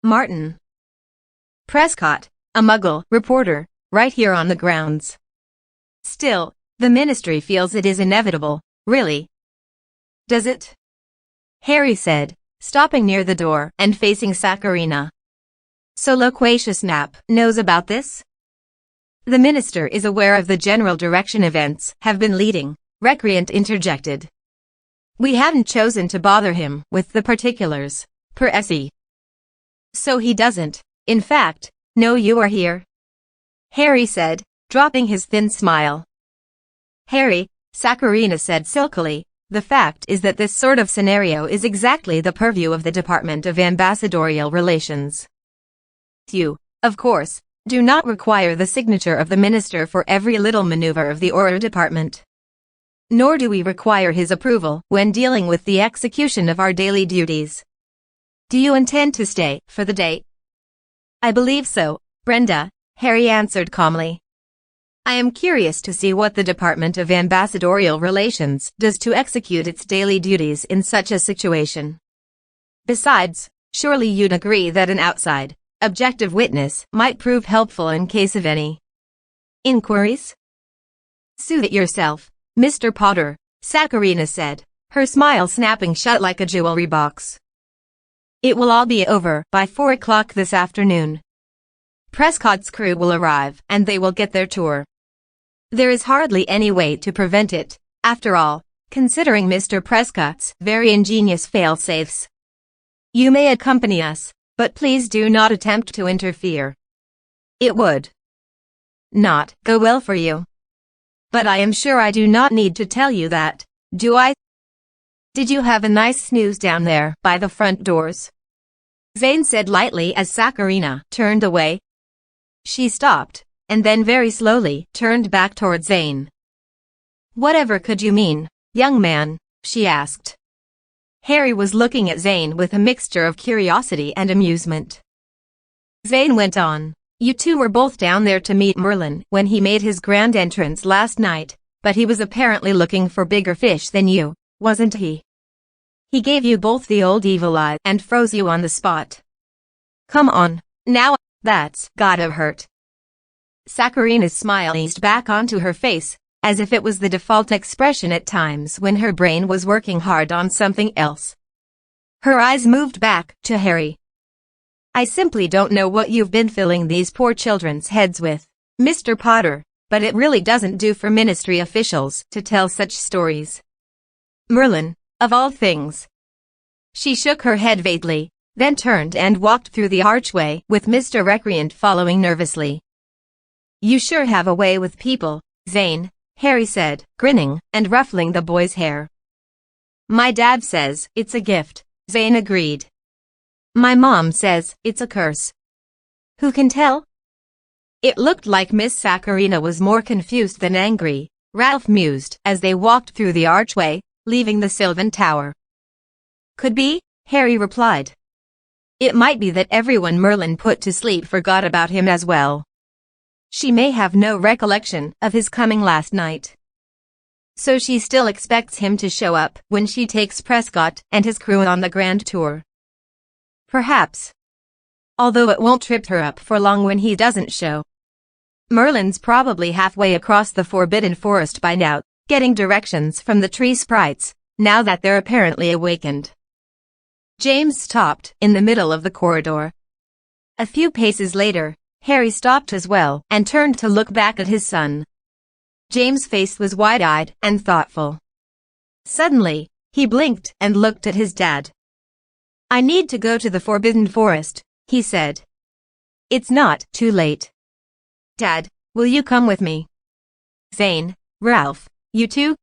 Martin Prescott, a Muggle reporter, right here on the grounds. Still, the Ministry feels it is inevitable, really. Does it? Harry said, stopping near the door and facing Saccharina. So Loquacious Nap knows about this? The Minister is aware of the general direction events have been leading, Recreant interjected. We hadn't chosen to bother him with the particulars, per se. So he doesn't, in fact, know you are here? Harry said, dropping his thin smile. Harry, Saccharina said silkily, the fact is that this sort of scenario is exactly the purview of the Department of Ambassadorial Relations. You, of course, do not require the signature of the minister for every little maneuver of the War Department. Nor do we require his approval when dealing with the execution of our daily duties. Do you intend to stay for the day? I believe so, Brenda, Harry answered calmly. I am curious to see what the Department of Ambassadorial Relations does to execute its daily duties in such a situation. Besides, surely you'd agree that an outside, objective witness might prove helpful in case of any inquiries? Soothe it yourself, Mr. Potter, Saccharina said, her smile snapping shut like a jewelry box. It will all be over by 4 o'clock this afternoon. Prescott's crew will arrive and they will get their tour. There is hardly any way to prevent it, after all, considering Mr. Prescott's very ingenious fail-safes. You may accompany us, but please do not attempt to interfere. It would not go well for you. But I am sure I do not need to tell you that, do I? Did you have a nice snooze down there by the front doors? Zane said lightly as Saccharina turned away. She stopped, and then very slowly turned back toward Zane. Whatever could you mean, young man? She asked. Harry was looking at Zane with a mixture of curiosity and amusement. Zane went on. You two were both down there to meet Merlin when he made his grand entrance last night, but he was apparently looking for bigger fish than you, wasn't he? He gave you both the old evil eye and froze you on the spot. Come on, now, that's gotta hurt. Saccharina's smile eased back onto her face, as if it was the default expression at times when her brain was working hard on something else. Her eyes moved back to Harry. I simply don't know what you've been filling these poor children's heads with, Mr. Potter, but it really doesn't do for ministry officials to tell such stories. Merlin, of all things. She shook her head vaguely, then turned and walked through the archway with Mr. Recreant following nervously. You sure have a way with people, Zane, Harry said, grinning and ruffling the boy's hair. My dad says it's a gift, Zane agreed. My mom says it's a curse. Who can tell? It looked like Miss Saccharina was more confused than angry, Ralph mused as they walked through the archway, leaving the Sylvan Tower. Could be, Harry replied. It might be that everyone Merlin put to sleep forgot about him as well. She may have no recollection of his coming last night. So she still expects him to show up when she takes Prescott and his crew on the grand tour. Perhaps. Although it won't trip her up for long when he doesn't show. Merlin's probably halfway across the Forbidden Forest by now, getting directions from the tree sprites, now that they're apparently awakened. James stopped in the middle of the corridor. A few paces later, Harry stopped as well and turned to look back at his son. James' face was wide-eyed and thoughtful. Suddenly, he blinked and looked at his dad. I need to go to the Forbidden Forest, he said. It's not too late. Dad, will you come with me? Zane, Ralph, you too?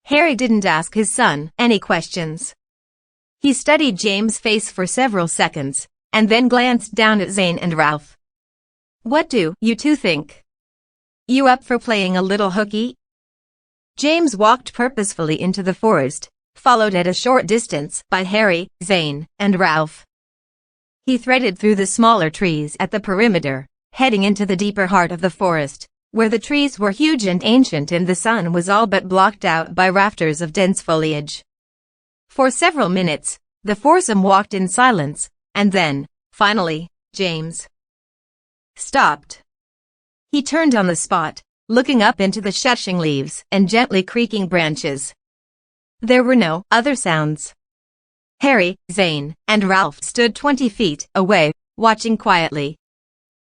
Harry didn't ask his son any questions. He studied James' face for several seconds, and then glanced down at Zane and Ralph. What do you two think? You up for playing a little hooky? James walked purposefully into the forest, followed at a short distance by Harry, Zane, and Ralph. He threaded through the smaller trees at the perimeter, heading into the deeper heart of the forest, where the trees were huge and ancient and the sun was all but blocked out by rafters of dense foliage. For several minutes, the foursome walked in silence, and then, finally, James stopped. He turned on the spot, looking up into the shushing leaves and gently creaking branches. There were no other sounds. Harry, Zane, and Ralph stood 20 feet away, watching quietly.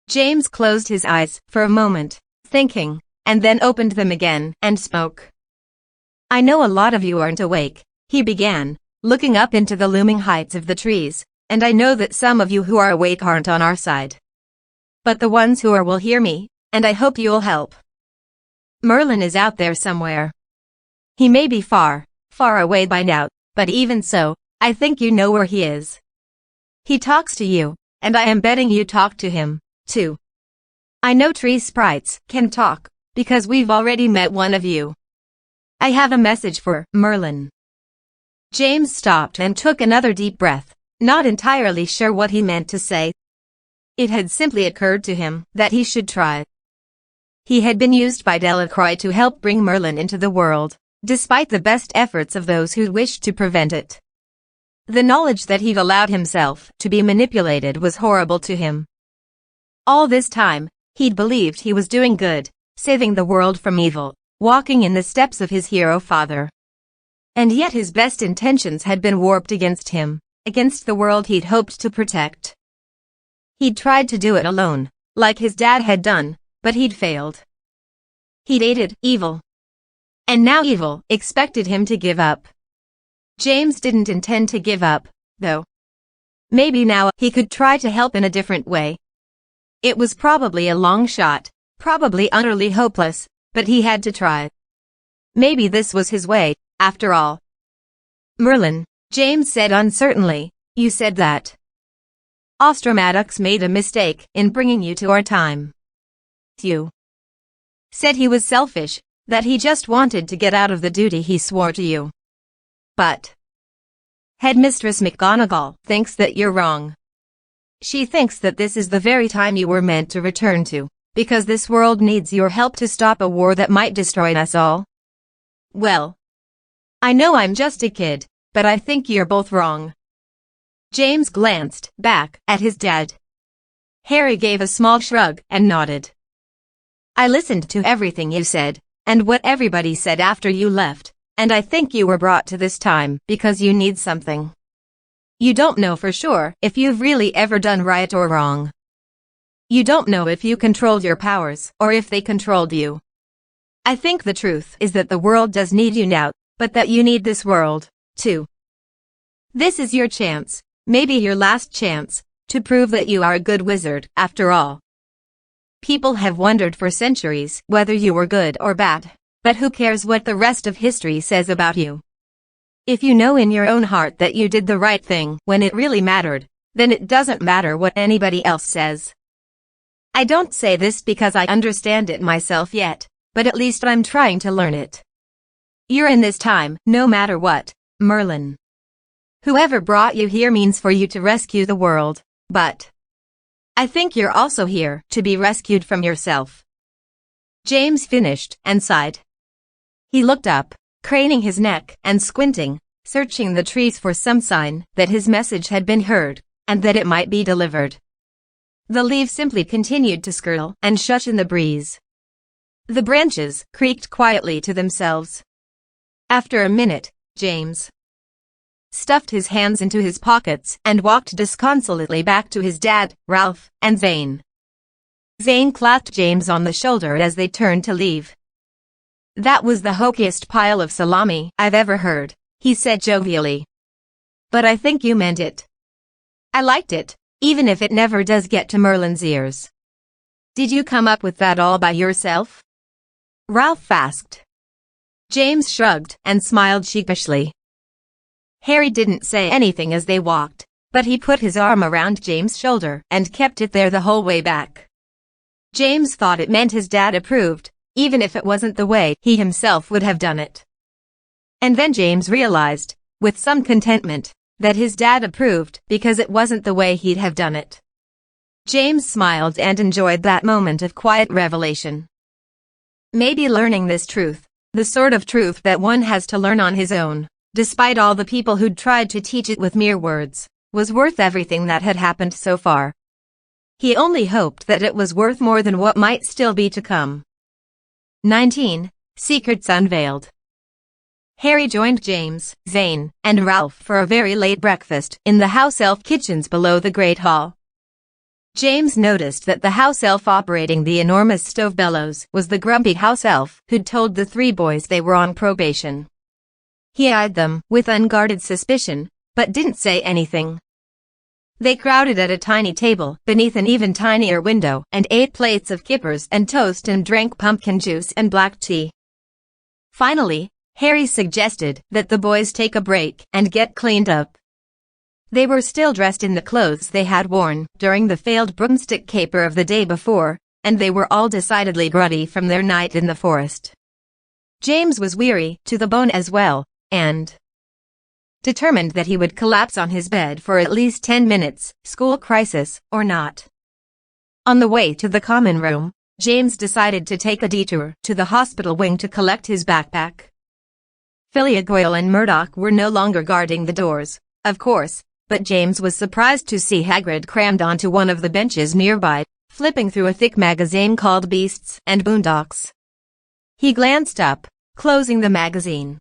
James closed his eyes for a moment, thinking, and then opened them again and spoke. I know a lot of you aren't awake, he began, looking up into the looming heights of the trees, and I know that some of you who are awake aren't on our side. But the ones who are will hear me, and I hope you'll help. Merlin is out there somewhere. He may be far, far away by now, but even so, I think you know where he is. He talks to you, and I am betting you talk to him, too. I know tree sprites can talk, because we've already met one of you. I have a message for Merlin. James stopped and took another deep breath, not entirely sure what he meant to say. It had simply occurred to him that he should try. He had been used by Delacroix to help bring Merlin into the world, despite the best efforts of those who wished to prevent it. The knowledge that he'd allowed himself to be manipulated was horrible to him. All this time, he'd believed he was doing good, saving the world from evil, walking in the steps of his hero father. And yet his best intentions had been warped against him, against the world he'd hoped to protect. He'd tried to do it alone, like his dad had done, but he'd failed. He'd aided evil. And now evil expected him to give up. James didn't intend to give up, though. Maybe now he could try to help in a different way. It was probably a long shot, probably utterly hopeless, but he had to try. Maybe this was his way, after all. Merlin, James said uncertainly, you said that Austramadox made a mistake in bringing you to our time. You said he was selfish, that he just wanted to get out of the duty he swore to you. But Headmistress McGonagall thinks that you're wrong. She thinks that this is the very time you were meant to return to, because this world needs your help to stop a war that might destroy us all. Well, I know I'm just a kid, but I think you're both wrong. James glanced back at his dad. Harry gave a small shrug and nodded. I listened to everything you said, and what everybody said after you left, and I think you were brought to this time because you need something. You don't know for sure if you've really ever done right or wrong. You don't know if you controlled your powers or if they controlled you. I think the truth is that the world does need you now, but that you need this world, too. This is your chance, maybe your last chance, to prove that you are a good wizard, after all. People have wondered for centuries whether you were good or bad, but who cares what the rest of history says about you? If you know in your own heart that you did the right thing when it really mattered, then it doesn't matter what anybody else says. I don't say this because I understand it myself yet, but at least I'm trying to learn it. You're in this time, no matter what, Merlin. Whoever brought you here means for you to rescue the world, but I think you're also here to be rescued from yourself. James finished and sighed. He looked up, craning his neck and squinting, searching the trees for some sign that his message had been heard, and that it might be delivered. The leaves simply continued to skirtle and shush in the breeze. The branches creaked quietly to themselves. After a minute, James stuffed his hands into his pockets and walked disconsolately back to his dad, Ralph, and Zane. Zane clapped James on the shoulder as they turned to leave. That was the hokiest pile of salami I've ever heard, he said jovially. But I think you meant it. I liked it, even if it never does get to Merlin's ears. Did you come up with that all by yourself? Ralph asked. James shrugged and smiled sheepishly. Harry didn't say anything as they walked, but he put his arm around James' shoulder and kept it there the whole way back. James thought it meant his dad approved, even if it wasn't the way he himself would have done it. And then James realized, with some contentment, that his dad approved because it wasn't the way he'd have done it. James smiled and enjoyed that moment of quiet revelation. Maybe learning this truth, the sort of truth that one has to learn on his own, despite all the people who'd tried to teach it with mere words, was worth everything that had happened so far. He only hoped that it was worth more than what might still be to come. 19. Secrets Unveiled. Harry joined James, Zane, and Ralph for a very late breakfast in the house elf kitchens below the Great Hall. James noticed that the house elf operating the enormous stove bellows was the grumpy house elf who'd told the three boys they were on probation. He eyed them with unguarded suspicion, but didn't say anything. They crowded at a tiny table beneath an even tinier window and ate plates of kippers and toast and drank pumpkin juice and black tea. Finally, Harry suggested that the boys take a break and get cleaned up. They were still dressed in the clothes they had worn during the failed broomstick caper of the day before, and they were all decidedly groggy from their night in the forest. James was weary to the bone as well, and determined that he would collapse on his bed for at least 10 minutes, school crisis or not. On the way to the common room, James decided to take a detour to the hospital wing to collect his backpack. Filiagoyle and Murdoch were no longer guarding the doors, of course, but James was surprised to see Hagrid crammed onto one of the benches nearby, flipping through a thick magazine called Beasts and Boondocks. He glanced up, closing the magazine.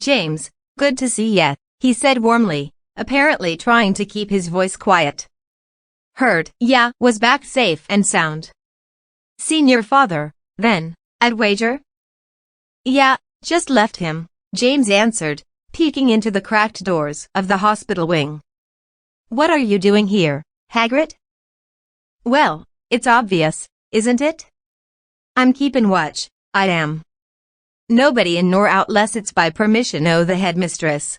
"James, good to see ya," he said warmly, apparently trying to keep his voice quiet. "Heard, ya was back safe and sound. Seen your father, then, I'd wager?" "Yeah, just left him," James answered, peeking into the cracked doors of the hospital wing. "What are you doing here, Hagrid?" "Well, it's obvious, isn't it? I'm keepin' watch, I am. Nobody in nor out less it's by permission o' the headmistress.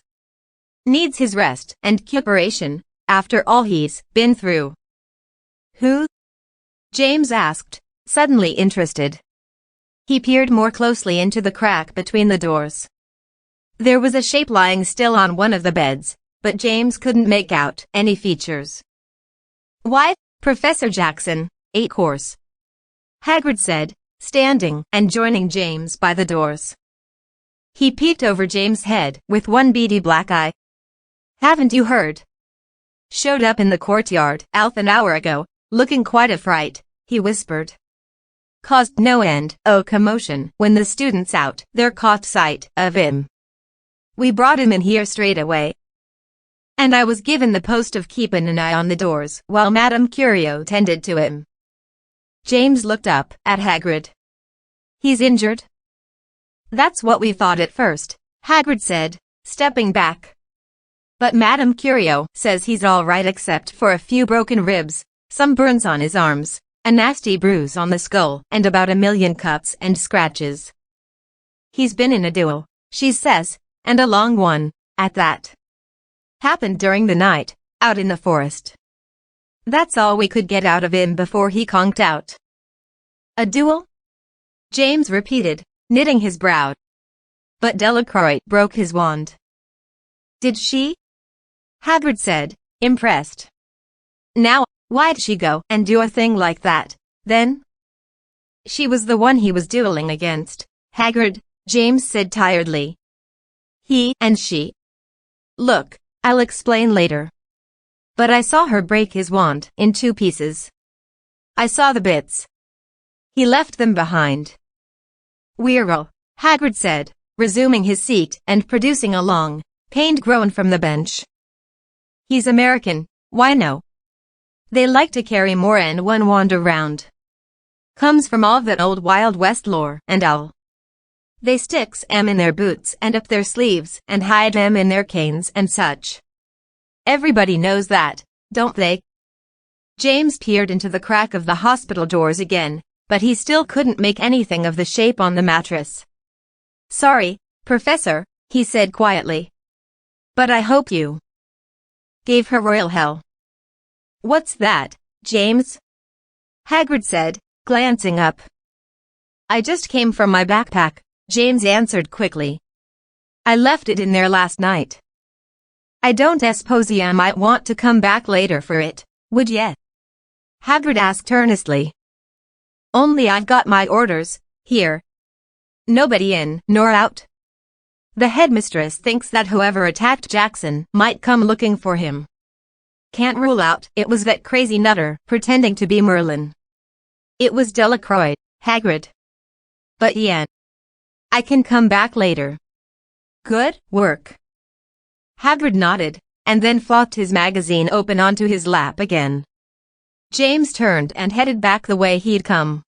Needs his rest and cuperation, after all he's been through." "Who?" James asked, suddenly interested. He peered more closely into the crack between the doors. There was a shape lying still on one of the beds, but James couldn't make out any features. "Why, Professor Jackson, of course," Hagrid said, standing and joining James by the doors. He peeked over James' head with one beady black eye. "Haven't you heard? Showed up in the courtyard half an hour ago, looking quite a fright," he whispered. "Caused no end o' commotion when the students out there caught sight of him. We brought him in here straight away. And I was given the post of keepin' an eye on the doors while Madame Curio tended to him." James looked up at Hagrid. "He's injured?" "That's what we thought at first," Hagrid said, stepping back. "But Madame Curio says he's all right except for a few broken ribs, some burns on his arms, a nasty bruise on the skull, and about 1,000,000 cuts and scratches. He's been in a duel, she says, and a long one, at that. Happened during the night, out in the forest. That's all we could get out of him before he conked out." "A duel?" James repeated, knitting his brow. But Delacroix broke his wand. "Did she?" Hagrid said, impressed. "Now, why'd she go and do a thing like that, then?" "She was the one he was dueling against, Hagrid," James said tiredly. "He and she. Look, I'll explain later. But I saw her break his wand in 2 pieces. I saw the bits. He left them behind." "Weirll," Hagrid said, resuming his seat and producing a long, pained groan from the bench. "He's American, why no? They like to carry more than one wand around. Comes from all that old Wild West lore and all. They sticks 'em in their boots and up their sleeves and hide 'em in their canes and such. Everybody knows that, don't they?" James peered into the crack of the hospital doors again, but he still couldn't make anything of the shape on the mattress. "Sorry, Professor," he said quietly. "But I hope you gave her royal hell." "What's that, James?" Hagrid said, glancing up. "I just came from my backpack," James answered quickly. "I left it in there last night. I don't suppose ya might want to come back later for it, would ya?" Hagrid asked earnestly. "Only I've got my orders, here. Nobody in nor out. The headmistress thinks that whoever attacked Jackson might come looking for him. Can't rule out it was that crazy nutter pretending to be Merlin. It was Delacroix, Hagrid. But yeah, I can come back later." "Good work." Hagrid nodded, and then flopped his magazine open onto his lap again. James turned and headed back the way he'd come.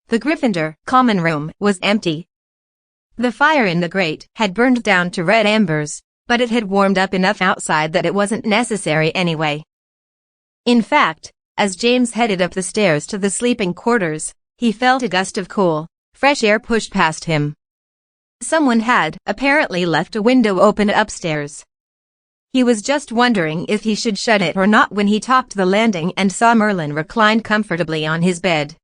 The Gryffindor common room was empty. The fire in the grate had burned down to red embers, but it had warmed up enough outside that it wasn't necessary anyway. In fact, as James headed up the stairs to the sleeping quarters, he felt a gust of cool, fresh air pushed past him. Someone had, apparently, left a window open upstairs. He was just wondering if he should shut it or not when he topped the landing and saw Merlin reclined comfortably on his bed.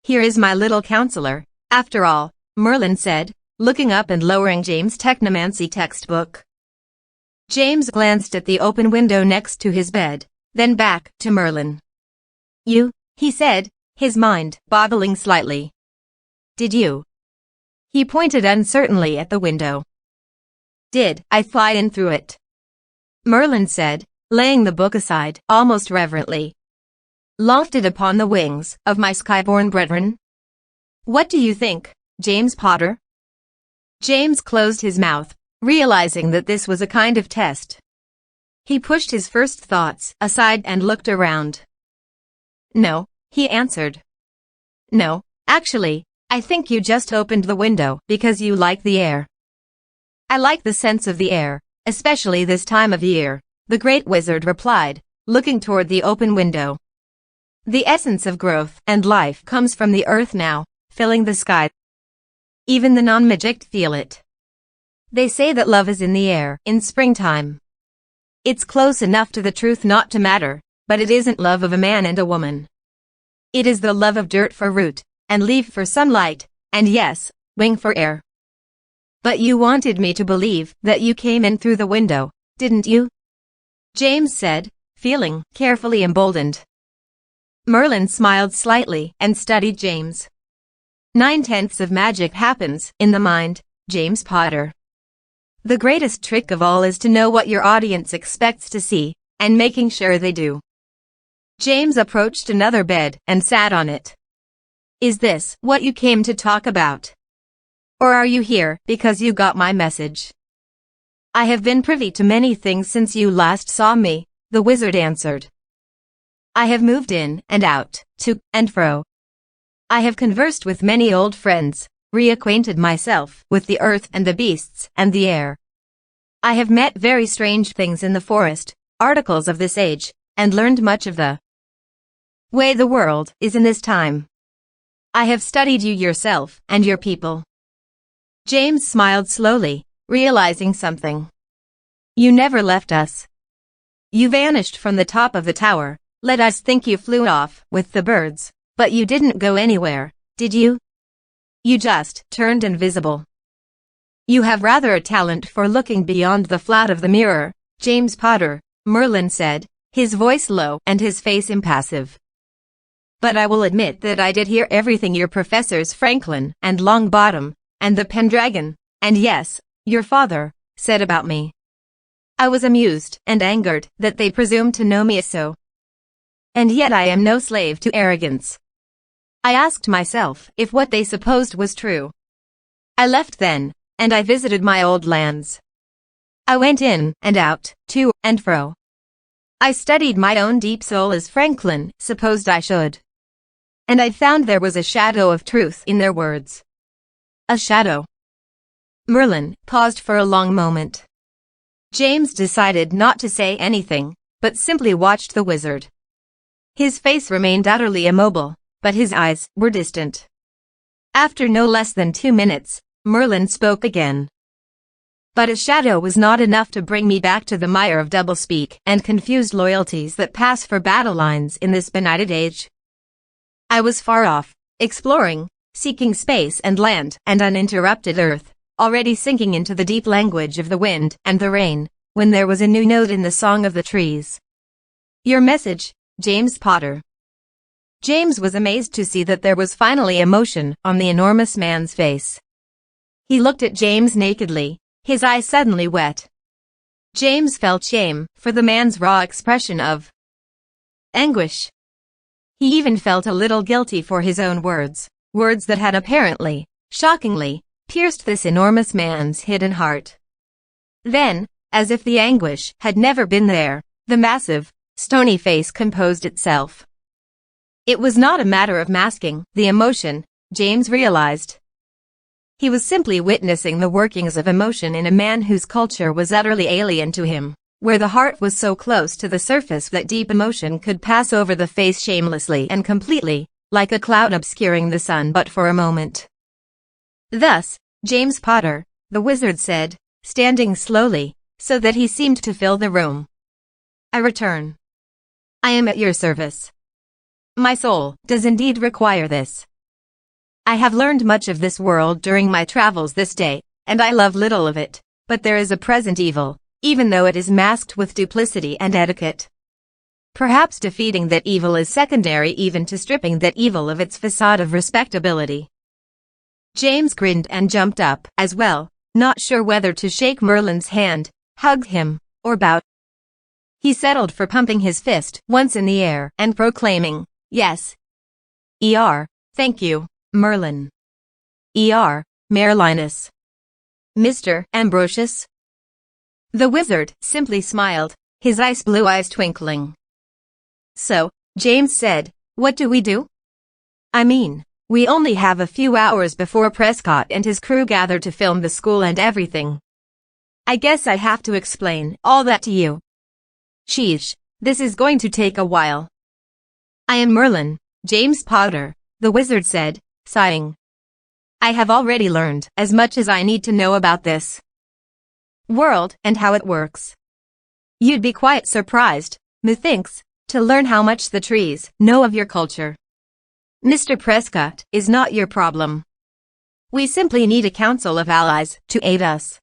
"Here is my little counselor, after all," Merlin said, looking up and lowering James' technomancy textbook. James glanced at the open window next to his bed, then back to Merlin. "You," he said, his mind boggling slightly. "Did you?" He pointed uncertainly at the window. "Did I fly in through it?" Merlin said, laying the book aside almost reverently. "Lofted upon the wings of my skyborn brethren? What do you think, James Potter?" James closed his mouth, realizing that this was a kind of test. He pushed his first thoughts aside and looked around. "No," he answered. "No, actually, I think you just opened the window because you like the air." "I like the sense of the air, especially this time of year," the great wizard replied, looking toward the open window. "The essence of growth and life comes from the earth now, filling the sky. Even the non-magic feel it. They say that love is in the air in springtime. It's close enough to the truth not to matter, but it isn't love of a man and a woman. It is the love of dirt for root, and leaf for sunlight, and yes, wing for air." "But you wanted me to believe that you came in through the window, didn't you?" James said, feeling carefully emboldened. Merlin smiled slightly and studied James. 9/10 of magic happens in the mind, James Potter. The greatest trick of all is to know what your audience expects to see, and making sure they do. James approached another bed and sat on it. "Is this what you came to talk about? Or are you here because you got my message?" "I have been privy to many things since you last saw me," the wizard answered. "I have moved in and out, to and fro. I have conversed with many old friends, reacquainted myself with the earth and the beasts and the air. I have met very strange things in the forest, articles of this age, and learned much of the way the world is in this time. I have studied you yourself and your people." James smiled slowly, realizing something. "You never left us. You vanished from the top of the tower, let us think you flew off with the birds, but you didn't go anywhere, did you? You just turned invisible. You have rather a talent for looking beyond the flat of the mirror, James Potter," Merlin said, his voice low and his face impassive. "But I will admit that I did hear everything your professors Franklin and Longbottom, and the Pendragon, and yes, your father, said about me. I was amused and angered that they presumed to know me so. And yet I am no slave to arrogance. I asked myself if what they supposed was true. I left then, and I visited my old lands. I went in and out, to and fro. I studied my own deep soul as Franklin supposed I should. And I found there was a shadow of truth in their words." "A shadow?" Merlin paused for a long moment. James decided not to say anything, but simply watched the wizard. His face remained utterly immobile, but his eyes were distant. After no less than 2 minutes, Merlin spoke again. "But a shadow was not enough to bring me back to the mire of doublespeak and confused loyalties that pass for battle lines in this benighted age. I was far off, exploring, seeking space and land and uninterrupted earth, already sinking into the deep language of the wind and the rain, when there was a new note in the song of the trees. Your message, James Potter." James was amazed to see that there was finally emotion on the enormous man's face. He looked at James nakedly, his eyes suddenly wet. James felt shame for the man's raw expression of anguish. He even felt a little guilty for his own words that had apparently, shockingly, pierced this enormous man's hidden heart. Then, as if the anguish had never been there, the massive, stony face composed itself. It was not a matter of masking the emotion, James realized. He was simply witnessing the workings of emotion in a man whose culture was utterly alien to him, where the heart was so close to the surface that deep emotion could pass over the face shamelessly and completely, like a cloud obscuring the sun but for a moment. Thus, James Potter, the wizard said, standing slowly, so that he seemed to fill the room. I return. I am at your service. My soul does indeed require this. I have learned much of this world during my travels this day, and I love little of it, but there is a present evil, even though it is masked with duplicity and etiquette. Perhaps defeating that evil is secondary even to stripping that evil of its facade of respectability. James grinned and jumped up as well, not sure whether to shake Merlin's hand, hug him, or bow. He settled for pumping his fist once in the air and proclaiming, "Yes. Thank you, Merlin. Merlinus. Mr. Ambrosius." The wizard simply smiled, his ice blue eyes twinkling. "So," James said, "what do we do? I mean, we only have a few hours before Prescott and his crew gather to film the school and everything. I guess I have to explain all that to you. Sheesh, this is going to take a while." "I am Merlin, James Potter," the wizard said, sighing. "I have already learned as much as I need to know about this world and how it works. You'd be quite surprised, methinks, to learn how much the trees know of your culture. Mr. Prescott is not your problem. We simply need a council of allies to aid us."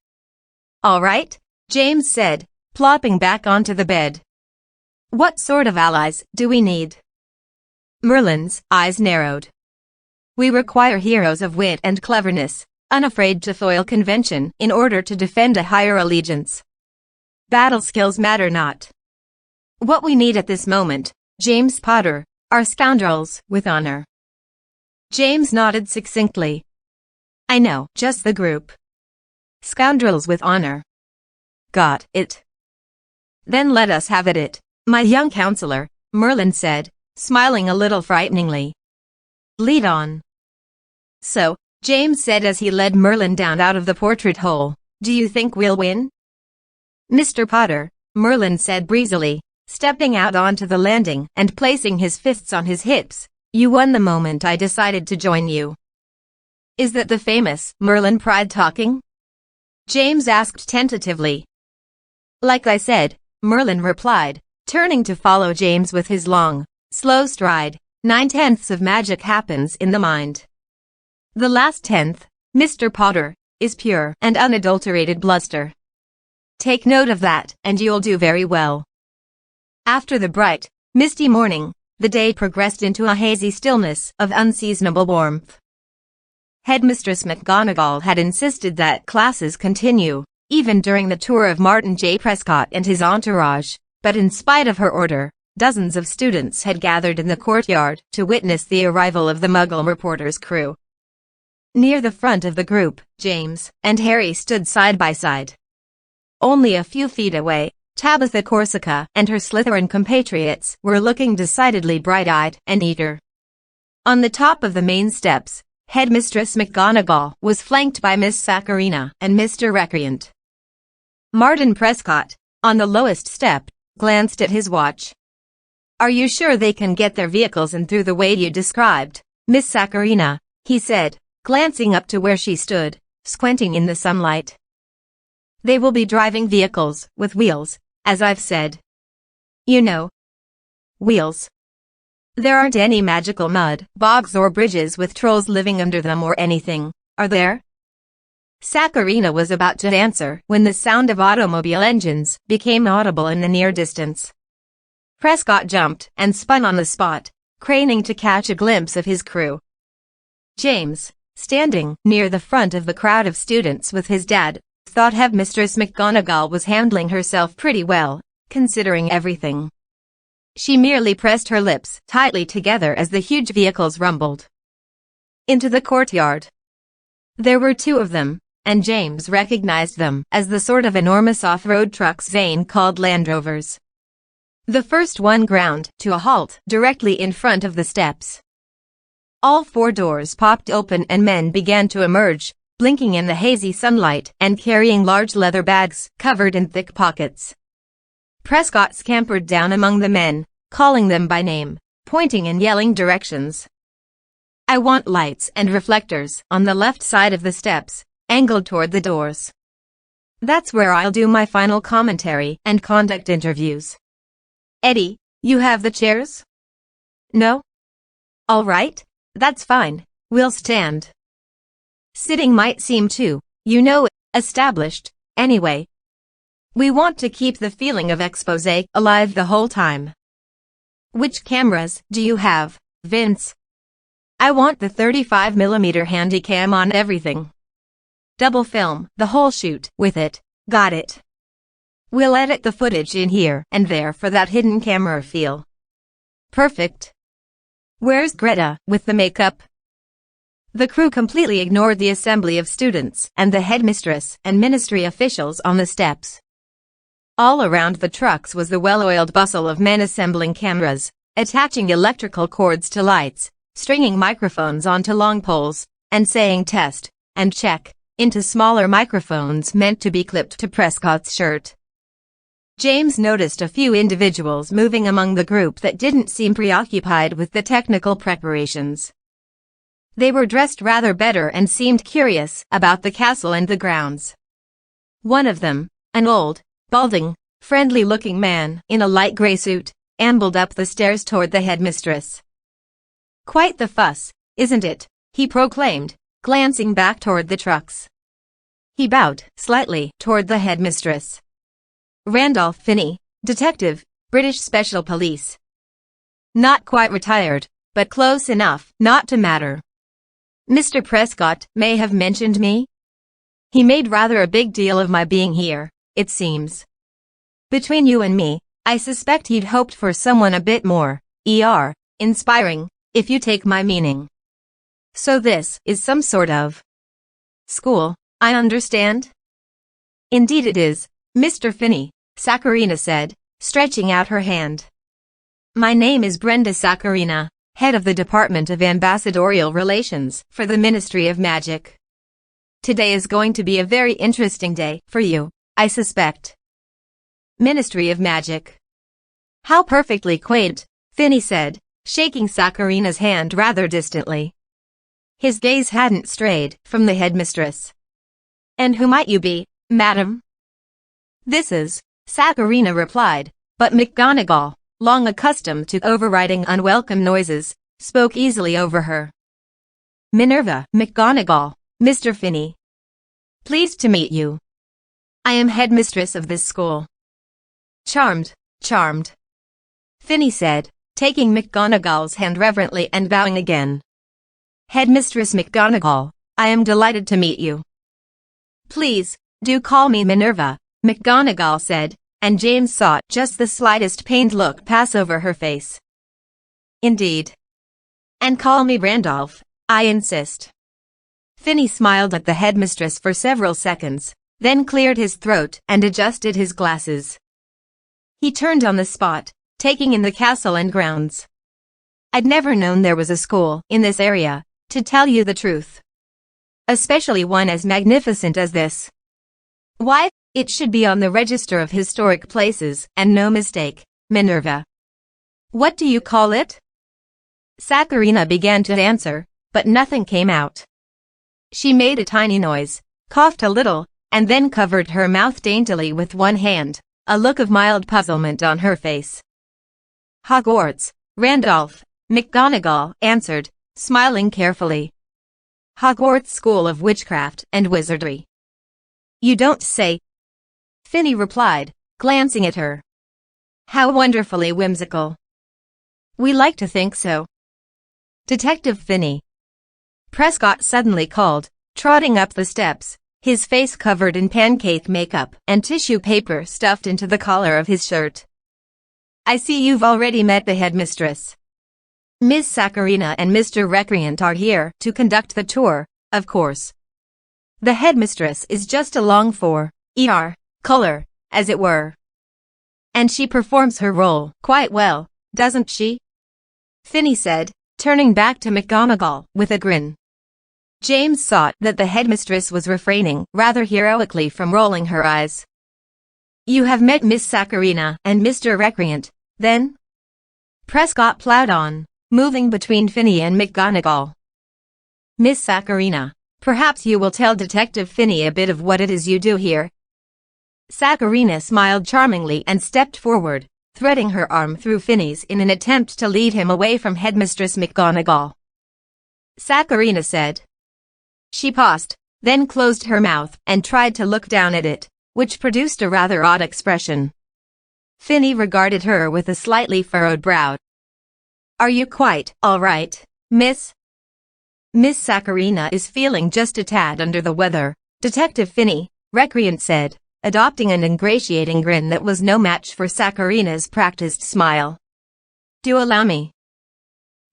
"All right," James said, plopping back onto the bed. "What sort of allies do we need?" Merlin's eyes narrowed. "We require heroes of wit and cleverness, unafraid to foil convention in order to defend a higher allegiance. Battle skills matter not. What we need at this moment, James Potter, are scoundrels with honor." James nodded succinctly. "I know just the group. Scoundrels with honor. Got it. Then let us have at it, my young counselor," Merlin said, smiling a little frighteningly. "Lead on." "So," James said as he led Merlin down out of the portrait hole, "do you think we'll win?" "Mr. Potter," Merlin said breezily, stepping out onto the landing and placing his fists on his hips, "you won the moment I decided to join you." "Is that the famous Merlin Pride talking?" James asked tentatively. "Like I said," Merlin replied, turning to follow James with his long, slow stride. 9/10 of magic happens in the mind. The last 10th, Mr. Potter, is pure and unadulterated bluster. Take note of that, and you'll do very well. After the bright, misty morning, the day progressed into a hazy stillness of unseasonable warmth. Headmistress McGonagall had insisted that classes continue, even during the tour of Martin J. Prescott and his entourage, but in spite of her order, dozens of students had gathered in the courtyard to witness the arrival of the Muggle reporter's crew. Near the front of the group, James and Harry stood side by side. Only a few feet away, Tabitha Corsica and her Slytherin compatriots were looking decidedly bright-eyed and eager. On the top of the main steps, Headmistress McGonagall was flanked by Miss Saccharina and Mr. Recreant. Martin Prescott, on the lowest step, glanced at his watch. "Are you sure they can get their vehicles in through the way you described, Miss Saccharina?" he said, glancing up to where she stood, squinting in the sunlight. "They will be driving vehicles with wheels, as I've said. You know, wheels. There aren't any magical mud, bogs or bridges with trolls living under them or anything, are there?" Saccharina was about to answer when the sound of automobile engines became audible in the near distance. Prescott jumped and spun on the spot, craning to catch a glimpse of his crew. James, standing near the front of the crowd of students with his dad, thought Headmistress McGonagall was handling herself pretty well, considering everything. She merely pressed her lips tightly together as the huge vehicles rumbled into the courtyard. There were two of them, and James recognized them as the sort of enormous off-road trucks Vane called Land Rovers. The first one ground to a halt directly in front of the steps. All four doors popped open and men began to emerge, blinking in the hazy sunlight and carrying large leather bags covered in thick pockets. Prescott scampered down among the men, calling them by name, pointing and yelling directions. I want lights and reflectors on the left side of the steps, angled toward the doors. That's where I'll do my final commentary and conduct interviews. Eddie, you have the chairs? No? All right, that's fine, we'll stand. Sitting might seem too, established, anyway. We want to keep the feeling of exposé alive the whole time. Which cameras do you have, Vince? I want the 35mm Handycam on everything. Double film the whole shoot with it, got it. We'll edit the footage in here and there for that hidden camera feel. Perfect. Where's Greta with the makeup? The crew completely ignored the assembly of students and the headmistress and ministry officials on the steps. All around the trucks was the well-oiled bustle of men assembling cameras, attaching electrical cords to lights, stringing microphones onto long poles, and saying test and check into smaller microphones meant to be clipped to Prescott's shirt. James noticed a few individuals moving among the group that didn't seem preoccupied with the technical preparations. They were dressed rather better and seemed curious about the castle and the grounds. One of them, an old, balding, friendly-looking man in a light gray suit, ambled up the stairs toward the headmistress. Quite the fuss, isn't it? He proclaimed, glancing back toward the trucks. He bowed slightly toward the headmistress. Randolph Finney, detective, British Special Police. Not quite retired, but close enough not to matter. Mr. Prescott may have mentioned me? He made rather a big deal of my being here, it seems. Between you and me, I suspect he'd hoped for someone a bit more, inspiring, if you take my meaning. So this is some sort of school, I understand? Indeed it is, Mr. Finney, Saccharina said, stretching out her hand. My name is Brenda Saccharina, head of the Department of Ambassadorial Relations for the Ministry of Magic. Today is going to be a very interesting day for you, I suspect. Ministry of Magic. How perfectly quaint, Finney said, shaking Saccharina's hand rather distantly. His gaze hadn't strayed from the headmistress. And who might you be, madam? This is, Saccharina replied, but McGonagall, long accustomed to overriding unwelcome noises, spoke easily over her. Minerva McGonagall, Mr. Finney. Pleased to meet you. I am headmistress of this school. Charmed, charmed. Finney said, taking McGonagall's hand reverently and bowing again. Headmistress McGonagall, I am delighted to meet you. Please, do call me Minerva, McGonagall said, and James saw just the slightest pained look pass over her face. Indeed. And call me Randolph, I insist. Finney smiled at the headmistress for several seconds, then cleared his throat and adjusted his glasses. He turned on the spot, taking in the castle and grounds. I'd never known there was a school in this area, to tell you the truth. Especially one as magnificent as this. Why, it should be on the Register of Historic Places, and no mistake, Minerva. What do you call it? Saccharina began to answer, but nothing came out. She made a tiny noise, coughed a little, and then covered her mouth daintily with one hand, a look of mild puzzlement on her face. Hogwarts, Randolph, McGonagall answered, smiling carefully. Hogwarts School of Witchcraft and Wizardry. You don't say, Finney replied, glancing at her. How wonderfully whimsical. We like to think so. Detective Finney. Prescott suddenly called, trotting up the steps, his face covered in pancake makeup and tissue paper stuffed into the collar of his shirt. I see you've already met the headmistress. Miss Saccharina and Mr. Recreant are here to conduct the tour, of course. The headmistress is just along for color, as it were. And she performs her role quite well, doesn't she? Finney said, turning back to McGonagall with a grin. James saw that the headmistress was refraining rather heroically from rolling her eyes. "You have met Miss Saccharina and Mr. Recreant, then?" Prescott plowed on, moving between Finney and McGonagall. "Miss Saccharina, perhaps you will tell Detective Finney a bit of what it is you do here." Saccharina smiled charmingly and stepped forward, threading her arm through Finney's in an attempt to lead him away from Headmistress McGonagall. Saccharina said. She paused, then closed her mouth and tried to look down at it, which produced a rather odd expression. Finney regarded her with a slightly furrowed brow. "Are you quite all right, miss?" "Miss Saccharina is feeling just a tad under the weather, Detective Finney," Recreant said, adopting an ingratiating grin that was no match for Saccharina's practiced smile. "Do allow me.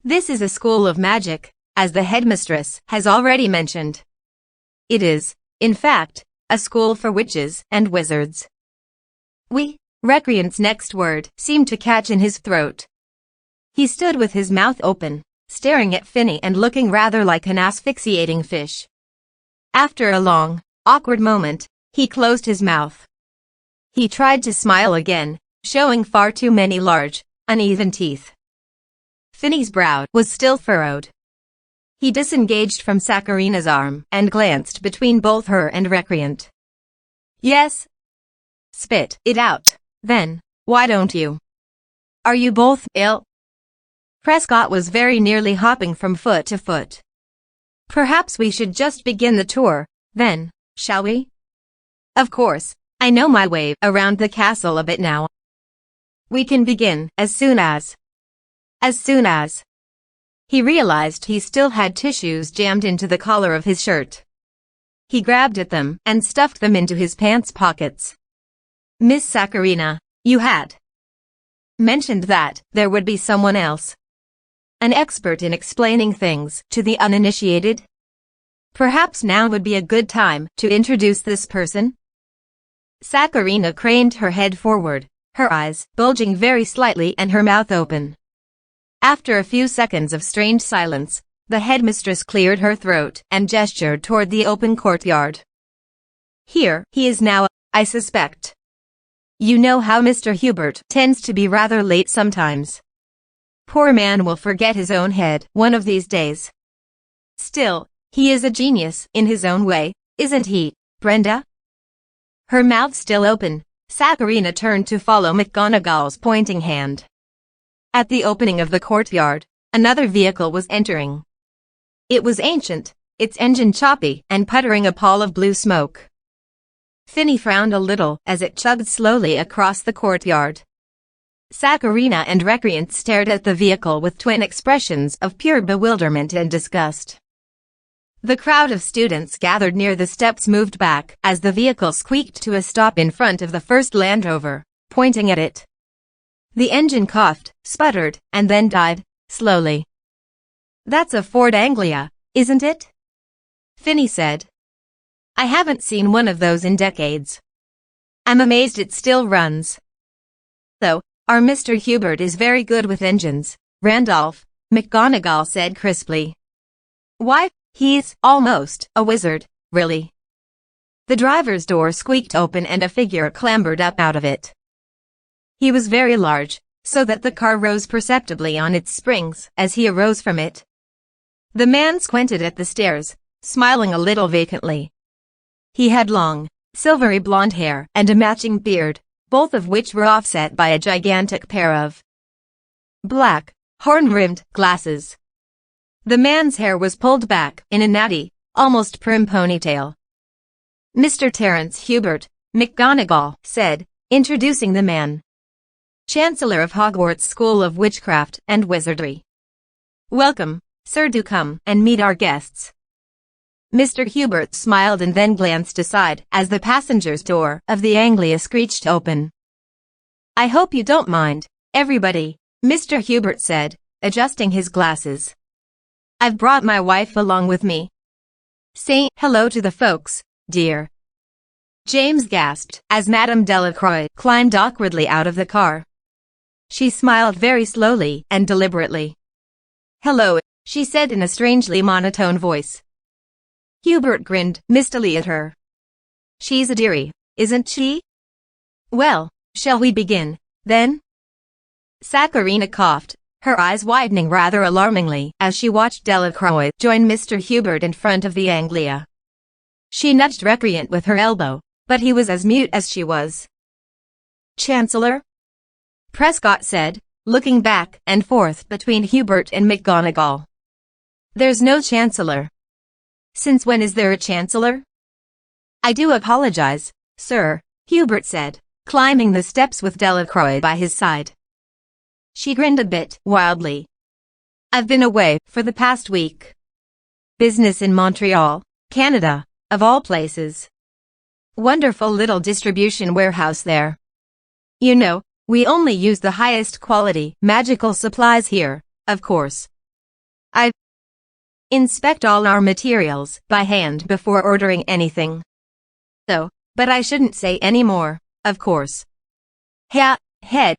This is a school of magic, as the headmistress has already mentioned. It is, in fact, a school for witches and wizards." Recreant's next word seemed to catch in his throat. He stood with his mouth open, staring at Finney and looking rather like an asphyxiating fish. After a long, awkward moment, he closed his mouth. He tried to smile again, showing far too many large, uneven teeth. Finney's brow was still furrowed. He disengaged from Saccharina's arm and glanced between both her and Recreant. "Yes? Spit it out, then, why don't you? Are you both ill?" Prescott was very nearly hopping from foot to foot. "Perhaps we should just begin the tour, then, shall we? Of course, I know my way around the castle a bit now. We can begin as soon as. He realized he still had tissues jammed into the collar of his shirt. He grabbed at them and stuffed them into his pants pockets. "Miss Saccharina, you had mentioned that there would be someone else. An expert in explaining things to the uninitiated. Perhaps now would be a good time to introduce this person." Saccharina craned her head forward, her eyes bulging very slightly and her mouth open. After a few seconds of strained silence, the headmistress cleared her throat and gestured toward the open courtyard. "Here he is now, I suspect. You know how Mr. Hubert tends to be rather late sometimes. Poor man will forget his own head one of these days. Still, he is a genius in his own way, isn't he, Brenda?" Her mouth still open, Saccharina turned to follow McGonagall's pointing hand. At the opening of the courtyard, another vehicle was entering. It was ancient, its engine choppy and puttering a pall of blue smoke. Finney frowned a little as it chugged slowly across the courtyard. Saccharina and Recreant stared at the vehicle with twin expressions of pure bewilderment and disgust. The crowd of students gathered near the steps moved back as the vehicle squeaked to a stop in front of the first Land Rover, pointing at it. The engine coughed, sputtered, and then died, slowly. "That's a Ford Anglia, isn't it?" Finney said. "I haven't seen one of those in decades. I'm amazed it still runs. Though, our Mr. Hubert is very good with engines, Randolph," McGonagall said crisply. "Why, he's almost a wizard, really." The driver's door squeaked open and a figure clambered up out of it. He was very large, so that the car rose perceptibly on its springs as he arose from it. The man squinted at the stairs, smiling a little vacantly. He had long, silvery blonde hair and a matching beard, both of which were offset by a gigantic pair of black, horn-rimmed glasses. The man's hair was pulled back in a natty, almost prim ponytail. "Mr. Terence Hubert," McGonagall said, introducing the man. "Chancellor of Hogwarts School of Witchcraft and Wizardry. Welcome, sir, do come and meet our guests." Mr. Hubert smiled and then glanced aside as the passenger's door of the Anglia screeched open. "I hope you don't mind, everybody," Mr. Hubert said, adjusting his glasses. "I've brought my wife along with me. Say hello to the folks, dear." James gasped as Madame Delacroix climbed awkwardly out of the car. She smiled very slowly and deliberately. "Hello," she said in a strangely monotone voice. Hubert grinned mistily at her. She's a dearie, isn't she? Well, shall we begin, then? Saccharina coughed, her eyes widening rather alarmingly as she watched Delacroix join Mr. Hubert in front of the Anglia. She nudged Recreant with her elbow, but he was as mute as she was. Chancellor? Prescott said, looking back and forth between Hubert and McGonagall. There's no Chancellor. Since when is there a Chancellor? I do apologize, sir, Hubert said, climbing the steps with Delacroix by his side. She grinned a bit wildly. I've been away for the past week. Business in Montreal, Canada, of all places. Wonderful little distribution warehouse there. You know, we only use the highest quality magical supplies here, of course. I inspect all our materials by hand before ordering anything. So, but I shouldn't say any more, of course. Head.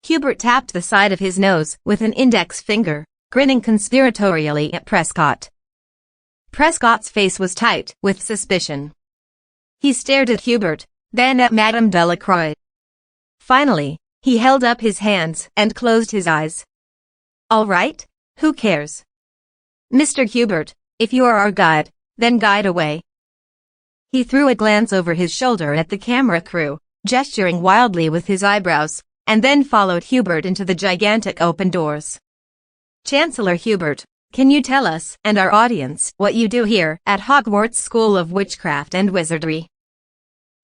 Hubert tapped the side of his nose with an index finger, grinning conspiratorially at Prescott. Prescott's face was tight with suspicion. He stared at Hubert, then at Madame Delacroix. Finally, he held up his hands and closed his eyes. All right, who cares? Mr. Hubert, if you are our guide, then guide away. He threw a glance over his shoulder at the camera crew, gesturing wildly with his eyebrows, and then followed Hubert into the gigantic open doors. Chancellor Hubert, can you tell us and our audience what you do here at Hogwarts School of Witchcraft and Wizardry?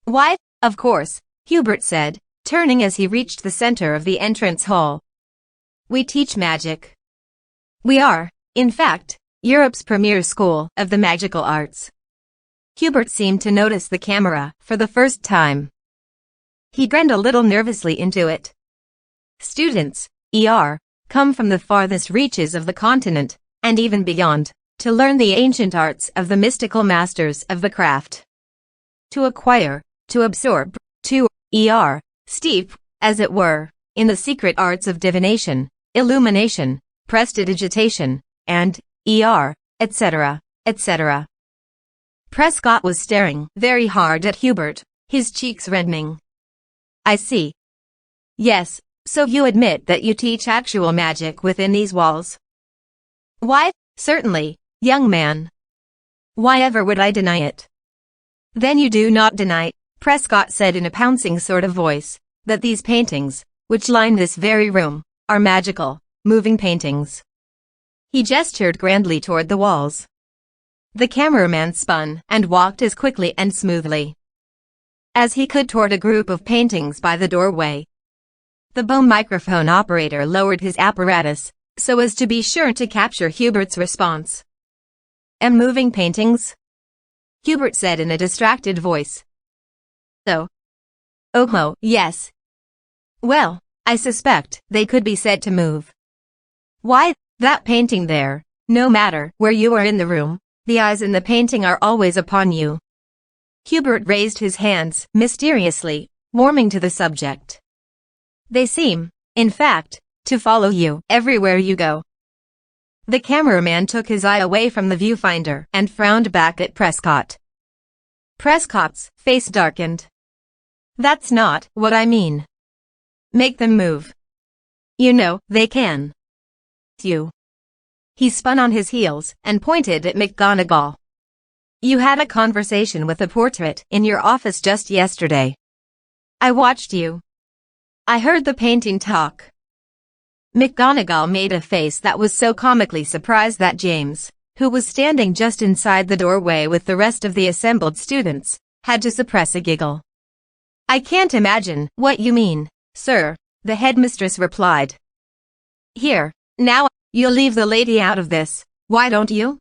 Why, of course, Hubert said, turning as he reached the center of the entrance hall. We teach magic. We are, in fact, Europe's premier school of the magical arts. Hubert seemed to notice the camera for the first time. He grinned a little nervously into it. Students, come from the farthest reaches of the continent, and even beyond, to learn the ancient arts of the mystical masters of the craft. To acquire, to absorb, to, steep, as it were, in the secret arts of divination, illumination, prestidigitation, and, etc., etc. Prescott was staring very hard at Hubert, his cheeks reddening. I see. Yes, so you admit that you teach actual magic within these walls? Why, certainly, young man. Why ever would I deny it? Then you do not deny, Prescott said in a pouncing sort of voice, that these paintings, which line this very room, are magical, moving paintings. He gestured grandly toward the walls. The cameraman spun and walked as quickly and smoothly as he could toward a group of paintings by the doorway. The boom microphone operator lowered his apparatus, so as to be sure to capture Hubert's response. And moving paintings? Hubert said in a distracted voice. So? Oh, yes. Well, I suspect they could be said to move. Why, that painting there, no matter where you are in the room, the eyes in the painting are always upon you. Hubert raised his hands mysteriously, warming to the subject. They seem, in fact, to follow you everywhere you go. The cameraman took his eye away from the viewfinder and frowned back at Prescott. Prescott's face darkened. That's not what I mean. Make them move. You know, they can. You. He spun on his heels and pointed at McGonagall. You had a conversation with a portrait in your office just yesterday. I watched you. I heard the painting talk. McGonagall made a face that was so comically surprised that James, who was standing just inside the doorway with the rest of the assembled students, had to suppress a giggle. I can't imagine what you mean, sir, the headmistress replied. Here, now, you'll leave the lady out of this, why don't you?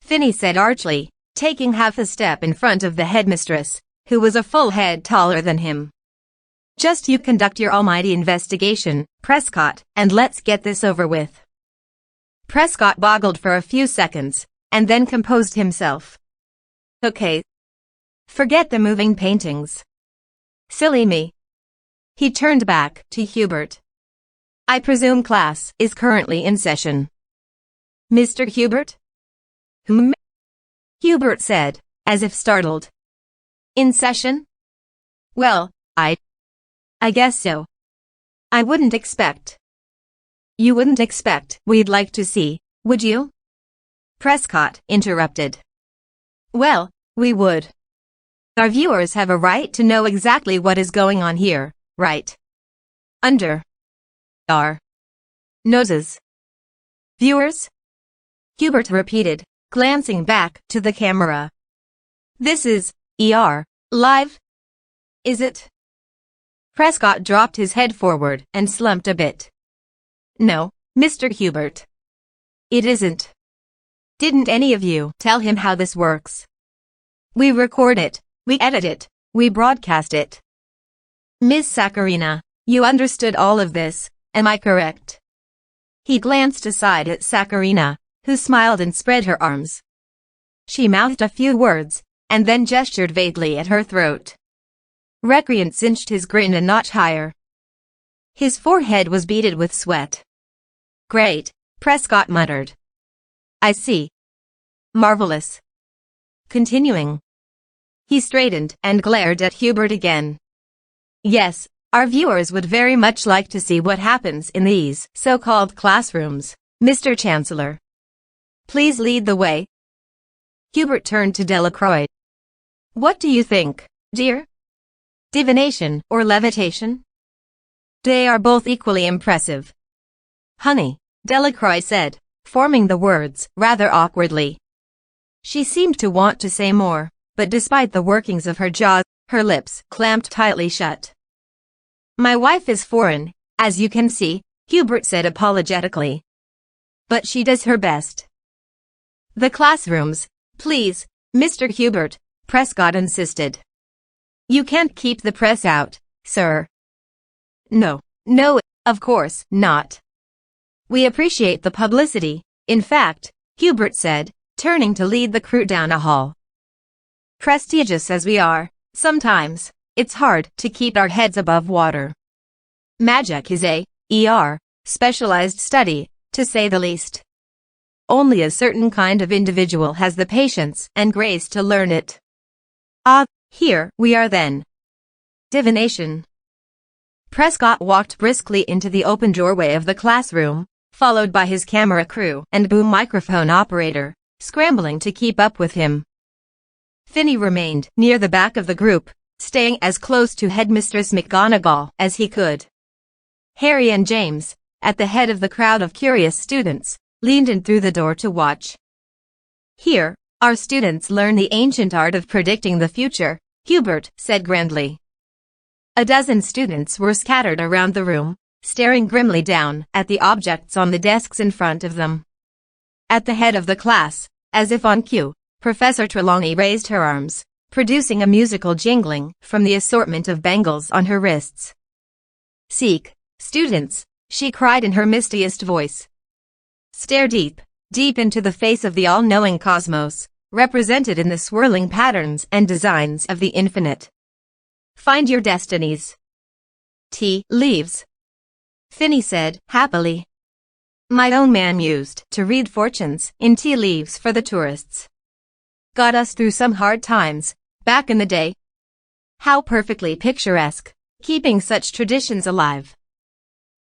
Finney said archly, taking half a step in front of the headmistress, who was a full head taller than him. Just you conduct your almighty investigation, Prescott, and let's get this over with. Prescott boggled for a few seconds, and then composed himself. Okay. Forget the moving paintings. Silly me. He turned back to Hubert. I presume class is currently in session. Mr. Hubert? Hubert said, as if startled. In session? Well, I guess so. I wouldn't expect. You wouldn't expect we'd like to see, would you? Prescott interrupted. Well, we would. Our viewers have a right to know exactly what is going on here, right? Under our noses. Viewers? Hubert repeated, glancing back to the camera. This is ER live? Is it? Prescott dropped his head forward and slumped a bit. No, Mr. Hubert. It isn't. Didn't any of you tell him how this works? We record it, we edit it, we broadcast it. Miss Saccharina, you understood all of this, am I correct? He glanced aside at Saccharina, who smiled and spread her arms. She mouthed a few words, and then gestured vaguely at her throat. Recreant cinched his grin a notch higher. His forehead was beaded with sweat. Great, Prescott muttered. I see. Marvelous. Continuing. He straightened and glared at Hubert again. Yes, our viewers would very much like to see what happens in these so-called classrooms, Mr. Chancellor. Please lead the way. Hubert turned to Delacroix. What do you think, dear? Divination or levitation? They are both equally impressive. Honey, Delacroix said, forming the words rather awkwardly. She seemed to want to say more, but despite the workings of her jaws, her lips clamped tightly shut. My wife is foreign, as you can see, Hubert said apologetically. But she does her best. The classrooms, please, Mr. Hubert, Prescott insisted. You can't keep the press out, sir. No, of course not. We appreciate the publicity, in fact, Hubert said, turning to lead the crew down a hall. Prestigious as we are, sometimes, it's hard to keep our heads above water. Magic is a specialized study, to say the least. Only a certain kind of individual has the patience and grace to learn it. Ah, here we are then. Divination. Prescott walked briskly into the open doorway of the classroom, followed by his camera crew and boom microphone operator, scrambling to keep up with him. Finney remained near the back of the group, staying as close to Headmistress McGonagall as he could. Harry and James, at the head of the crowd of curious students, leaned in through the door to watch. Here, our students learn the ancient art of predicting the future, Hubert said grandly. A dozen students were scattered around the room, staring grimly down at the objects on the desks in front of them. At the head of the class, as if on cue, Professor Trelawney raised her arms, producing a musical jingling from the assortment of bangles on her wrists. Seek, students, she cried in her mistiest voice. Stare deep into the face of the all-knowing cosmos, represented in the swirling patterns and designs of the infinite. Find your destinies. Tea leaves. Finney said, happily. My own man used to read fortunes in tea leaves for the tourists. Got us through some hard times, back in the day. How perfectly picturesque, keeping such traditions alive.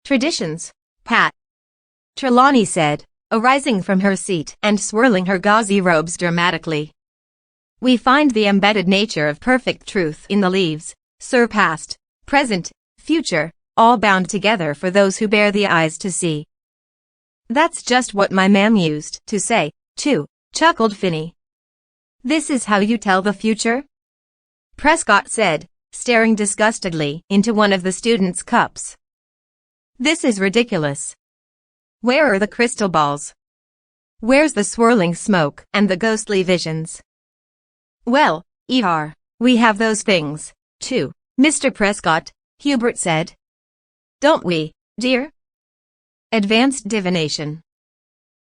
Traditions, Pat. Trelawney said, arising from her seat and swirling her gauzy robes dramatically. We find the embedded nature of perfect truth in the leaves, Sir, past, present, future, all bound together for those who bear the eyes to see. That's just what my ma'am used to say, too, chuckled Finney. This is how you tell the future? Prescott said, staring disgustedly into one of the students' cups. This is ridiculous. Where are the crystal balls? Where's the swirling smoke and the ghostly visions? Well, we have those things, too, Mr. Prescott, Hubert said. Don't we, dear? Advanced divination.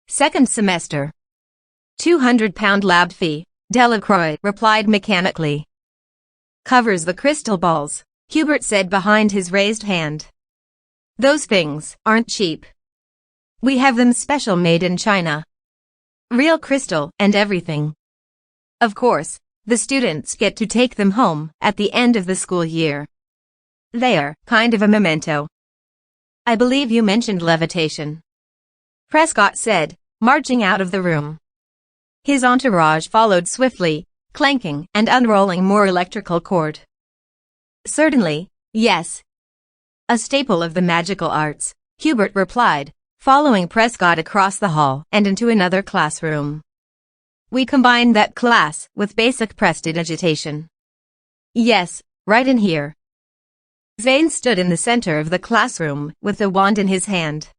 Second semester. £200 lab fee, Delacroix replied mechanically. Covers the crystal balls, Hubert said behind his raised hand. Those things aren't cheap. We have them special made in China. Real crystal and everything. Of course, the students get to take them home at the end of the school year. They are kind of a memento. I believe you mentioned levitation, Prescott said, marching out of the room. His entourage followed swiftly, clanking and unrolling more electrical cord. Certainly, yes. A staple of the magical arts, Hubert replied, following Prescott across the hall and into another classroom. We combined that class with basic prestidigitation. Yes, right in here. Zane stood in the center of the classroom with a wand in his hand.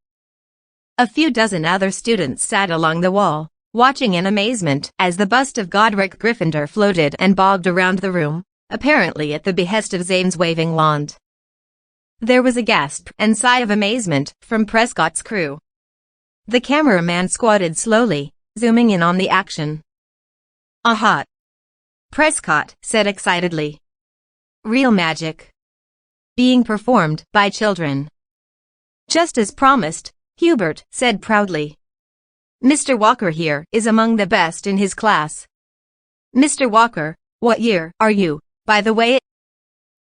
A few dozen other students sat along the wall, watching in amazement as the bust of Godric Gryffindor floated and bobbed around the room, apparently at the behest of Zane's waving wand. There was a gasp and sigh of amazement from Prescott's crew. The cameraman squatted slowly, zooming in on the action. Aha! Prescott said excitedly. Real magic. Being performed by children. Just as promised, Hubert said proudly. Mr. Walker here is among the best in his class. Mr. Walker, what year are you, by the way?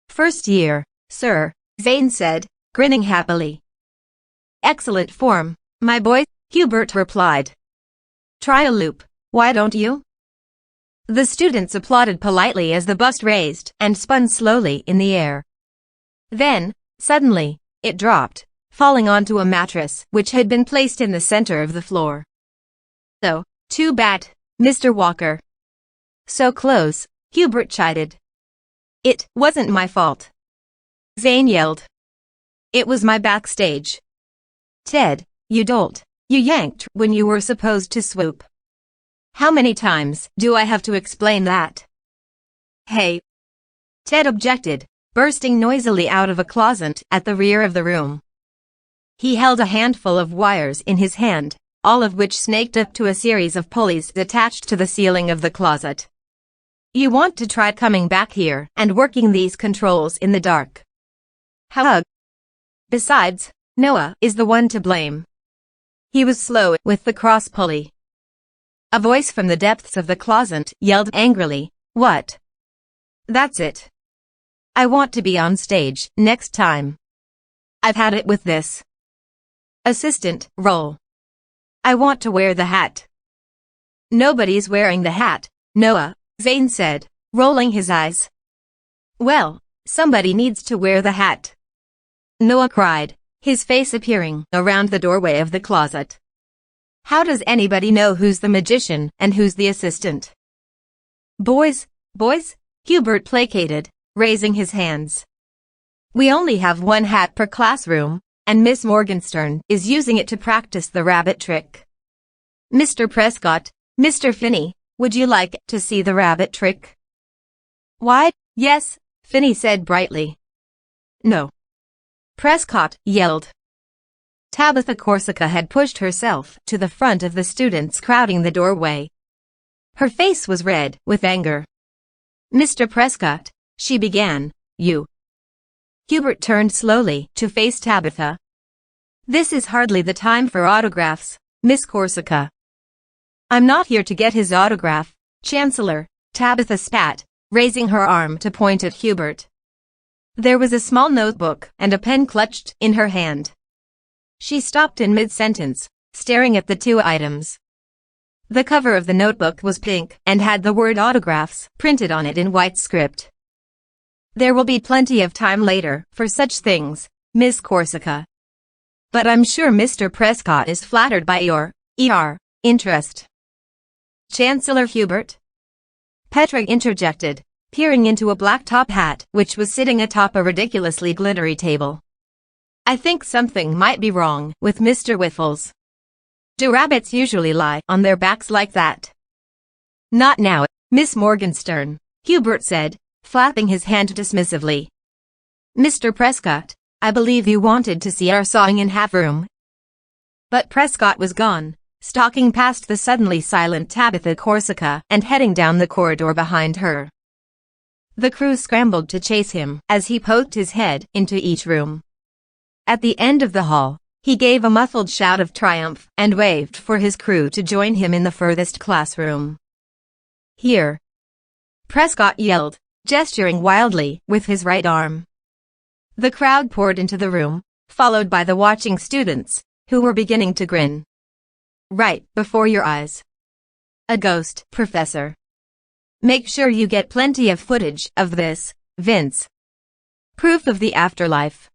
First year, sir, Zane said, grinning happily. Excellent form, my boy, Hubert replied. Try a loop, why don't you? The students applauded politely as the bust raised and spun slowly in the air. Then, suddenly, it dropped, falling onto a mattress which had been placed in the center of the floor. So, too bad, Mr. Walker. So close, Hubert chided. It wasn't my fault. Zane yelled. It was my backstage. Ted, you dolt, you yanked when you were supposed to swoop. How many times do I have to explain that? Hey! Ted objected, bursting noisily out of a closet at the rear of the room. He held a handful of wires in his hand, all of which snaked up to a series of pulleys attached to the ceiling of the closet. You want to try coming back here and working these controls in the dark. Hug. Besides, Noah is the one to blame. He was slow with the cross pulley. A voice from the depths of the closet yelled angrily, What? That's it. I want to be on stage next time. I've had it with this. Assistant, roll. I want to wear the hat. Nobody's wearing the hat, Noah, Zane said, rolling his eyes. Well, somebody needs to wear the hat. Noah cried, his face appearing around the doorway of the closet. How does anybody know who's the magician and who's the assistant? Boys, Hubert placated, raising his hands. We only have one hat per classroom, and Miss Morgenstern is using it to practice the rabbit trick. Mr. Prescott, Mr. Finney, would you like to see the rabbit trick? Why, yes, Finney said brightly. No. Prescott yelled. Tabitha Corsica had pushed herself to the front of the students crowding the doorway. Her face was red with anger. Mr. Prescott, she began, you. Hubert turned slowly to face Tabitha. This is hardly the time for autographs, Miss Corsica. I'm not here to get his autograph, Chancellor, Tabitha spat, raising her arm to point at Hubert. There was a small notebook and a pen clutched in her hand. She stopped in mid-sentence, staring at the two items. The cover of the notebook was pink and had the word autographs printed on it in white script. There will be plenty of time later for such things, Miss Corsica. But I'm sure Mr. Prescott is flattered by your interest. Chancellor Hubert? Petra interjected, peering into a black top hat which was sitting atop a ridiculously glittery table. I think something might be wrong with Mr. Whiffles. Do rabbits usually lie on their backs like that? Not now, Miss Morgenstern, Hubert said, flapping his hand dismissively. Mr. Prescott, I believe you wanted to see our sawing in half room. But Prescott was gone, stalking past the suddenly silent Tabitha Corsica and heading down the corridor behind her. The crew scrambled to chase him as he poked his head into each room. At the end of the hall, he gave a muffled shout of triumph and waved for his crew to join him in the furthest classroom. Here! Prescott yelled, gesturing wildly with his right arm. The crowd poured into the room, followed by the watching students, who were beginning to grin. Right before your eyes. A ghost, Professor. Make sure you get plenty of footage of this, Vince. Proof of the afterlife.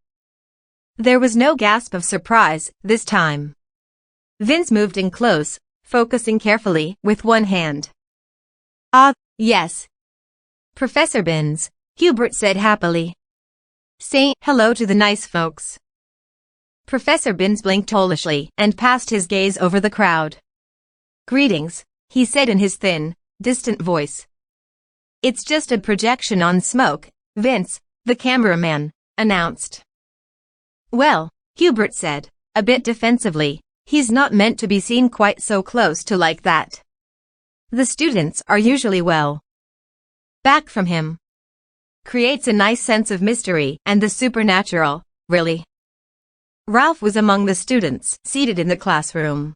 There was no gasp of surprise this time. Vince moved in close, focusing carefully with one hand. Ah, yes. Professor Binns, Hubert said happily. Say hello to the nice folks. Professor Binns blinked foolishly and passed his gaze over the crowd. Greetings, he said in his thin, distant voice. It's just a projection on smoke, Vince, the cameraman announced. Well, Hubert said, a bit defensively, he's not meant to be seen quite so close to like that. The students are usually well back from him. Creates a nice sense of mystery and the supernatural, really. Ralph was among the students seated in the classroom.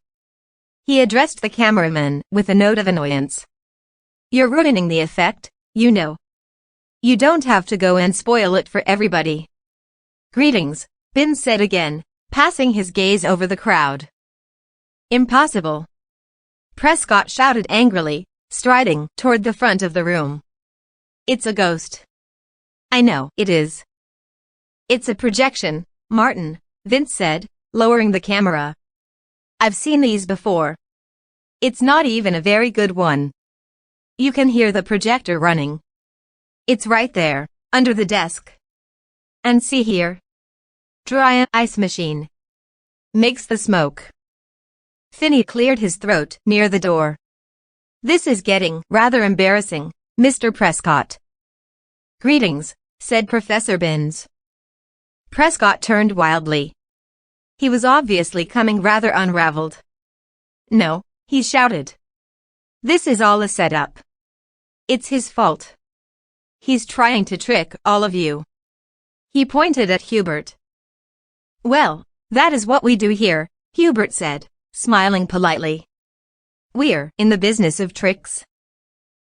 He addressed the cameraman with a note of annoyance. You're ruining the effect, you know. You don't have to go and spoil it for everybody. Greetings, Binns said again, passing his gaze over the crowd. Impossible. Prescott shouted angrily, striding toward the front of the room. It's a ghost. I know it is. It's a projection, Martin, Vince said, lowering the camera. I've seen these before. It's not even a very good one. You can hear the projector running. It's right there, under the desk. And see here. Dry ice machine. Makes the smoke. Finney cleared his throat near the door. This is getting rather embarrassing, Mr. Prescott. Greetings, said Professor Binns. Prescott turned wildly. He was obviously coming rather unraveled. No, he shouted. This is all a setup. It's his fault. He's trying to trick all of you. He pointed at Hubert. Well, that is what we do here, Hubert said, smiling politely. We're in the business of tricks.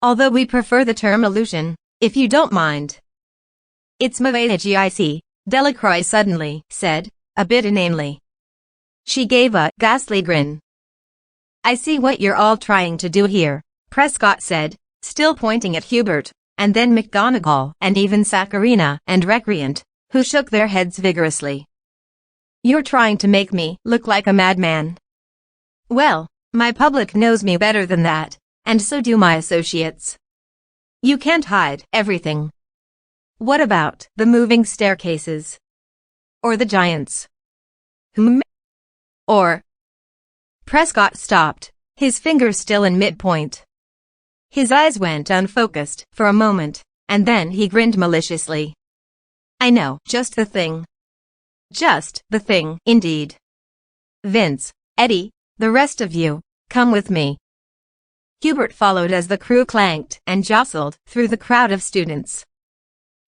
Although we prefer the term illusion, if you don't mind. It's magic, Delacroix suddenly said, a bit inanely. She gave a ghastly grin. I see what you're all trying to do here, Prescott said, still pointing at Hubert, and then McGonagall and even Saccharina and Recreant, who shook their heads vigorously. You're trying to make me look like a madman. Well, my public knows me better than that, and so do my associates. You can't hide everything. What about the moving staircases? Or the giants? Or... Prescott stopped, his fingers still in midpoint. His eyes went unfocused for a moment, and then he grinned maliciously. I know, just the thing. Just the thing, indeed. Vince, Eddie, the rest of you, come with me. Hubert followed as the crew clanked and jostled through the crowd of students.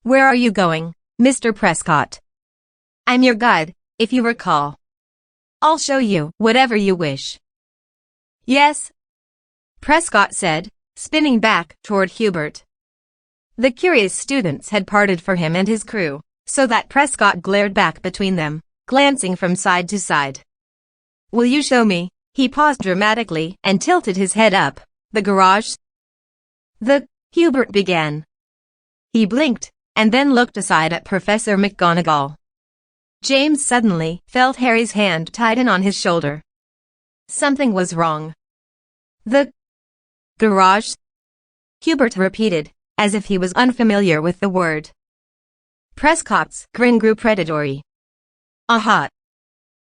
Where are you going, Mr. Prescott? I'm your guide, if you recall. I'll show you whatever you wish. Yes, Prescott said, spinning back toward Hubert. The curious students had parted for him and his crew, so that Prescott glared back between them, glancing from side to side. Will you show me? He paused dramatically and tilted his head up. The garage? Hubert began. He blinked, and then looked aside at Professor McGonagall. James suddenly felt Harry's hand tighten on his shoulder. Something was wrong. The garage? Hubert repeated, as if he was unfamiliar with the word. Prescott's grin grew predatory. Aha!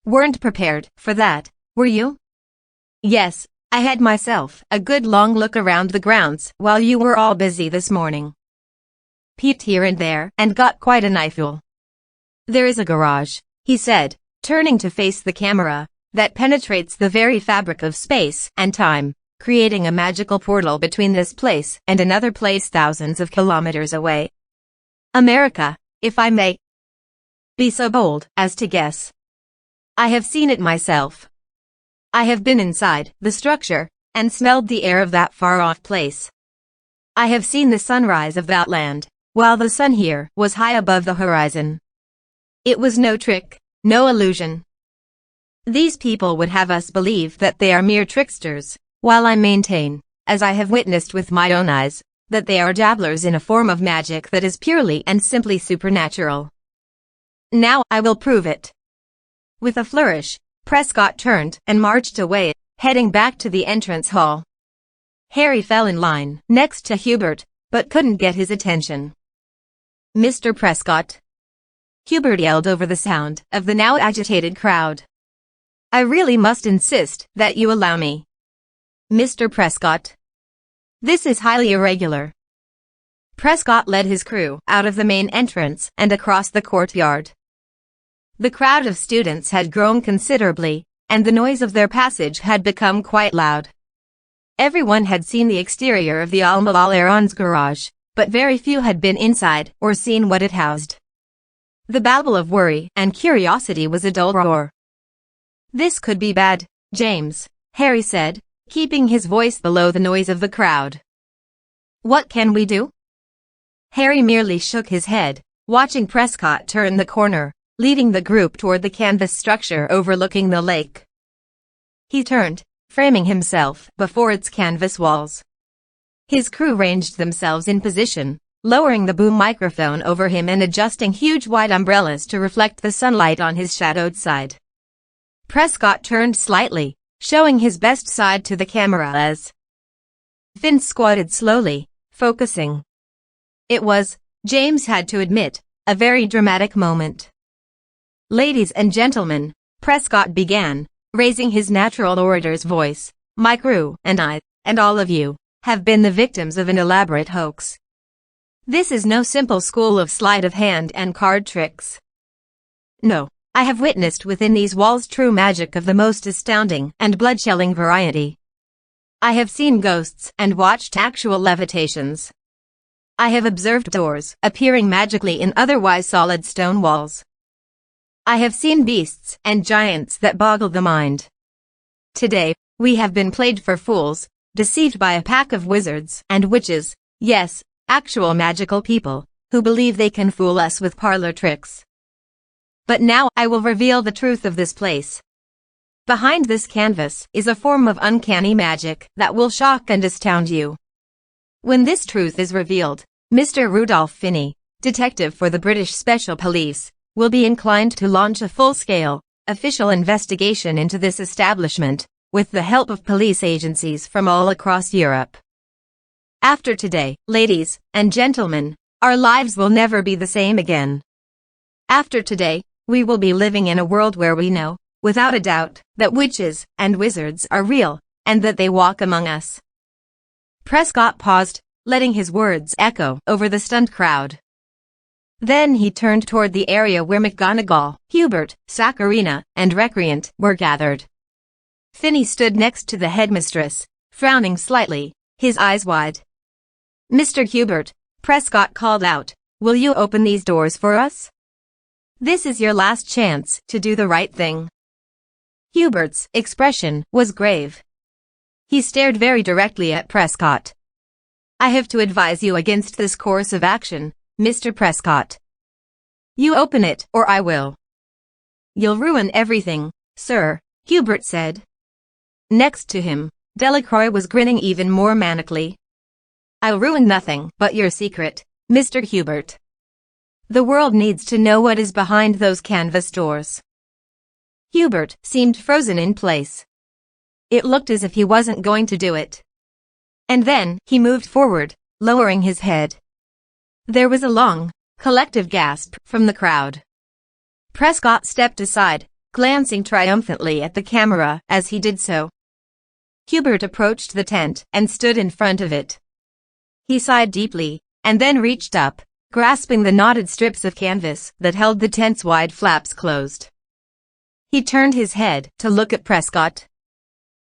Weren't prepared for that, were you? Yes, I had myself a good long look around the grounds while you were all busy this morning. Peeked here and there and got quite an eyeful. There is a garage, he said, turning to face the camera, that penetrates the very fabric of space and time, creating a magical portal between this place and another place thousands of kilometers away. America, if I may be so bold as to guess. I have seen it myself. I have been inside the structure and smelled the air of that far-off place. I have seen the sunrise of that land, while the sun here was high above the horizon. It was no trick, no illusion. These people would have us believe that they are mere tricksters, while I maintain, as I have witnessed with my own eyes, that they are dabblers in a form of magic that is purely and simply supernatural. Now I will prove it. With a flourish, Prescott turned and marched away, heading back to the entrance hall. Harry fell in line next to Hubert, but couldn't get his attention. "Mr. Prescott," Hubert yelled over the sound of the now agitated crowd. "I really must insist that you allow me. Mr. Prescott. This is highly irregular." Prescott led his crew out of the main entrance and across the courtyard. The crowd of students had grown considerably, and the noise of their passage had become quite loud. Everyone had seen the exterior of the Alma-Alarons garage, but very few had been inside or seen what it housed. The babble of worry and curiosity was a dull roar. "This could be bad, James," Harry said, keeping his voice below the noise of the crowd. "What can we do?" Harry merely shook his head, watching Prescott turn the corner, leading the group toward the canvas structure overlooking the lake. He turned, framing himself before its canvas walls. His crew ranged themselves in position, lowering the boom microphone over him and adjusting huge white umbrellas to reflect the sunlight on his shadowed side. Prescott turned slightly, showing his best side to the camera as Finn squatted slowly, focusing. It was, James had to admit, a very dramatic moment. "Ladies and gentlemen," Prescott began, raising his natural orator's voice, "my crew and I, and all of you, have been the victims of an elaborate hoax. This is no simple school of sleight of hand and card tricks. No, I have witnessed within these walls true magic of the most astounding and blood-chilling variety. I have seen ghosts and watched actual levitations. I have observed doors appearing magically in otherwise solid stone walls. I have seen beasts and giants that boggle the mind. Today, we have been played for fools, deceived by a pack of wizards and witches, yes, actual magical people, who believe they can fool us with parlor tricks. But now I will reveal the truth of this place. Behind this canvas is a form of uncanny magic that will shock and astound you. When this truth is revealed, Mr. Rudolph Finney, detective for the British Special Police, will be inclined to launch a full-scale, official investigation into this establishment, with the help of police agencies from all across Europe. After today, ladies and gentlemen, our lives will never be the same again. After today, we will be living in a world where we know, without a doubt, that witches and wizards are real, and that they walk among us." Prescott paused, letting his words echo over the stunned crowd. Then he turned toward the area where McGonagall, Hubert, Saccharina, and Recreant were gathered. Finney stood next to the headmistress, frowning slightly, his eyes wide. "Mr. Hubert," Prescott called out, "will you open these doors for us? This is your last chance to do the right thing." Hubert's expression was grave. He stared very directly at Prescott. "I have to advise you against this course of action, Mr. Prescott. You open it, or I will." "You'll ruin everything, sir," Hubert said. Next to him, Delacroix was grinning even more manically. "I'll ruin nothing but your secret, Mr. Hubert. The world needs to know what is behind those canvas doors." Hubert seemed frozen in place. It looked as if he wasn't going to do it. And then, he moved forward, lowering his head. There was a long, collective gasp from the crowd. Prescott stepped aside, glancing triumphantly at the camera as he did so. Hubert approached the tent and stood in front of it. He sighed deeply, and then reached up, grasping the knotted strips of canvas that held the tent's wide flaps closed. He turned his head to look at Prescott.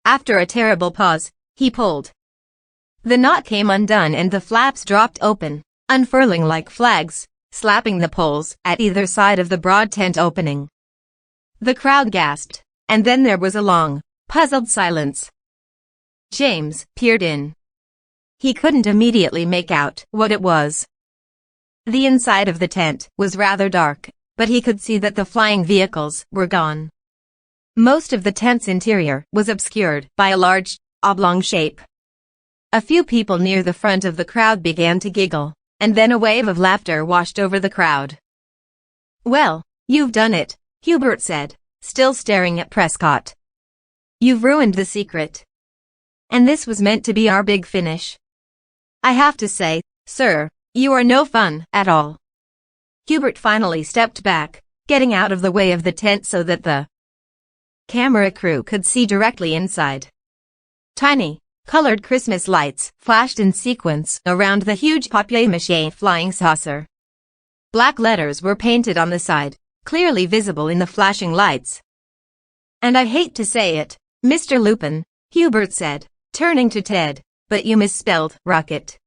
After a terrible pause, he pulled. The knot came undone and the flaps dropped open, unfurling like flags, slapping the poles at either side of the broad tent opening. The crowd gasped, and then there was a long, puzzled silence. James peered in. He couldn't immediately make out what it was. The inside of the tent was rather dark, but he could see that the flying vehicles were gone. Most of the tent's interior was obscured by a large, oblong shape. A few people near the front of the crowd began to giggle, and then a wave of laughter washed over the crowd. "Well, you've done it," Hubert said, still staring at Prescott. "You've ruined the secret. And this was meant to be our big finish. I have to say, sir, you are no fun at all." Hubert finally stepped back, getting out of the way of the tent so that the camera crew could see directly inside. Tiny, colored Christmas lights flashed in sequence around the huge papier-mâché flying saucer. Black letters were painted on the side, clearly visible in the flashing lights. "And I hate to say it, Mr. Lupin," Hubert said, turning to Ted, "but you misspelled rocket.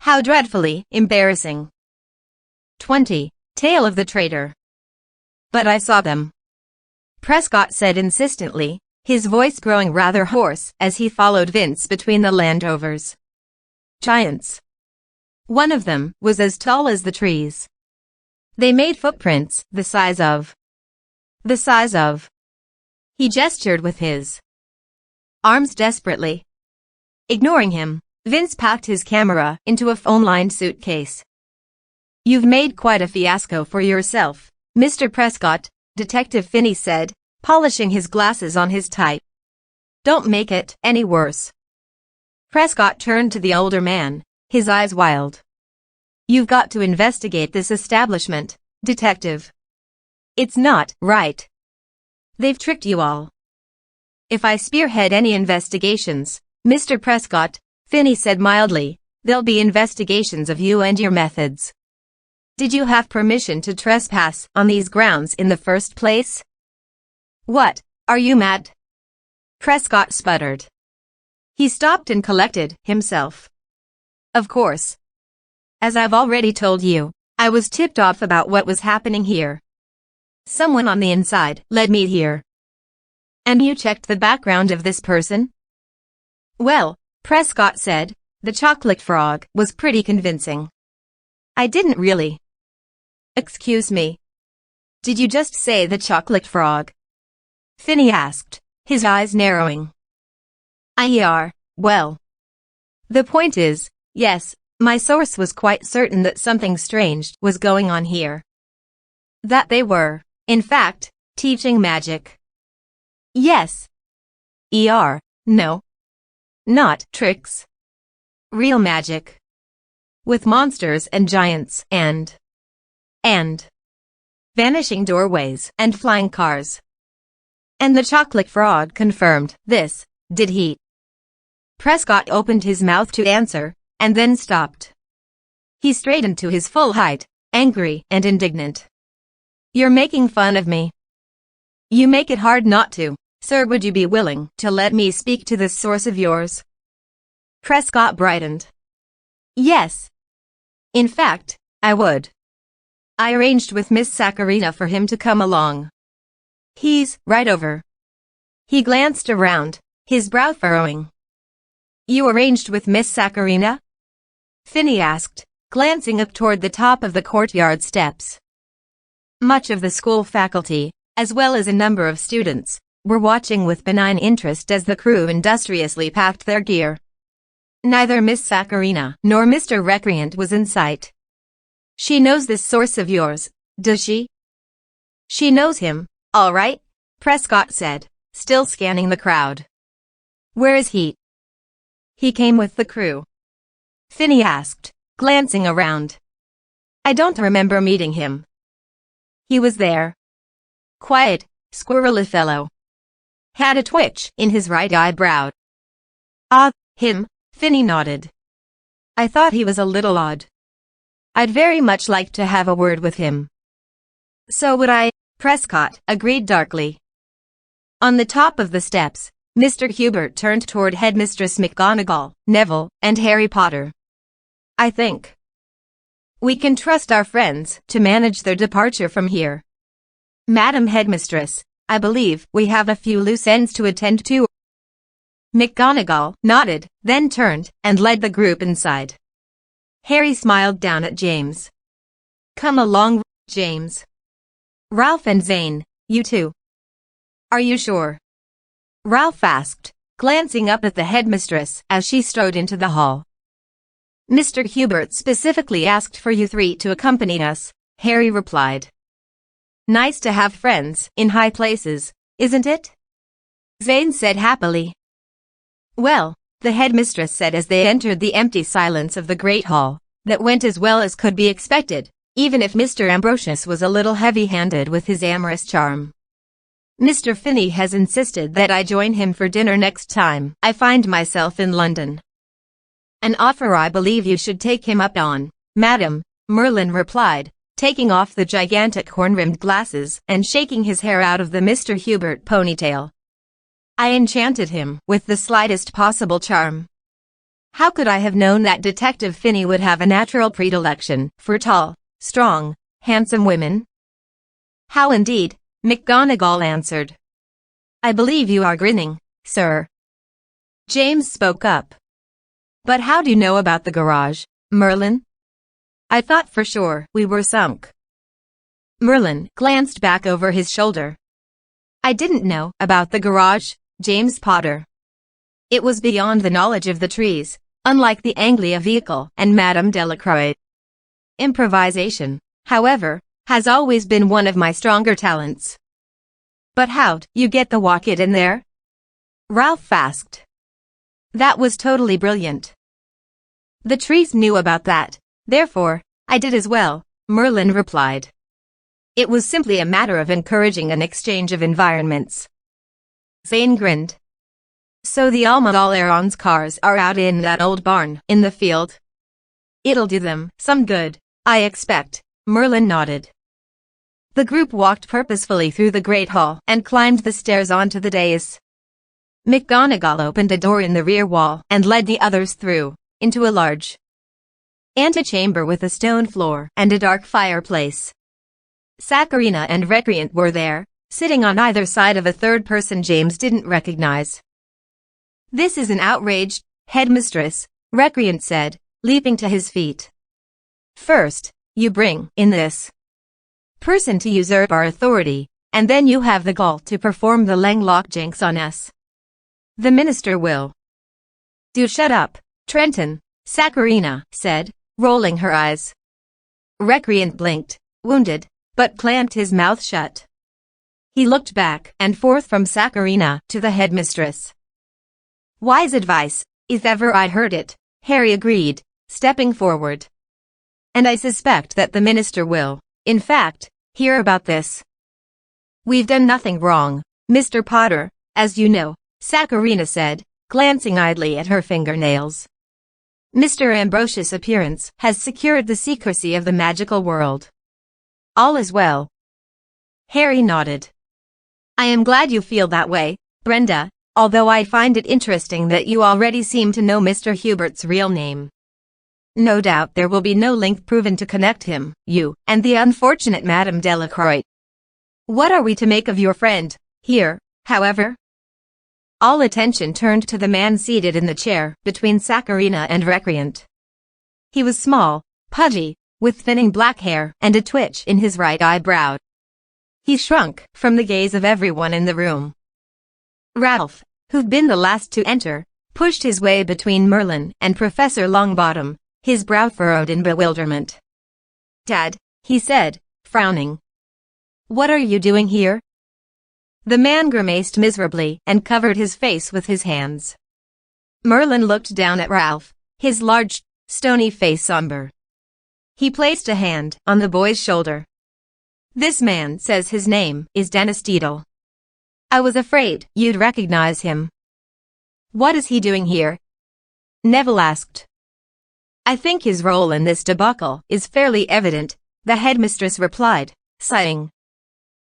How dreadfully embarrassing." 20. Tale of the Traitor. "But I saw them," Prescott said insistently, his voice growing rather hoarse as he followed Vince between the Land Rovers. "Giants. One of them was as tall as the trees. They made footprints the size of. He gestured with his arms desperately. Ignoring him, Vince packed his camera into a phone-lined suitcase. "You've made quite a fiasco for yourself, Mr. Prescott," Detective Finney said, polishing his glasses on his tie. "Don't make it any worse." Prescott turned to the older man, his eyes wild. "You've got to investigate this establishment, Detective. It's not right. They've tricked you all." "If I spearhead any investigations, Mr. Prescott," Finney said mildly, "there'll be investigations of you and your methods. Did you have permission to trespass on these grounds in the first place?" "What, are you mad?" Prescott sputtered. He stopped and collected himself. "Of course. As I've already told you, I was tipped off about what was happening here. Someone on the inside led me here." "And you checked the background of this person?" "Well," Prescott said, "the chocolate frog was pretty convincing." "I didn't really." "Excuse me. Did you just say the chocolate frog?" Finney asked, his eyes narrowing. Well. The point is, yes, my source was quite certain that something strange was going on here. That they were, in fact, teaching magic. Yes. No. Not tricks. Real magic. With monsters and giants and vanishing doorways and flying cars. And the chocolate frog confirmed this, did he? Prescott opened his mouth to answer, and then stopped. He straightened to his full height, angry and indignant. "You're making fun of me. You make it hard not to. Sir, would you be willing to let me speak to this source of yours?" Prescott brightened. "Yes. In fact, I would. I arranged with Miss Saccharina for him to come along. He's right over." He glanced around, his brow furrowing. "You arranged with Miss Saccharina?" Finney asked, glancing up toward the top of the courtyard steps. Much of the school faculty, as well as a number of students, were watching with benign interest as the crew industriously packed their gear. Neither Miss Saccharina nor Mr. Recreant was in sight. "She knows this source of yours, does she?" "She knows him, all right," Prescott said, still scanning the crowd. "Where is he?" "He came with the crew," Finney asked, glancing around. "I don't remember meeting him." "He was there. Quiet, squirrely fellow. Had a twitch in his right eyebrow." "Ah, him," Finney nodded. "I thought he was a little odd. I'd very much like to have a word with him." "So would I," Prescott agreed darkly. On the top of the steps, Mr. Hubert turned toward Headmistress McGonagall, Neville, and Harry Potter. "I think we can trust our friends to manage their departure from here. Madam Headmistress, I believe we have a few loose ends to attend to." McGonagall nodded, then turned and led the group inside. Harry smiled down at James. "Come along, James. Ralph and Zane, you too." "Are you sure?" Ralph asked, glancing up at the headmistress as she strode into the hall. "Mr. Hubert specifically asked for you three to accompany us," Harry replied. "Nice to have friends in high places, isn't it?" Zane said happily. "Well," the headmistress said as they entered the empty silence of the great hall, "that went as well as could be expected, even if Mr. Ambrosius was a little heavy-handed with his amorous charm. Mr. Finney has insisted that I join him for dinner next time I find myself in London. An offer I believe you should take him up on, madam," Merlin replied, taking off the gigantic horn-rimmed glasses and shaking his hair out of the Mr. Hubert ponytail. "I enchanted him with the slightest possible charm. How could I have known that Detective Finney would have a natural predilection for tall, strong, handsome women?" "How indeed," McGonagall answered. "I believe you are grinning, sir." James spoke up. "But how do you know about the garage, Merlin? I thought for sure we were sunk." Merlin glanced back over his shoulder. "I didn't know about the garage, James Potter. It was beyond the knowledge of the trees, unlike the Anglia vehicle and Madame Delacroix. Improvisation, however, has always been one of my stronger talents." "But how'd you get the walk-it in there?" Ralph asked. "That was totally brilliant. The trees knew about that, therefore, I did as well," Merlin replied. "It was simply a matter of encouraging an exchange of environments." Zane grinned. "So the Alma-All-Aron's cars are out in that old barn in the field? It'll do them some good, I expect," Merlin nodded. The group walked purposefully through the great hall and climbed the stairs onto the dais. McGonagall opened a door in the rear wall and led the others through, into a large antechamber with a stone floor and a dark fireplace. Saccharina and Recreant were there, sitting on either side of a third person James didn't recognize. "This is an outrage, headmistress," Recreant said, leaping to his feet. "First, you bring in this person to usurp our authority, and then you have the gall to perform the Langlock jinx on us. The minister will." "Do shut up, Trenton," Saccharina said, rolling her eyes. Recreant blinked, wounded, but clamped his mouth shut. He looked back and forth from Saccharina to the headmistress. "Wise advice, if ever I heard it," Harry agreed, stepping forward. "And I suspect that the minister will, in fact, hear about this." "We've done nothing wrong, Mr. Potter, as you know," Saccharina said, glancing idly at her fingernails. "Mr. Ambrosius' appearance has secured the secrecy of the magical world. All is well." Harry nodded. "I am glad you feel that way, Brenda, although I find it interesting that you already seem to know Mr. Hubert's real name. No doubt there will be no link proven to connect him, you, and the unfortunate Madame Delacroix. What are we to make of your friend, here, however?" All attention turned to the man seated in the chair between Saccharina and Recreant. He was small, pudgy, with thinning black hair and a twitch in his right eyebrow. He shrunk from the gaze of everyone in the room. Ralph, who'd been the last to enter, pushed his way between Merlin and Professor Longbottom, his brow furrowed in bewilderment. "Dad," he said, frowning. "What are you doing here?" The man grimaced miserably and covered his face with his hands. Merlin looked down at Ralph, his large, stony face somber. He placed a hand on the boy's shoulder. "This man says his name is Dennis Deedle. I was afraid you'd recognize him." "What is he doing here?" Neville asked. "I think his role in this debacle is fairly evident," the headmistress replied, sighing.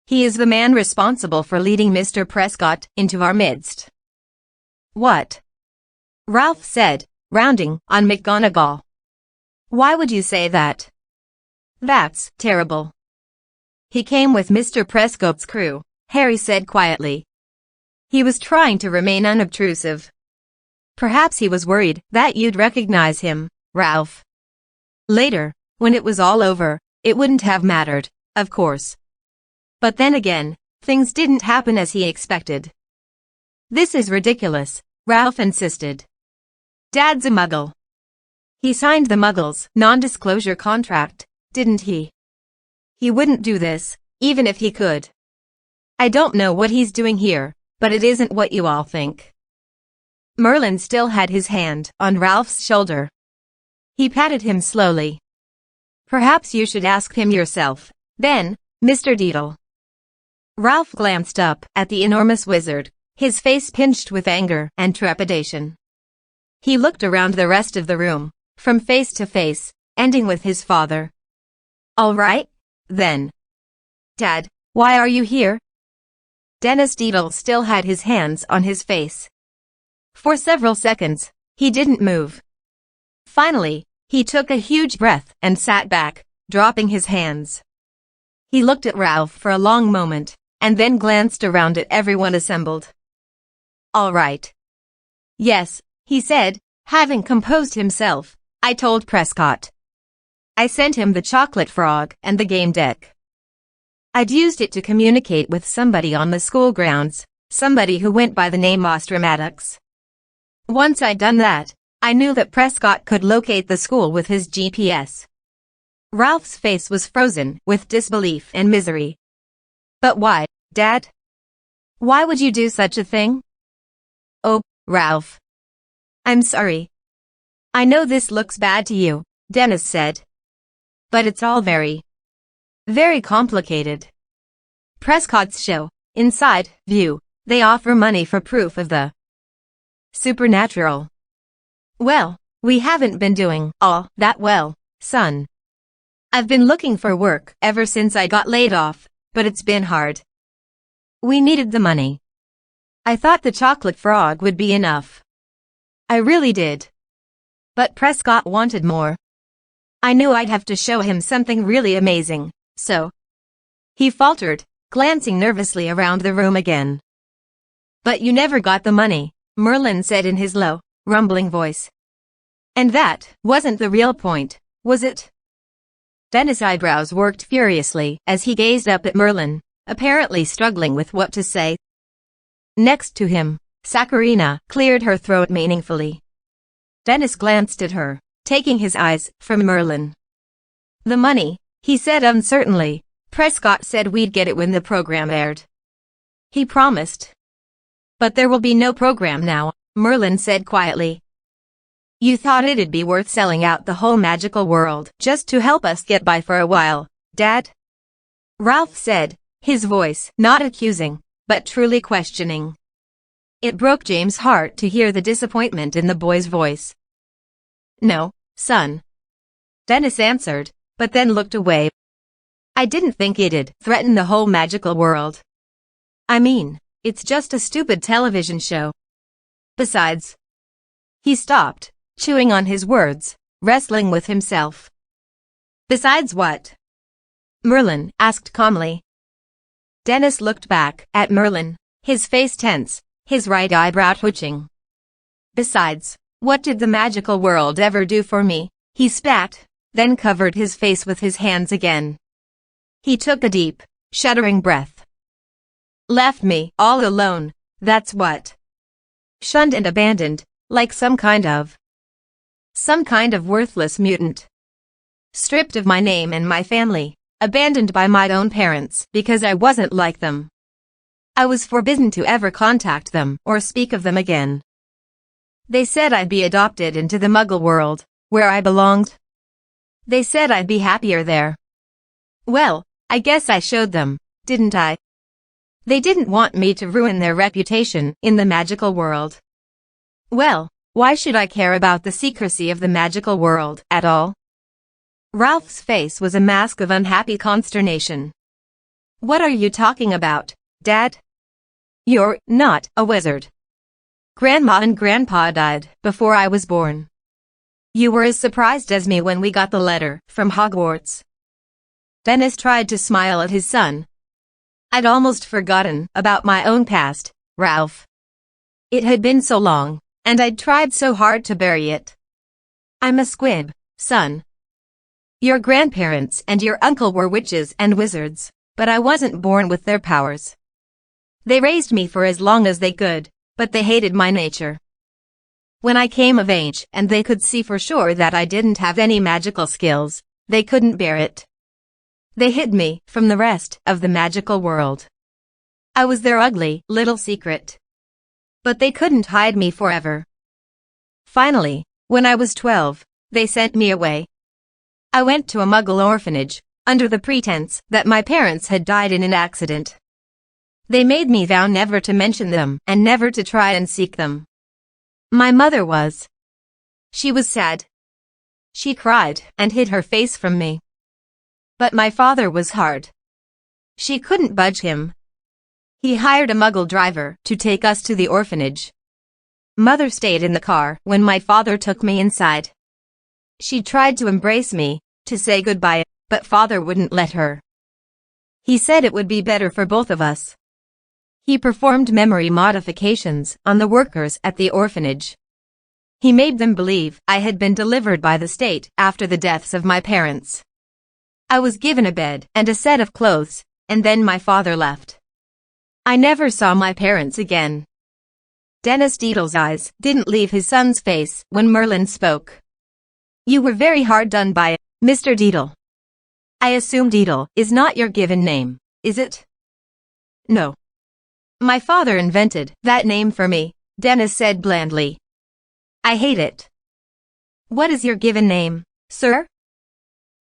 "He is the man responsible for leading Mr. Prescott into our midst." "What?" Ralph said, rounding on McGonagall. "Why would you say that?" "That's terrible." "He came with Mr. Prescott's crew," Harry said quietly. "He was trying to remain unobtrusive. Perhaps he was worried that you'd recognize him, Ralph. Later, when it was all over, it wouldn't have mattered, of course. But then again, things didn't happen as he expected. This is ridiculous, Ralph insisted. Dad's a muggle. He signed the Muggles' non-disclosure contract, didn't he? He wouldn't do this, even if he could. I don't know what he's doing here, but it isn't what you all think. Merlin still had his hand on Ralph's shoulder. He patted him slowly. Perhaps you should ask him yourself, then, Mr. Deedle. Ralph glanced up at the enormous wizard, his face pinched with anger and trepidation. He looked around the rest of the room, from face to face, ending with his father. All right, then. Dad, why are you here? Dennis Deedle still had his hands on his face. For several seconds, he didn't move. Finally, he took a huge breath and sat back, dropping his hands. He looked at Ralph for a long moment, and then glanced around at everyone assembled. All right. Yes, he said, having composed himself, I told Prescott. I sent him the chocolate frog and the game deck. I'd used it to communicate with somebody on the school grounds, somebody who went by the name Maddox. Once I'd done that, I knew that Prescott could locate the school with his GPS. Ralph's face was frozen with disbelief and misery. But why, Dad? Why would you do such a thing? Oh, Ralph. I'm sorry. I know this looks bad to you, Dennis said. But it's all very complicated. Prescott's show, Inside View, they offer money for proof of the supernatural. Well, we haven't been doing all that well, son. I've been looking for work ever since I got laid off, but it's been hard. We needed the money. I thought the chocolate frog would be enough. I really did. But Prescott wanted more. I knew I'd have to show him something really amazing, so. He faltered, glancing nervously around the room again. But you never got the money, Merlin said in his low, rumbling voice. And that wasn't the real point, was it? Dennis' eyebrows worked furiously as he gazed up at Merlin, apparently struggling with what to say. Next to him, Saccharina cleared her throat meaningfully. Dennis glanced at her, taking his eyes from Merlin. The money, he said uncertainly. Prescott said we'd get it when the program aired. He promised. But there will be no program now, Merlin said quietly. You thought it'd be worth selling out the whole magical world just to help us get by for a while, Dad? Ralph said, his voice not accusing, but truly questioning. It broke James' heart to hear the disappointment in the boy's voice. No, son. Dennis answered, but then looked away. I didn't think it'd threaten the whole magical world. I mean, it's just a stupid television show. Besides. He stopped, chewing on his words, wrestling with himself. Besides what? Merlin asked calmly. Dennis looked back at Merlin, his face tense, his right eyebrow twitching. Besides, what did the magical world ever do for me? He spat, then covered his face with his hands again. He took a deep, shuddering breath. Left me all alone, that's what. Shunned and abandoned, like some kind of worthless mutant. Stripped of my name and my family, abandoned by my own parents because I wasn't like them. I was forbidden to ever contact them or speak of them again. They said I'd be adopted into the Muggle world, where I belonged. They said I'd be happier there. Well, I guess I showed them, didn't I? They didn't want me to ruin their reputation in the magical world. Well, why should I care about the secrecy of the magical world at all? Ralph's face was a mask of unhappy consternation. What are you talking about, Dad? You're not a wizard. Grandma and Grandpa died before I was born. You were as surprised as me when we got the letter from Hogwarts. Dennis tried to smile at his son. I'd almost forgotten about my own past, Ralph. It had been so long, and I'd tried so hard to bury it. I'm a squib, son. Your grandparents and your uncle were witches and wizards, but I wasn't born with their powers. They raised me for as long as they could, but they hated my nature. When I came of age and they could see for sure that I didn't have any magical skills, they couldn't bear it. They hid me from the rest of the magical world. I was their ugly little secret. But they couldn't hide me forever. Finally, when I was 12, they sent me away. I went to a Muggle orphanage, under the pretense that my parents had died in an accident. They made me vow never to mention them and never to try and seek them. My mother was. She was sad. She cried and hid her face from me. But my father was hard. She couldn't budge him. He hired a Muggle driver to take us to the orphanage. Mother stayed in the car when my father took me inside. She tried to embrace me, to say goodbye, but father wouldn't let her. He said it would be better for both of us. He performed memory modifications on the workers at the orphanage. He made them believe I had been delivered by the state after the deaths of my parents. I was given a bed and a set of clothes, and then my father left. I never saw my parents again. Dennis Deedle's eyes didn't leave his son's face when Merlin spoke. You were very hard done by, Mr. Deedle. I assume Deedle is not your given name, is it? No. My father invented that name for me, Dennis said blandly. I hate it. What is your given name, sir?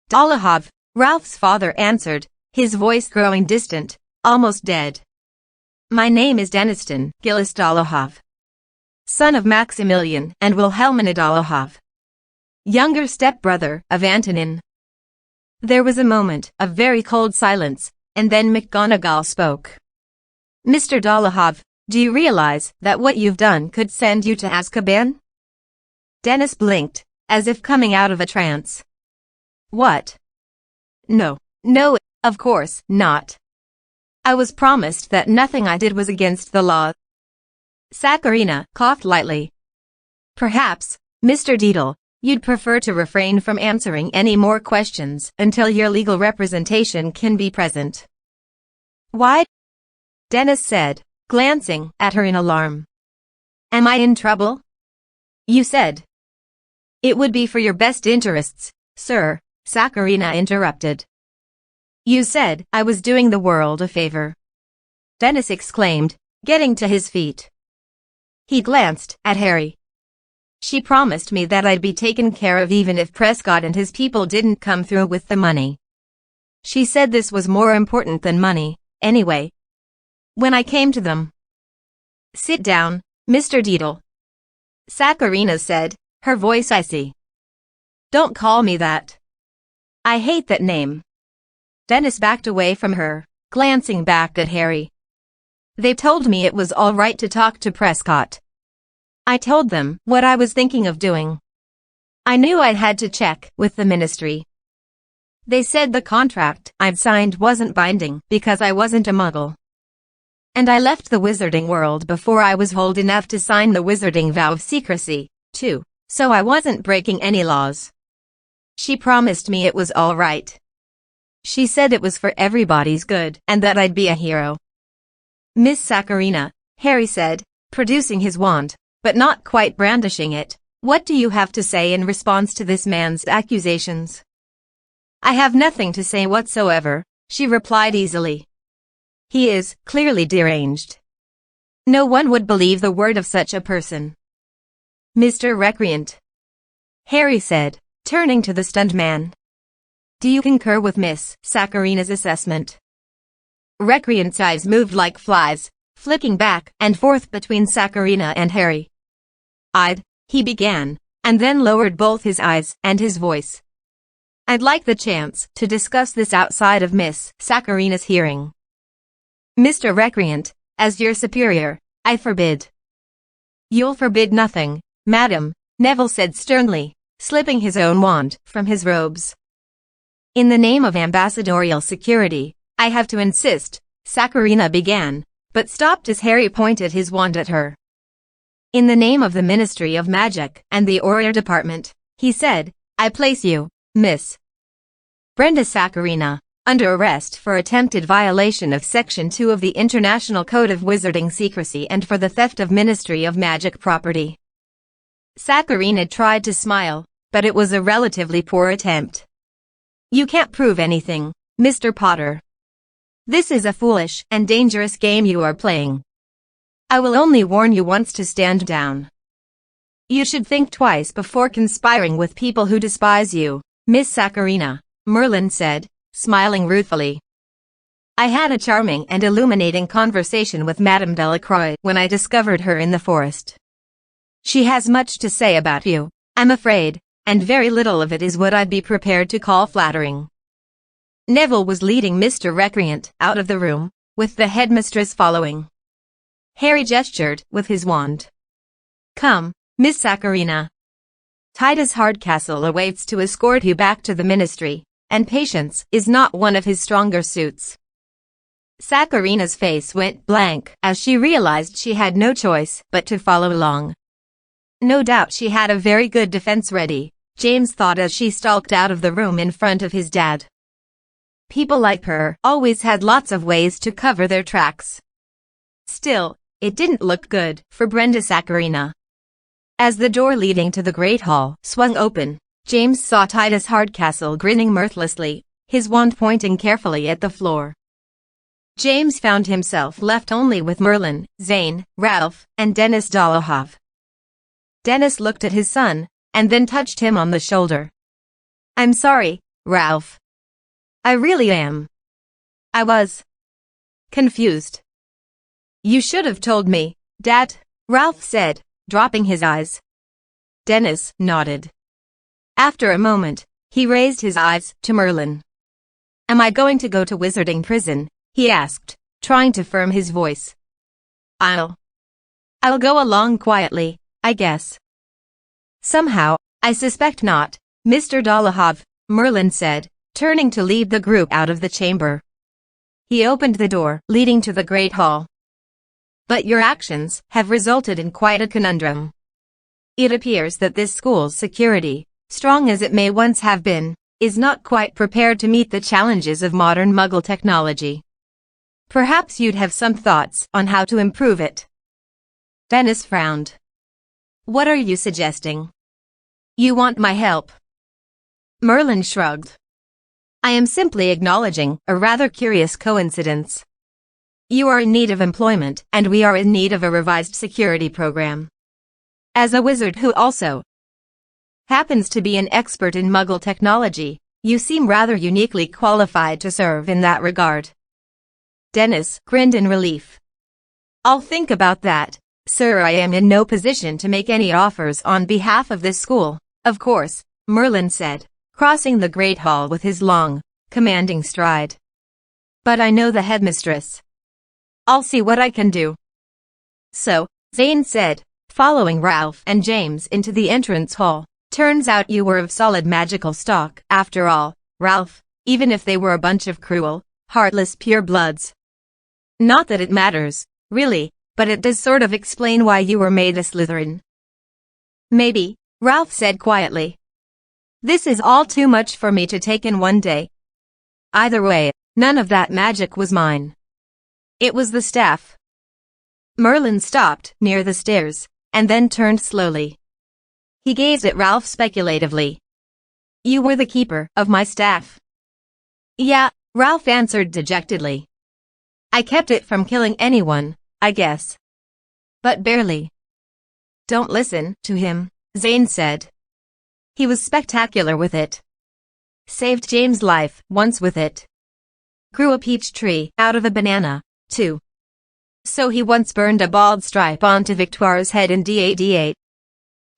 Dolohov, Ralph's father answered, his voice growing distant, almost dead. My name is Deniston Gillis Dolohov, son of Maximilian and Wilhelmina Dolohov, younger stepbrother of Antonin. There was a moment of very cold silence, and then McGonagall spoke. Mr. Dolohov, do you realize that what you've done could send you to Azkaban? Dennis blinked, as if coming out of a trance. What? No, of course not. I was promised that nothing I did was against the law. Saccharina coughed lightly. Perhaps, Mr. Deedle, you'd prefer to refrain from answering any more questions until your legal representation can be present. Why? Dennis said, glancing at her in alarm. Am I in trouble? You said. It would be for your best interests, sir, Saccharina interrupted. You said I was doing the world a favor. Dennis exclaimed, getting to his feet. He glanced at Harry. She promised me that I'd be taken care of even if Prescott and his people didn't come through with the money. She said this was more important than money, anyway. When I came to them. Sit down, Mr. Deedle. Saccharina said, her voice icy. Don't call me that. I hate that name. Dennis backed away from her, glancing back at Harry. They told me it was all right to talk to Prescott. I told them what I was thinking of doing. I knew I had to check with the ministry. They said the contract I'd signed wasn't binding because I wasn't a Muggle. And I left the wizarding world before I was old enough to sign the wizarding vow of secrecy, too, so I wasn't breaking any laws. She promised me it was all right. She said it was for everybody's good and that I'd be a hero. Miss Saccharina, Harry said, producing his wand, but not quite brandishing it, what do you have to say in response to this man's accusations? I have nothing to say whatsoever, she replied easily. He is clearly deranged. No one would believe the word of such a person. Mr. Recreant, Harry said, turning to the stunned man. Do you concur with Miss Saccharina's assessment? Recreant's eyes moved like flies, flicking back and forth between Saccharina and Harry. He began, and then lowered both his eyes and his voice. I'd like the chance to discuss this outside of Miss Saccharina's hearing. Mr. Recreant, as your superior, I forbid. You'll forbid nothing, madam, Neville said sternly, slipping his own wand from his robes. In the name of ambassadorial security, I have to insist, Saccharina began, but stopped as Harry pointed his wand at her. "In the name of the Ministry of Magic and the Order Department," he said, "I place you, Miss Brenda Saccharina, under arrest for attempted violation of Section 2 of the International Code of Wizarding Secrecy and for the theft of Ministry of Magic property." Saccharina tried to smile, but it was a relatively poor attempt. "You can't prove anything, Mr. Potter. This is a foolish and dangerous game you are playing. I will only warn you once to stand down. You should think twice before conspiring with people who despise you, Miss Saccharina," Merlin said, smiling ruefully. "I had a charming and illuminating conversation with Madame Delacroix when I discovered her in the forest. She has much to say about you, I'm afraid, and very little of it is what I'd be prepared to call flattering." Neville was leading Mr. Recreant out of the room, with the headmistress following. Harry gestured with his wand. "Come, Miss Saccharina. Titus Hardcastle awaits to escort you back to the ministry, and patience is not one of his stronger suits." Saccharina's face went blank as she realized she had no choice but to follow along. No doubt she had a very good defense ready, James thought as she stalked out of the room in front of his dad. People like her always had lots of ways to cover their tracks. Still, it didn't look good for Brenda Saccharina. As the door leading to the Great Hall swung open, James saw Titus Hardcastle grinning mirthlessly, his wand pointing carefully at the floor. James found himself left only with Merlin, Zane, Ralph, and Denis Dolohov. Denis looked at his son, and then touched him on the shoulder. "I'm sorry, Ralph. I really am. I was confused." "You should have told me, Dad," Ralph said, dropping his eyes. Denis nodded. After a moment, he raised his eyes to Merlin. "Am I going to go to wizarding prison?" he asked, trying to firm his voice. I'll go along quietly, I guess." "Somehow, I suspect not, Mr. Dolohov," Merlin said, turning to lead the group out of the chamber. He opened the door leading to the Great Hall. "But your actions have resulted in quite a conundrum. It appears that this school's security, strong as it may once have been, is not quite prepared to meet the challenges of modern Muggle technology. Perhaps you'd have some thoughts on how to improve it." Denis frowned. "What are you suggesting? You want my help?" Merlin shrugged. "I am simply acknowledging a rather curious coincidence. You are in need of employment, and we are in need of a revised security program. As a wizard who also happens to be an expert in Muggle technology, you seem rather uniquely qualified to serve in that regard." Denis grinned in relief. "I'll think about that, sir. I am in no position to make any offers on behalf of this school, of course," Merlin said, crossing the Great Hall with his long, commanding stride. "But I know the headmistress. I'll see what I can do." "So," Zane said, following Ralph and James into the entrance hall, "turns out you were of solid magical stock, after all, Ralph, even if they were a bunch of cruel, heartless purebloods. Not that it matters, really, but it does sort of explain why you were made a Slytherin." "Maybe," Ralph said quietly. "This is all too much for me to take in one day. Either way, none of that magic was mine. It was the staff." Merlin stopped near the stairs, and then turned slowly. He gazed at Ralph speculatively. "You were the keeper of my staff?" "Yeah," Ralph answered dejectedly. "I kept it from killing anyone, I guess. But barely." "Don't listen to him," Zane said. "He was spectacular with it. Saved James' life once with it. Grew a peach tree out of a banana, too. So he once burned a bald stripe onto Victoire's head in DAD8.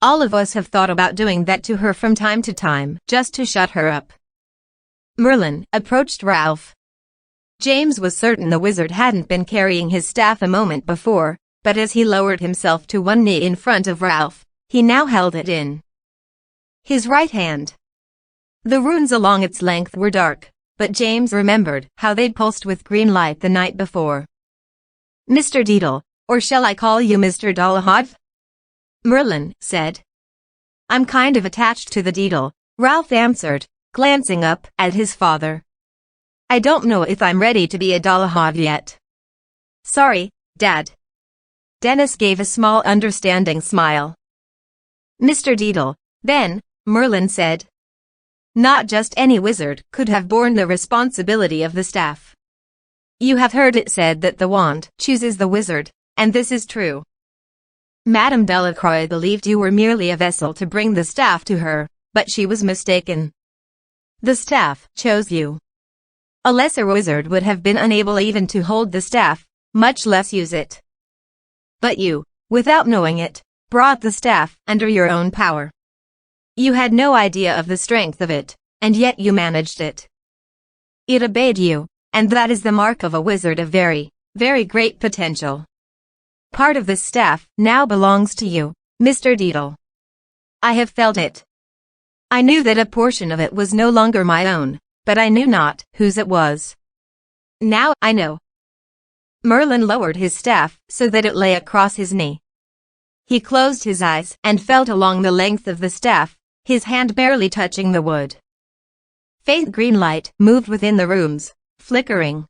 All of us have thought about doing that to her from time to time, just to shut her up." Merlin approached Ralph. James was certain the wizard hadn't been carrying his staff a moment before, but as he lowered himself to one knee in front of Ralph, he now held it in his right hand. The runes along its length were dark, but James remembered how they'd pulsed with green light the night before. "Mr. Deedle, or shall I call you Mr. Dolohov?" Merlin said. I'm kind of attached to the Deedle, Ralph answered, glancing up at his father. I don't know if I'm ready to be a Dollahog yet. Sorry, Dad. Dennis gave a small understanding smile. Mr. Deedle, then, Merlin said. Not just any wizard could have borne the responsibility of the staff. You have heard it said that the wand chooses the wizard, and this is true. Madame Delacroix believed you were merely a vessel to bring the staff to her, but she was mistaken. The staff chose you. A lesser wizard would have been unable even to hold the staff, much less use it. But you, without knowing it, brought the staff under your own power. You had no idea of the strength of it, and yet you managed it. It obeyed you, and that is the mark of a wizard of very, very great potential. Part of this staff now belongs to you, Mr. Deedle. I have felt it. I knew that a portion of it was no longer my own, but I knew not whose it was. Now I know. Merlin lowered his staff so that it lay across his knee. He closed his eyes and felt along the length of the staff, his hand barely touching the wood. Faint green light moved within the rooms, flickering.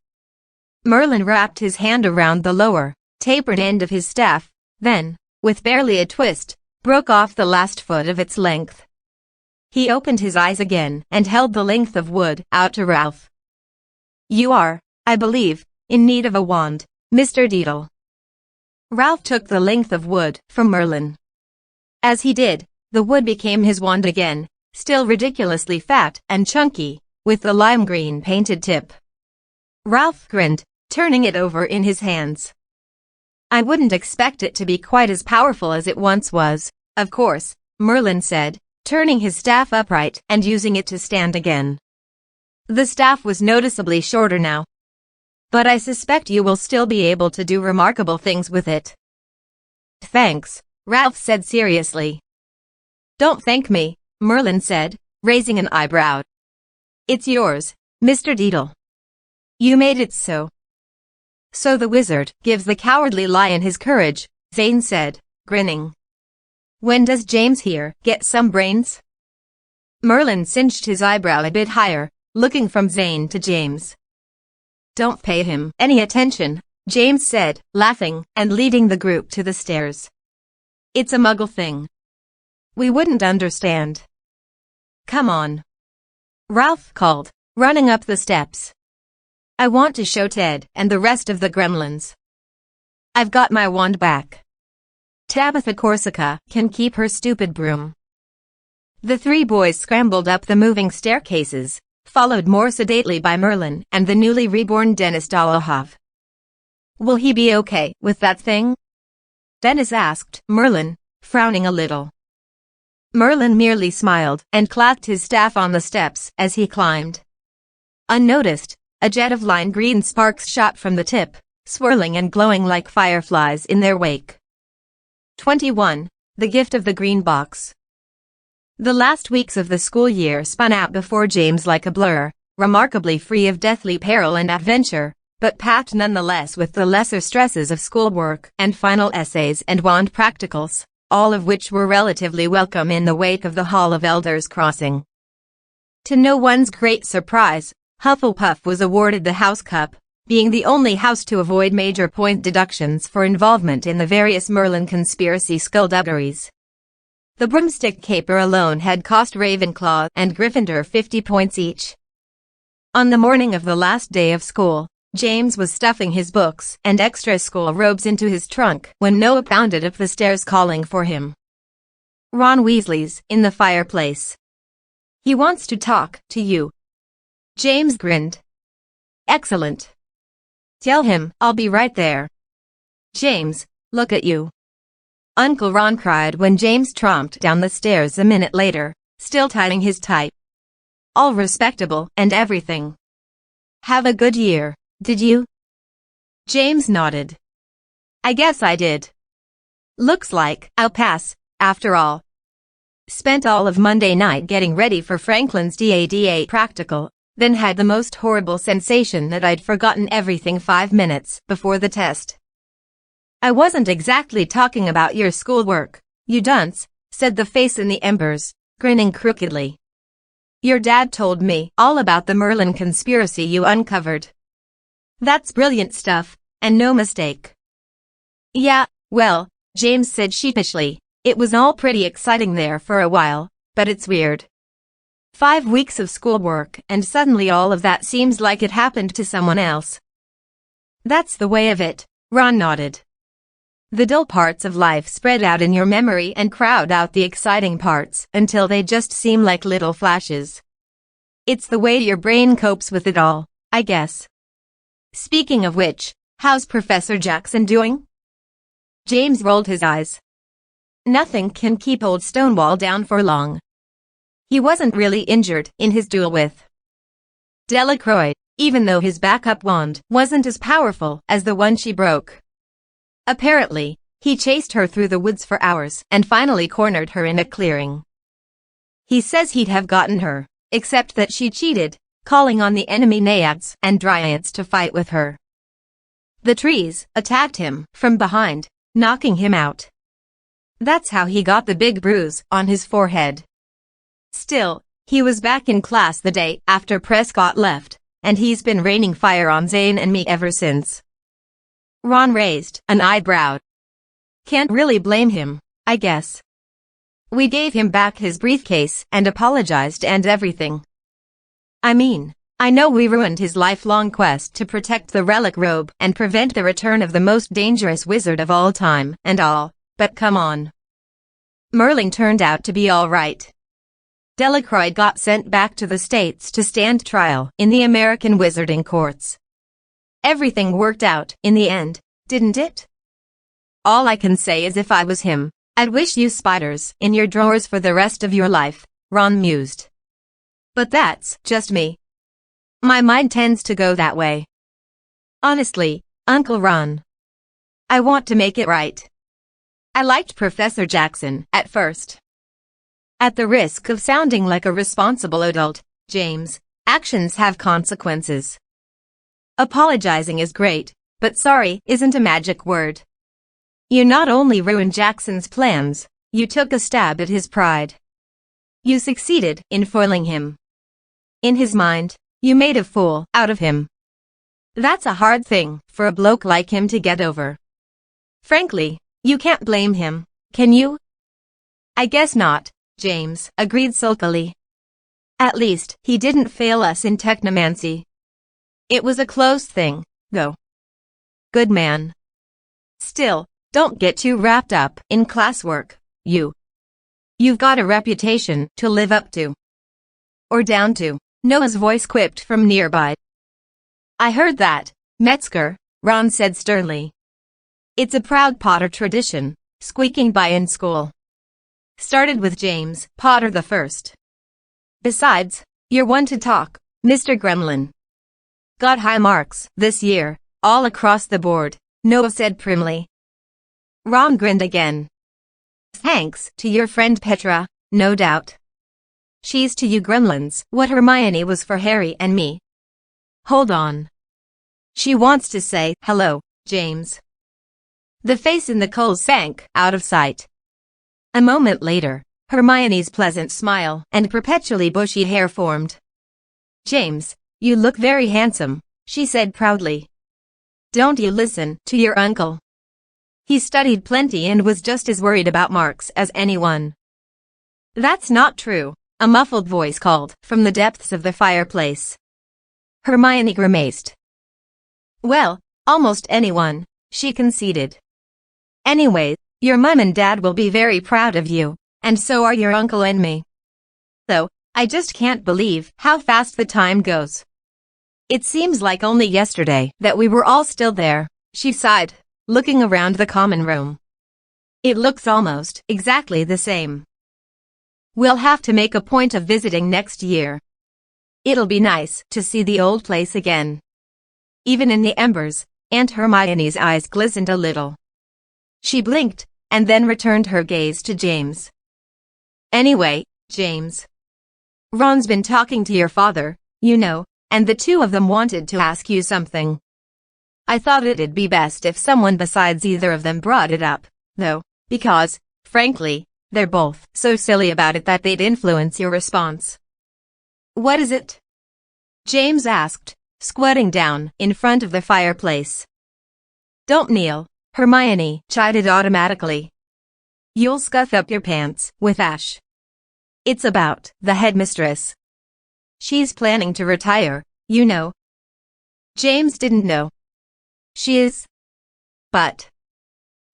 Merlin wrapped his hand around the lower, tapered end of his staff, then, with barely a twist, broke off the last foot of its length. He opened his eyes again and held the length of wood out to Ralph. You are, I believe, in need of a wand, Mr. Deedle. Ralph took the length of wood from Merlin. As he did, the wood became his wand again, still ridiculously fat and chunky, with the lime green painted tip. Ralph grinned, turning it over in his hands. I wouldn't expect it to be quite as powerful as it once was, of course, Merlin said, turning his staff upright and using it to stand again. The staff was noticeably shorter now. But I suspect you will still be able to do remarkable things with it. Thanks, Ralph said seriously. Don't thank me, Merlin said, raising an eyebrow. It's yours, Mr. Deedle. You made it so. So the wizard gives the cowardly lion his courage, Zane said, grinning. When does James here get some brains? Merlin cinched his eyebrow a bit higher, looking from Zane to James. Don't pay him any attention, James said, laughing and leading the group to the stairs. It's a muggle thing. We wouldn't understand. Come on. Ralph called, running up the steps. I want to show Ted and the rest of the gremlins. I've got my wand back. Tabitha Corsica can keep her stupid broom. The three boys scrambled up the moving staircases, followed more sedately by Merlin and the newly reborn Dennis Dollahov. Will he be okay with that thing? Dennis asked Merlin, frowning a little. Merlin merely smiled and clapped his staff on the steps as he climbed. Unnoticed, a jet of lime green sparks shot from the tip, swirling and glowing like fireflies in their wake. 21. The Gift of the Green Box. The last weeks of the school year spun out before James like a blur, remarkably free of deathly peril and adventure, but packed nonetheless with the lesser stresses of schoolwork and final essays and wand practicals, all of which were relatively welcome in the wake of the Hall of Elders crossing. To no one's great surprise, Hufflepuff was awarded the House Cup, being the only house to avoid major point deductions for involvement in the various Merlin conspiracy skullduggeries. The broomstick caper alone had cost Ravenclaw and Gryffindor 50 points each. On the morning of the last day of school, James was stuffing his books and extra school robes into his trunk when Noah bounded up the stairs calling for him. Ron Weasley's in the fireplace. He wants to talk to you. James grinned. Excellent. Tell him I'll be right there. James, look at you. Uncle Ron cried when James tromped down the stairs a minute later, still tying his tie. All respectable and everything. Have a good year, did you? James nodded. I guess I did. Looks like I'll pass, after all. Spent all of Monday night getting ready for Franklin's DADA practical, then had the most horrible sensation that I'd forgotten everything 5 minutes before the test. I wasn't exactly talking about your schoolwork, You dunce, said the face in the embers, grinning crookedly. Your dad told me all about the Merlin conspiracy you uncovered. That's brilliant stuff, and no mistake. Yeah, well, James said sheepishly, it was all pretty exciting there for a while, but it's weird. 5 weeks of schoolwork and suddenly all of that seems like it happened to someone else. That's the way of it, Ron nodded. The dull parts of life spread out in your memory and crowd out the exciting parts until they just seem like little flashes. It's the way your brain copes with it all, I guess. Speaking of which, how's Professor Jackson doing? James rolled his eyes. Nothing can keep old Stonewall down for long. He wasn't really injured in his duel with Delacroix, even though his backup wand wasn't as powerful as the one she broke. Apparently, he chased her through the woods for hours and finally cornered her in a clearing. He says he'd have gotten her, except that she cheated, calling on the enemy naiads and dryads to fight with her. The trees attacked him from behind, knocking him out. That's how he got the big bruise on his forehead. Still, he was back in class the day after Prescott left, and he's been raining fire on Zane and me ever since. Ron raised an eyebrow. Can't really blame him, I guess. We gave him back his briefcase and apologized and everything. I mean, I know we ruined his lifelong quest to protect the relic robe and prevent the return of the most dangerous wizard of all time and all, but come on. Merlin turned out to be all right. Delacroix got sent back to the States to stand trial in the American wizarding courts. Everything worked out in the end, didn't it? All I can say is if I was him, I'd wish you spiders in your drawers for the rest of your life, Ron mused. But that's just me. My mind tends to go that way. Honestly, Uncle Ron, I want to make it right. I liked Professor Jackson at first. At the risk of sounding like a responsible adult, James, actions have consequences. Apologizing is great, but sorry isn't a magic word. You not only ruined Jackson's plans, you took a stab at his pride. You succeeded in foiling him. In his mind, you made a fool out of him. That's a hard thing for a bloke like him to get over. Frankly, you can't blame him, can you? I guess not, James agreed sulkily. At least, he didn't fail us in technomancy. It was a close thing, though. Good man. Still, don't get too wrapped up in classwork, You've got a reputation to live up to. Or down to, Noah's voice quipped from nearby. I heard that, Metzger, Ron said sternly. It's a proud Potter tradition, squeaking by in school. Started with James Potter the First. Besides, you're one to talk, Mr. Gremlin. Got high marks this year, all across the board, Noah said primly. Ron grinned again. Thanks to your friend Petra, no doubt. She's to you gremlins what Hermione was for Harry and me. Hold on. She wants to say hello, James. The face in the coals sank out of sight. A moment later, Hermione's pleasant smile and perpetually bushy hair formed. James, you look very handsome, she said proudly. Don't you listen to your uncle. He studied plenty and was just as worried about marks as anyone. That's not true, a muffled voice called from the depths of the fireplace. Hermione grimaced. Well, almost anyone, she conceded. Anyway, your mum and dad will be very proud of you, and so are your uncle and me. Though, I just can't believe how fast the time goes. It seems like only yesterday that we were all still there, she sighed, looking around the common room. It looks almost exactly the same. We'll have to make a point of visiting next year. It'll be nice to see the old place again. Even in the embers, Aunt Hermione's eyes glistened a little. She blinked, and then returned her gaze to James. Anyway, James. Ron's been talking to your father, you know, and the two of them wanted to ask you something. I thought it'd be best if someone besides either of them brought it up, though, because, frankly, they're both so silly about it that they'd influence your response. What is it? James asked, squatting down in front of the fireplace. Don't kneel, Hermione chided automatically. You'll scuff up your pants with ash. It's about the headmistress. She's planning to retire, you know. James didn't know. She is? But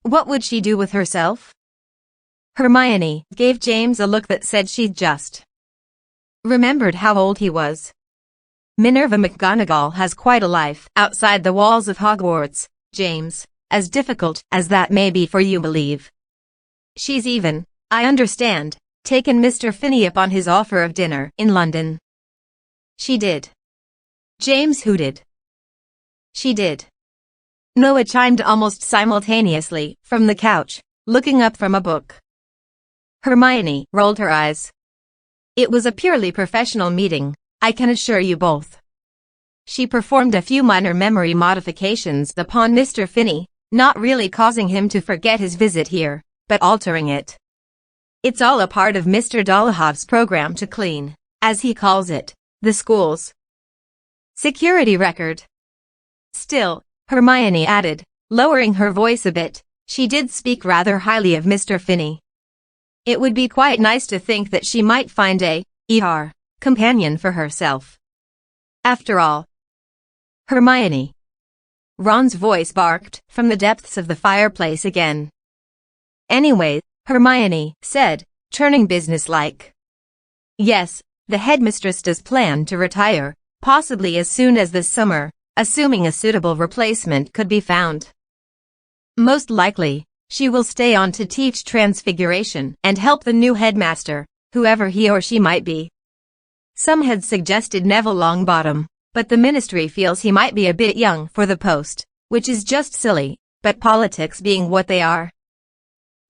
what would she do with herself? Hermione gave James a look that said she'd just remembered how old he was. Minerva McGonagall has quite a life outside the walls of Hogwarts, James, as difficult as that may be for you believe. She's even, I understand, taken Mr. Finney up on his offer of dinner in London. She did. James hooted. She did. Noah chimed almost simultaneously from the couch, looking up from a book. Hermione rolled her eyes. It was a purely professional meeting, I can assure you both. She performed a few minor memory modifications upon Mr. Finney, not really causing him to forget his visit here, but altering it. It's all a part of Mr. Dollahov's program to clean, as he calls it, the school's security record. Still, Hermione added, lowering her voice a bit, she did speak rather highly of Mr. Finney. It would be quite nice to think that she might find a companion for herself. After all. Hermione. Ron's voice barked from the depths of the fireplace again. Anyway, Hermione said, turning businesslike. Yes, the headmistress does plan to retire, possibly as soon as this summer, assuming a suitable replacement could be found. Most likely, she will stay on to teach Transfiguration and help the new headmaster, whoever he or she might be. Some had suggested Neville Longbottom, but the ministry feels he might be a bit young for the post, which is just silly, but politics being what they are.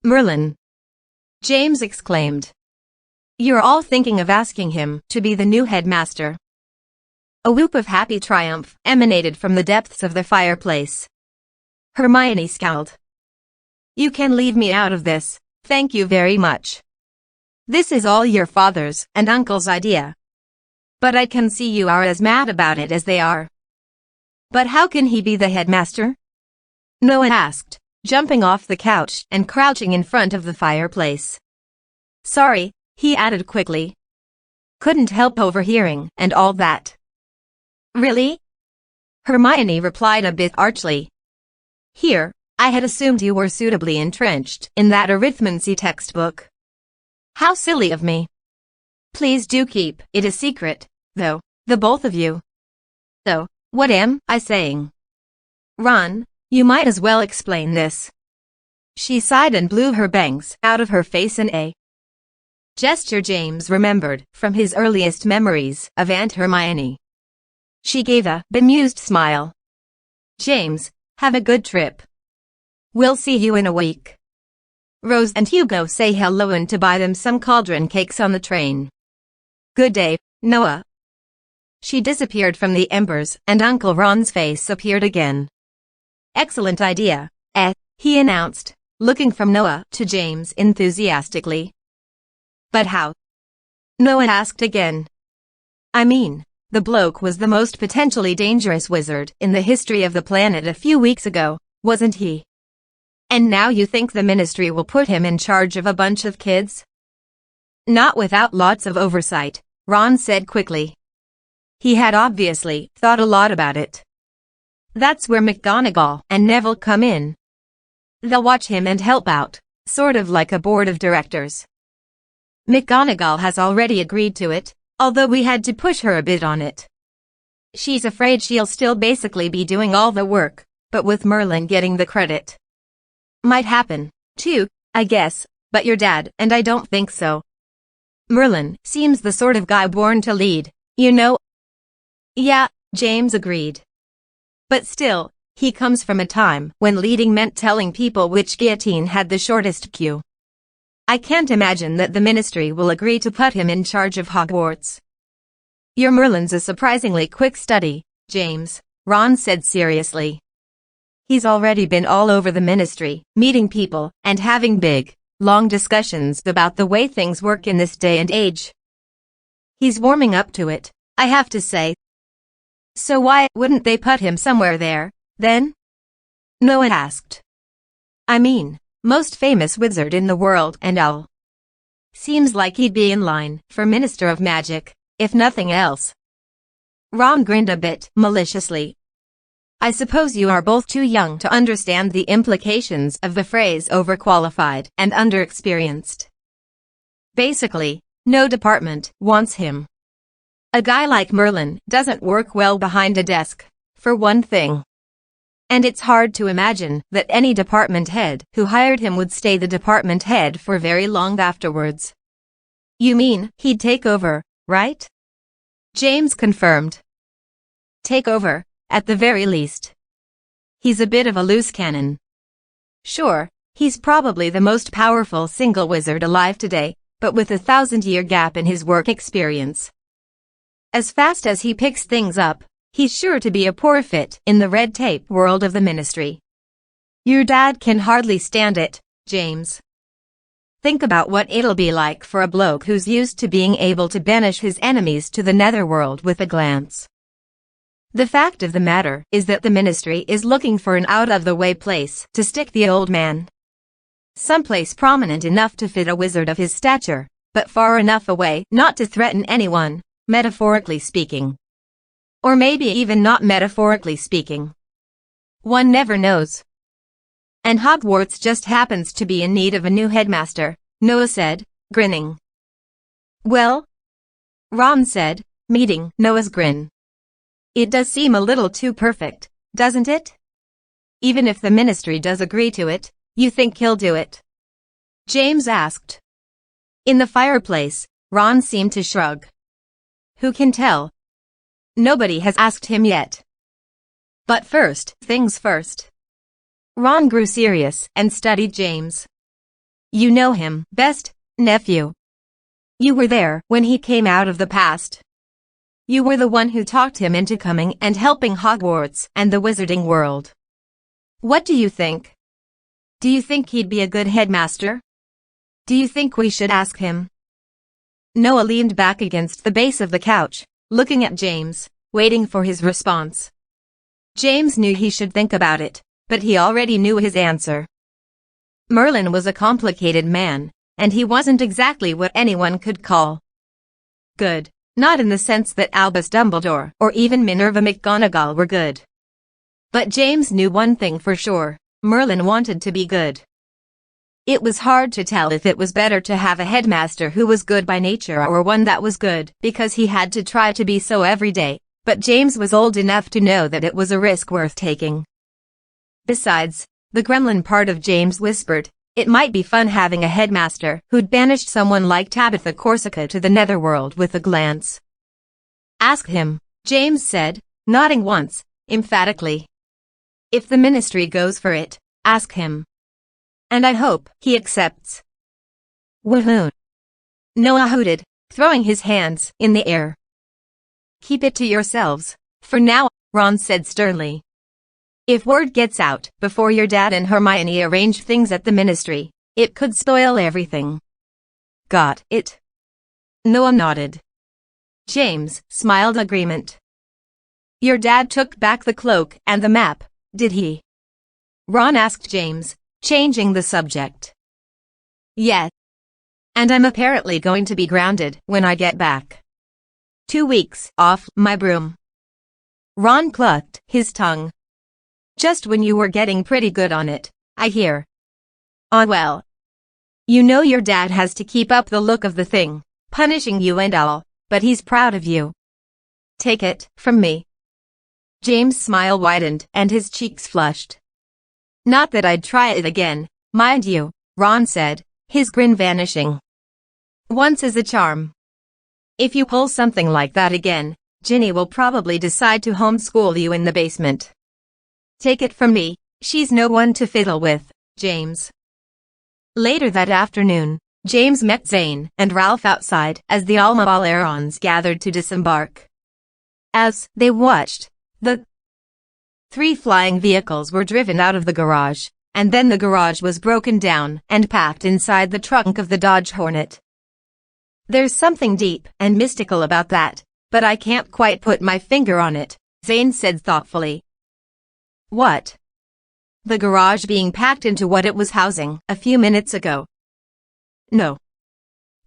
Merlin! James exclaimed. You're all thinking of asking him to be the new headmaster. A whoop of happy triumph emanated from the depths of the fireplace. Hermione scowled. You can leave me out of this, thank you very much. This is all your father's and uncle's idea. But I can see you are as mad about it as they are. But how can he be the headmaster? Noah asked, jumping off the couch and crouching in front of the fireplace. Sorry, he added quickly. Couldn't help overhearing and all that. Really? Hermione replied a bit archly. Here, I had assumed you were suitably entrenched in that arithmancy textbook. How silly of me. Please do keep it a secret, though, the both of you. So, what am I saying? Ron, you might as well explain this. She sighed and blew her bangs out of her face in a gesture James remembered from his earliest memories of Aunt Hermione. She gave a bemused smile. James, have a good trip. We'll see you in a week. Rose and Hugo say hello and to buy them some cauldron cakes on the train. Good day, Noah. She disappeared from the embers and Uncle Ron's face appeared again. Excellent idea, he announced, looking from Noah to James enthusiastically. But how? Noah asked again. I mean, the bloke was the most potentially dangerous wizard in the history of the planet a few weeks ago, wasn't he? And now you think the ministry will put him in charge of a bunch of kids? Not without lots of oversight, Ron said quickly. He had obviously thought a lot about it. That's where McGonagall and Neville come in. They'll watch him and help out, sort of like a board of directors. McGonagall has already agreed to it, although we had to push her a bit on it. She's afraid she'll still basically be doing all the work, but with Merlin getting the credit. Might happen, too, I guess, but your dad and I don't think so. Merlin seems the sort of guy born to lead, you know. Yeah, James agreed. But still, he comes from a time when leading meant telling people which guillotine had the shortest queue. I can't imagine that the ministry will agree to put him in charge of Hogwarts. Your Merlin's a surprisingly quick study, James, Ron said seriously. He's already been all over the ministry, meeting people, and having big, long discussions about the way things work in this day and age. He's warming up to it, I have to say. So why wouldn't they put him somewhere there, then? Noah asked. I mean, most famous wizard in the world and all. Seems like he'd be in line for Minister of Magic, if nothing else. Ron grinned a bit maliciously. I suppose you are both too young to understand the implications of the phrase overqualified and underexperienced. Basically, no department wants him. A guy like Merlin doesn't work well behind a desk, for one thing. And it's hard to imagine that any department head who hired him would stay the department head for very long afterwards. You mean he'd take over, right? James confirmed. Take over, at the very least. He's a bit of a loose cannon. Sure, he's probably the most powerful single wizard alive today, but with a 1,000-year gap in his work experience. As fast as he picks things up, he's sure to be a poor fit in the red tape world of the ministry. Your dad can hardly stand it, James. Think about what it'll be like for a bloke who's used to being able to banish his enemies to the netherworld with a glance. The fact of the matter is that the ministry is looking for an out-of-the-way place to stick the old man. Someplace prominent enough to fit a wizard of his stature, but far enough away not to threaten anyone, metaphorically speaking. Or maybe even not metaphorically speaking. One never knows. And Hogwarts just happens to be in need of a new headmaster, Noah said, grinning. Well? Ron said, meeting Noah's grin. It does seem a little too perfect, doesn't it? Even if the ministry does agree to it, you think he'll do it? James asked. In the fireplace, Ron seemed to shrug. Who can tell? Nobody has asked him yet. But first things first. Ron grew serious and studied James. You know him best, nephew. You were there when he came out of the past. You were the one who talked him into coming and helping Hogwarts and the wizarding world. What do you think? Do you think he'd be a good headmaster? Do you think we should ask him? Noah leaned back against the base of the couch, looking at James, waiting for his response. James knew he should think about it, but he already knew his answer. Merlin was a complicated man, and he wasn't exactly what anyone could call good. Not in the sense that Albus Dumbledore or even Minerva McGonagall were good. But James knew one thing for sure, Merlin wanted to be good. It was hard to tell if it was better to have a headmaster who was good by nature or one that was good because he had to try to be so every day, but James was old enough to know that it was a risk worth taking. Besides, the gremlin part of James whispered, it might be fun having a headmaster who'd banished someone like Tabitha Corsica to the netherworld with a glance. Ask him, James said, nodding once, emphatically. If the ministry goes for it, ask him. And I hope he accepts. Woohoo! Noah hooted, throwing his hands in the air. Keep it to yourselves, for now, Ron said sternly. If word gets out before your dad and Hermione arrange things at the ministry, it could spoil everything. Got it? Noah nodded. James smiled agreement. Your dad took back the cloak and the map, did he? Ron asked James, changing the subject. Yes. And I'm apparently going to be grounded when I get back. 2 weeks off my broom. Ron clucked his tongue. Just when you were getting pretty good on it, I hear. Ah well. You know your dad has to keep up the look of the thing, punishing you and all, but he's proud of you. Take it from me. James' smile widened and his cheeks flushed. Not that I'd try it again, mind you, Ron said, his grin vanishing. Once is a charm. If you pull something like that again, Ginny will probably decide to homeschool you in the basement. Take it from me, she's no one to fiddle with, James. Later that afternoon, James met Zane and Ralph outside as the Alma Balerons gathered to disembark. As they watched, the 3 flying vehicles were driven out of the garage, and then the garage was broken down and packed inside the trunk of the Dodge Hornet. There's something deep and mystical about that, but I can't quite put my finger on it, Zane said thoughtfully. What? The garage being packed into what it was housing a few minutes ago. No.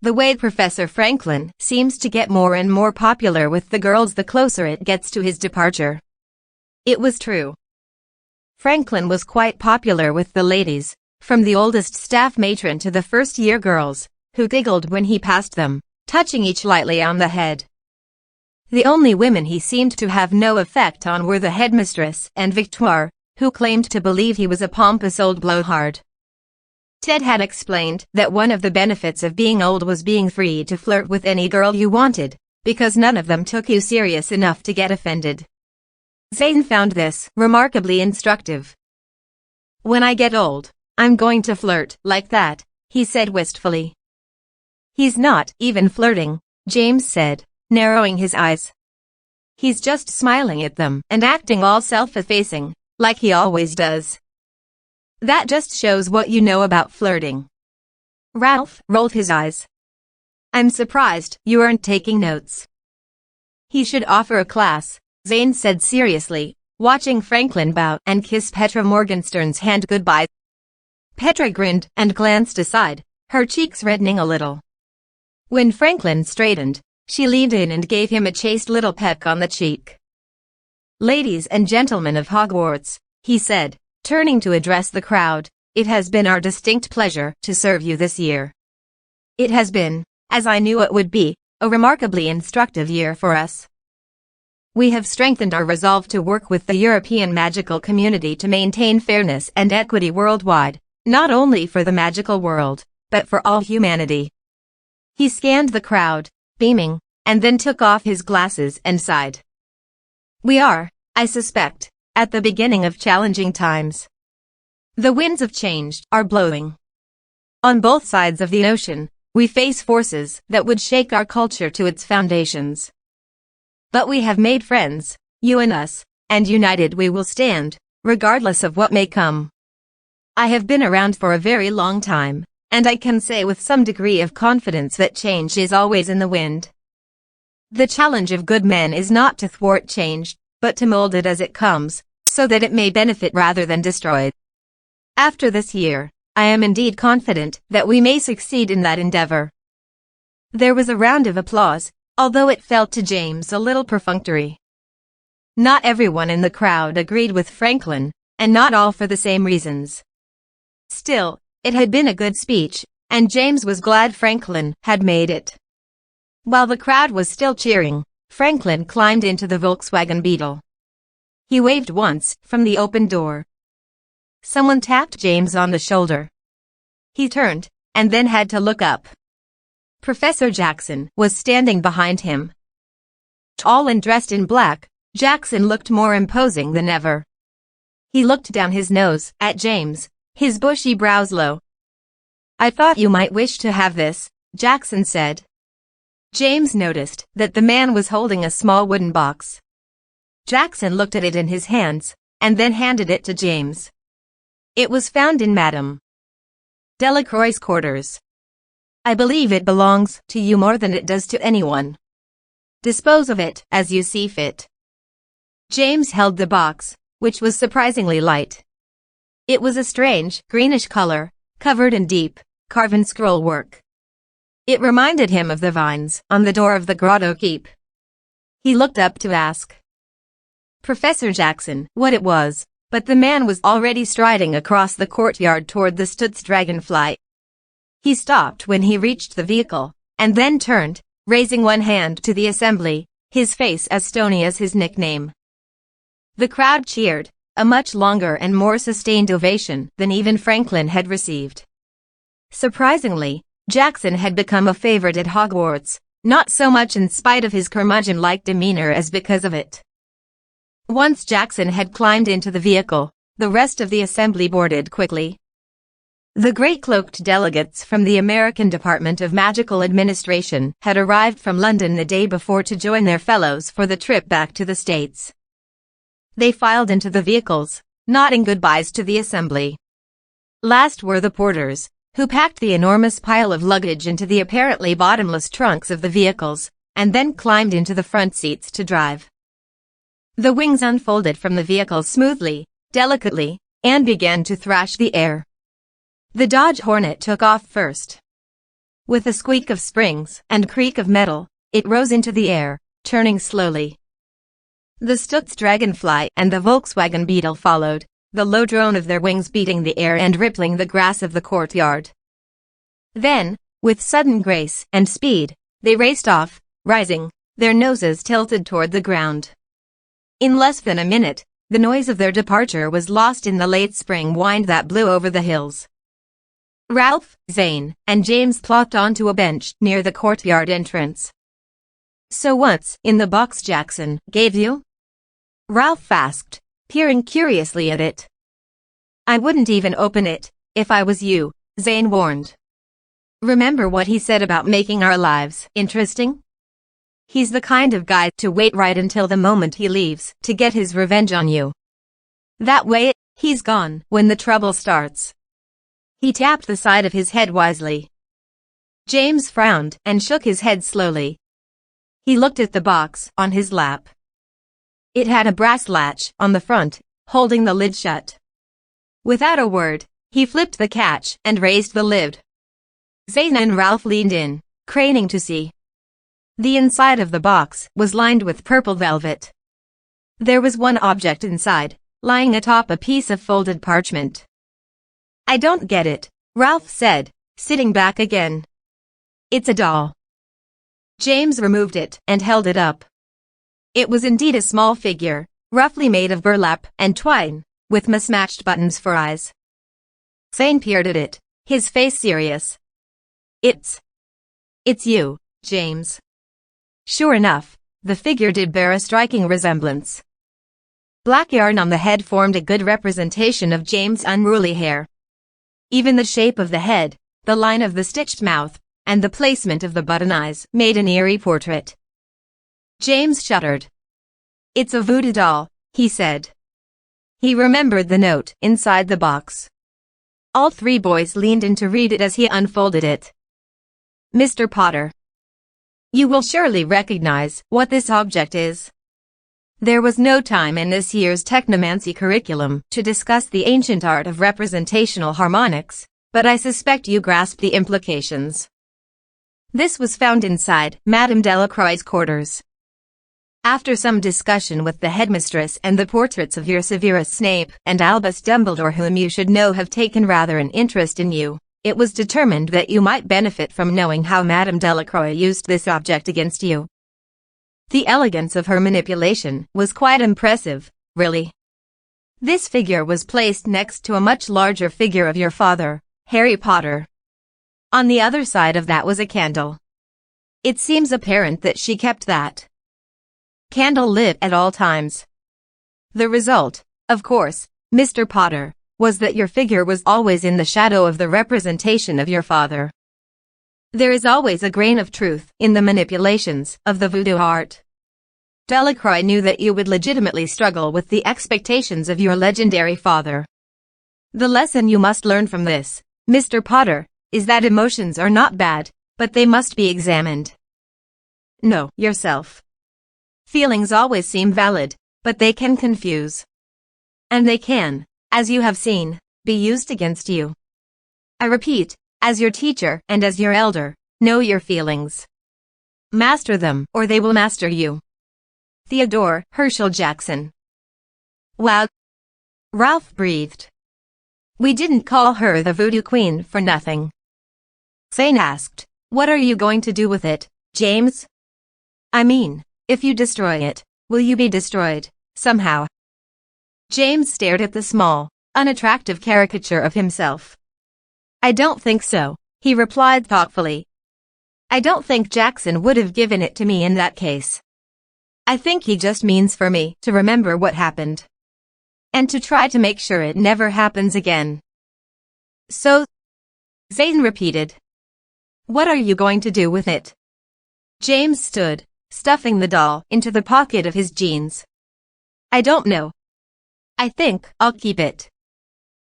The way Professor Franklin seems to get more and more popular with the girls the closer it gets to his departure. It was true. Franklin was quite popular with the ladies, from the oldest staff matron to the first-year girls, who giggled when he passed them, touching each lightly on the head. The only women he seemed to have no effect on were the headmistress and Victoire, who claimed to believe he was a pompous old blowhard. Ted had explained that one of the benefits of being old was being free to flirt with any girl you wanted, because none of them took you serious enough to get offended. Zane found this remarkably instructive. When I get old, I'm going to flirt like that, he said wistfully. He's not even flirting, James said, narrowing his eyes. He's just smiling at them and acting all self-effacing, like he always does. That just shows what you know about flirting. Ralph rolled his eyes. I'm surprised you aren't taking notes. He should offer a class, Zane said seriously, watching Franklin bow and kiss Petra Morgenstern's hand goodbye. Petra grinned and glanced aside, her cheeks reddening a little. When Franklin straightened, she leaned in and gave him a chaste little peck on the cheek. Ladies and gentlemen of Hogwarts, he said, turning to address the crowd, it has been our distinct pleasure to serve you this year. It has been, as I knew it would be, a remarkably instructive year for us. We have strengthened our resolve to work with the European magical community to maintain fairness and equity worldwide, not only for the magical world, but for all humanity. He scanned the crowd, beaming, and then took off his glasses and sighed. We are, I suspect, at the beginning of challenging times. The winds of change are blowing. On both sides of the ocean, we face forces that would shake our culture to its foundations. But we have made friends, you and us, and united we will stand, regardless of what may come. I have been around for a very long time, and I can say with some degree of confidence that change is always in the wind. The challenge of good men is not to thwart change, but to mold it as it comes, so that it may benefit rather than destroy it. After this year, I am indeed confident that we may succeed in that endeavor. There was a round of applause, although it felt to James a little perfunctory. Not everyone in the crowd agreed with Franklin, and not all for the same reasons. Still, it had been a good speech, and James was glad Franklin had made it. While the crowd was still cheering, Franklin climbed into the Volkswagen Beetle. He waved once from the open door. Someone tapped James on the shoulder. He turned, and then had to look up. Professor Jackson was standing behind him. Tall and dressed in black, Jackson looked more imposing than ever. He looked down his nose at James, his bushy brows low. I thought you might wish to have this, Jackson said. James noticed that the man was holding a small wooden box. Jackson looked at it in his hands, and then handed it to James. It was found in Madame Delacroix's quarters. I believe it belongs to you more than it does to anyone. Dispose of it as you see fit. James held the box, which was surprisingly light. It was a strange, greenish color, covered in deep, carven scroll work. It reminded him of the vines on the door of the grotto keep. He looked up to ask Professor Jackson what it was, but the man was already striding across the courtyard toward the Stutz dragonfly. He stopped when he reached the vehicle, and then turned, raising one hand to the assembly, his face as stony as his nickname. The crowd cheered, a much longer and more sustained ovation than even Franklin had received. Surprisingly, Jackson had become a favorite at Hogwarts, not so much in spite of his curmudgeon-like demeanor as because of it. Once Jackson had climbed into the vehicle, the rest of the assembly boarded quickly. The great cloaked delegates from the American Department of Magical Administration had arrived from London the day before to join their fellows for the trip back to the States. They filed into the vehicles, nodding goodbyes to the assembly. Last were the porters, who packed the enormous pile of luggage into the apparently bottomless trunks of the vehicles, and then climbed into the front seats to drive. The wings unfolded from the vehicles smoothly, delicately, and began to thrash the air. The Dodge Hornet took off first. With a squeak of springs and creak of metal, it rose into the air, turning slowly. The Stutz Dragonfly and the Volkswagen Beetle followed, the low drone of their wings beating the air and rippling the grass of the courtyard. Then, with sudden grace and speed, they raced off, rising, their noses tilted toward the ground. In less than a minute, the noise of their departure was lost in the late spring wind that blew over the hills. Ralph, Zane, and James plopped onto a bench near the courtyard entrance. "So what's in the box Jackson gave you?" Ralph asked, peering curiously at it. "I wouldn't even open it, if I was you," Zane warned. "Remember what he said about making our lives interesting? He's the kind of guy to wait right until the moment he leaves to get his revenge on you. That way, he's gone when the trouble starts." He tapped the side of his head wisely. James frowned and shook his head slowly. He looked at the box on his lap. It had a brass latch on the front, holding the lid shut. Without a word, he flipped the catch and raised the lid. Zane and Ralph leaned in, craning to see. The inside of the box was lined with purple velvet. There was one object inside, lying atop a piece of folded parchment. "I don't get it," Ralph said, sitting back again. "It's a doll." James removed it and held it up. It was indeed a small figure, roughly made of burlap and twine, with mismatched buttons for eyes. Zane peered at it, his face serious. It's you, James." Sure enough, the figure did bear a striking resemblance. Black yarn on the head formed a good representation of James' unruly hair. Even the shape of the head, the line of the stitched mouth, and the placement of the button eyes made an eerie portrait. James shuddered. "It's a voodoo doll," he said. He remembered the note inside the box. All three boys leaned in to read it as he unfolded it. "Mr. Potter, you will surely recognize what this object is. There was no time in this year's technomancy curriculum to discuss the ancient art of representational harmonics, but I suspect you grasp the implications. This was found inside Madame Delacroix's quarters. After some discussion with the headmistress and the portraits of your Severus Snape and Albus Dumbledore, whom you should know have taken rather an interest in you, it was determined that you might benefit from knowing how Madame Delacroix used this object against you. The elegance of her manipulation was quite impressive, really. This figure was placed next to a much larger figure of your father, Harry Potter. On the other side of that was a candle. It seems apparent that she kept that candle lit at all times. The result, of course, Mr. Potter, was that your figure was always in the shadow of the representation of your father. There is always a grain of truth in the manipulations of the voodoo art. Delacroix knew that you would legitimately struggle with the expectations of your legendary father. The lesson you must learn from this, Mr. Potter, is that emotions are not bad, but they must be examined. Know yourself. Feelings always seem valid, but they can confuse. And they can, as you have seen, be used against you. I repeat, as your teacher and as your elder, know your feelings. Master them, or they will master you. Theodore Herschel Jackson. Wow. Ralph breathed. We didn't call her the Voodoo Queen for nothing. Zane asked, "What are you going to do with it, James? I mean, if you destroy it, will you be destroyed, somehow?" James stared at the small, unattractive caricature of himself. "I don't think so," he replied thoughtfully. "I don't think Jackson would have given it to me in that case. I think he just means for me to remember what happened. And to try to make sure it never happens again." "So," Zane repeated. "What are you going to do with it?" James stood, stuffing the doll into the pocket of his jeans. "I don't know. I think I'll keep it.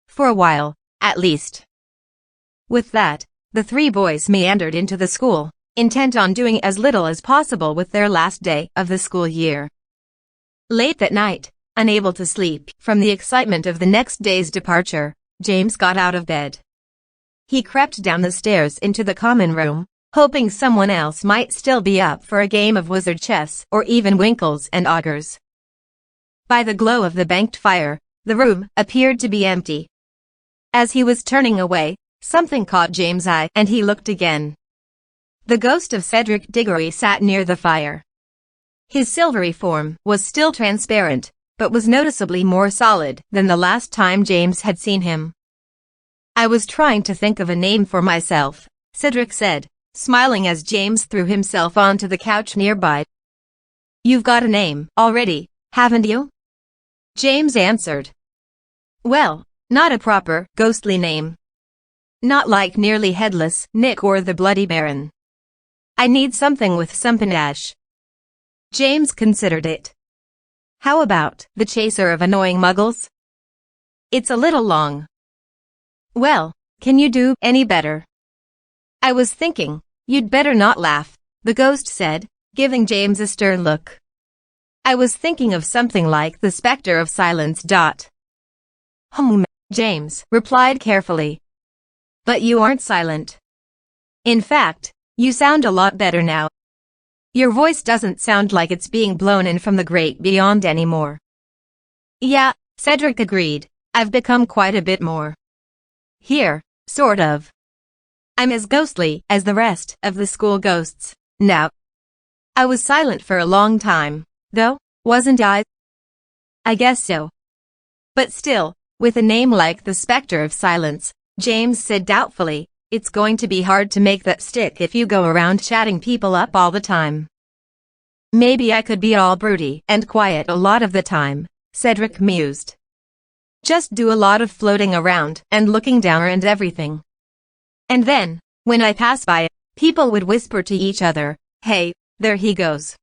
For a while, at least. With that, the three boys meandered into the school, intent on doing as little as possible with their last day of the school year. Late that night, unable to sleep from the excitement of the next day's departure, James got out of bed. He crept down the stairs into the common room, hoping someone else might still be up for a game of wizard chess or even winkles and augurs. By the glow of the banked fire, the room appeared to be empty. As he was turning away, something caught James' eye and he looked again. The ghost of Cedric Diggory sat near the fire. His silvery form was still transparent, but was noticeably more solid than the last time James had seen him. "I was trying to think of a name for myself," Cedric said, smiling as James threw himself onto the couch nearby. "You've got a name already, haven't you?" James answered. "Well, not a proper, ghostly name. Not like Nearly Headless Nick or the Bloody Baron. I need something with some panache." James considered it. "How about The Chaser of Annoying Muggles? It's a little long." "Well, can you do any better?" "I was thinking, you'd better not laugh," the ghost said, giving James a stern look. "I was thinking of something like The Spectre of Silence. James replied carefully. "But you aren't silent. In fact, you sound a lot better now. Your voice doesn't sound like it's being blown in from the great beyond anymore." "Yeah," Cedric agreed, "I've become quite a bit more. Here, sort of. I'm as ghostly as the rest of the school ghosts now. I was silent for a long time, though, wasn't I?" "I guess so. But still, with a name like the Spectre of Silence," James said doubtfully, "it's going to be hard to make that stick if you go around chatting people up all the time." "Maybe I could be all broody and quiet a lot of the time," Cedric mused. "Just do a lot of floating around and looking down and everything. And then, when I pass by, people would whisper to each other, 'Hey, there he goes.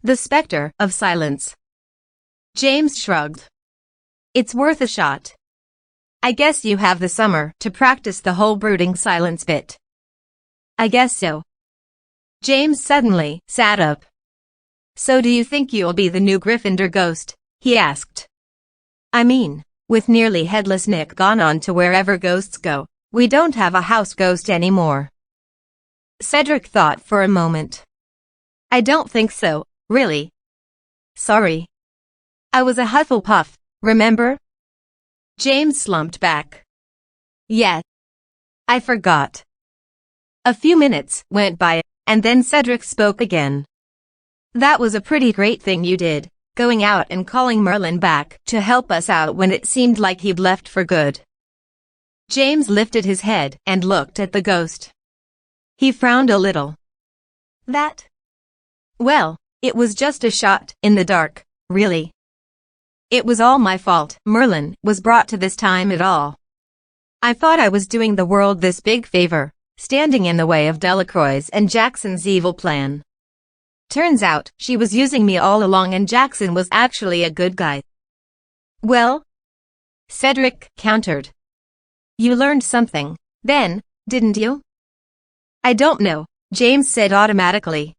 The Spectre of Silence.'" James shrugged. "It's worth a shot. I guess you have the summer to practice the whole brooding silence bit." "I guess so." James suddenly sat up. "So do you think you'll be the new Gryffindor ghost?" he asked. "I mean, with Nearly Headless Nick gone on to wherever ghosts go, we don't have a house ghost anymore." Cedric thought for a moment. "I don't think so, really. Sorry. I was a Hufflepuff, remember?" James slumped back. "Yeah. I forgot." A few minutes went by, and then Cedric spoke again. "That was a pretty great thing you did, going out and calling Merlin back to help us out when it seemed like he'd left for good." James lifted his head and looked at the ghost. He frowned a little. Well, it was just a shot in the dark, really. It was all my fault Merlin was brought to this time at all. I thought I was doing the world this big favor, standing in the way of Delacroix's and Jackson's evil plan. Turns out, she was using me all along and Jackson was actually a good guy." "Well?" Cedric countered. "You learned something, then, didn't you?" "I don't know," James said automatically.